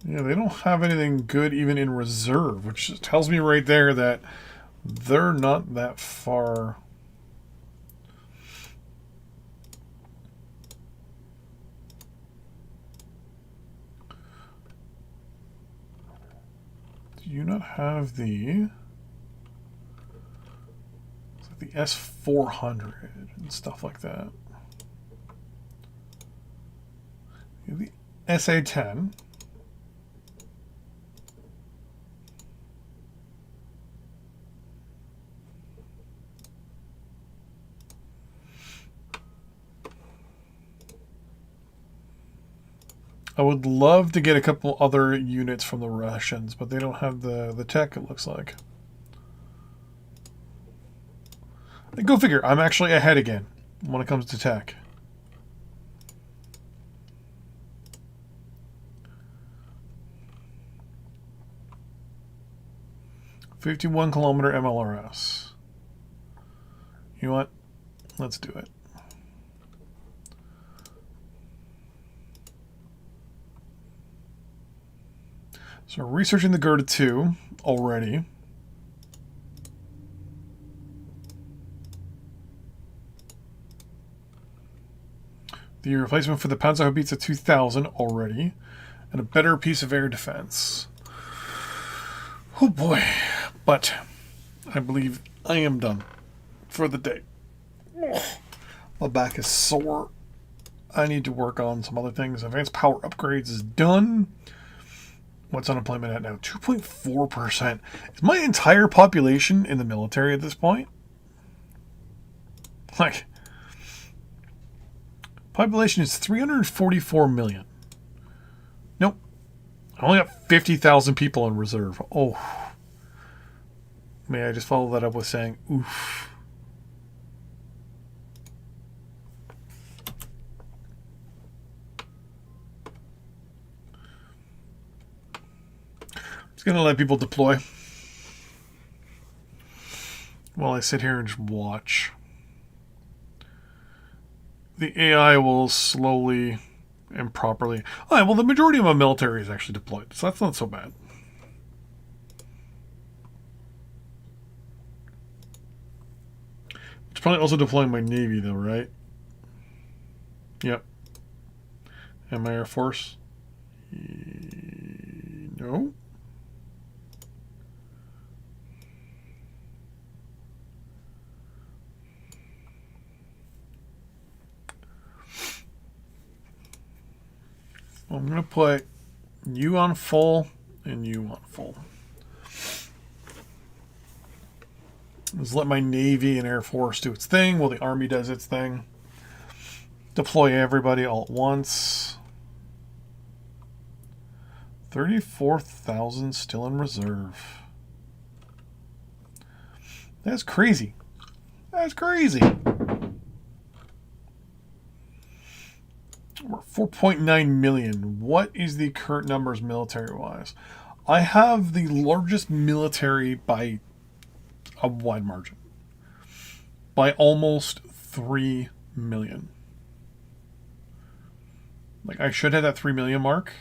Yeah, they don't have anything good even in reserve, which tells me right there that they're not that far. Do you not have the S400 and stuff like that? You have the SA-10. I would love to get a couple other units from the Russians, but they don't have the tech, it looks like. Go figure, I'm actually ahead again when it comes to tech. "51-kilometer MLRS. You know what? Let's do it. So we're researching the Gerda 2 already. The replacement for the Panzerhaubitze 2000 already. And a better piece of air defense. Oh boy. But I believe I am done for the day. My back is sore. I need to work on some other things. Advanced power upgrades is done. What's unemployment at now? 2.4%. Is my entire population in the military at this point? Like, population is 344 million. Nope. I only got 50,000 people in reserve. Oh. May I just follow that up with saying, oof. It's going to let people deploy while I sit here and just watch. The AI will slowly and properly... All right, well, the majority of my military is actually deployed, so that's not so bad. It's probably also deploying my Navy, though, right? Yep. And my Air Force? No. I'm going to put you on full and you on full. Let's let my Navy and Air Force do its thing while the Army does its thing. Deploy everybody all at once. 34,000 still in reserve. That's crazy. That's crazy. We're 4.9 million. What is the current numbers military-wise? I have the largest military by a wide margin. By almost 3 million. Like, I should have that 3 million mark.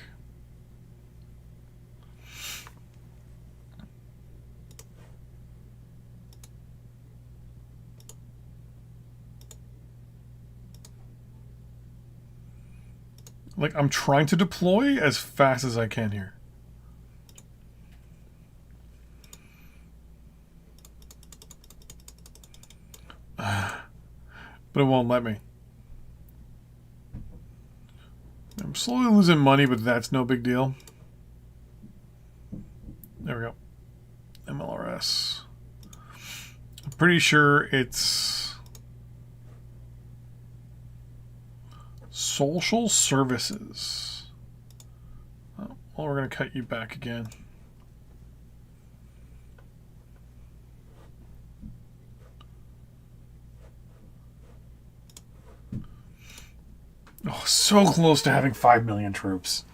Like, I'm trying to deploy as fast as I can here. But it won't let me. I'm slowly losing money, but that's no big deal. There we go. MLRS. I'm pretty sure it's social services. Oh, well, we're going to cut you back again. Oh, so close to having 5 million troops.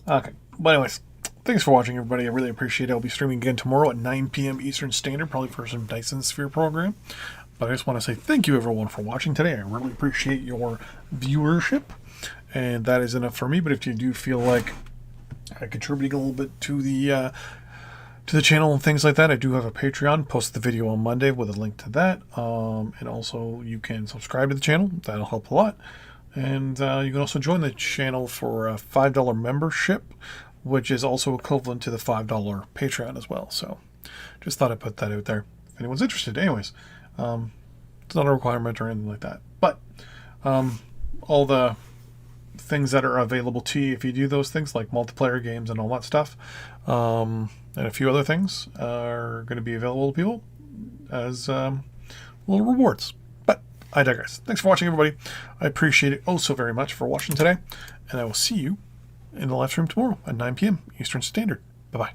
Okay, but anyways, thanks for watching, everybody. I really appreciate it. I'll be streaming again tomorrow at 9 p.m. Eastern Standard, probably for some Dyson Sphere program. But I just want to say thank you, everyone, for watching today. I really appreciate your viewership, and that is enough for me. But if you do feel like contributing a little bit to the channel and things like that, I do have a Patreon. Post the video on Monday with a link to that. And also you can subscribe to the channel. That'll help a lot. And you can also join the channel for a $5 membership, which is also equivalent to the $5 Patreon as well. So just thought I'd put that out there if anyone's interested. Anyways, it's not a requirement or anything like that. But all the things that are available to you if you do those things, like multiplayer games and all that stuff, and a few other things, are going to be available to people as little rewards. But I digress. Thanks for watching, everybody. I appreciate it oh so very much for watching today, and I will see you in the live stream tomorrow at 9 p.m. Eastern Standard. Bye-bye.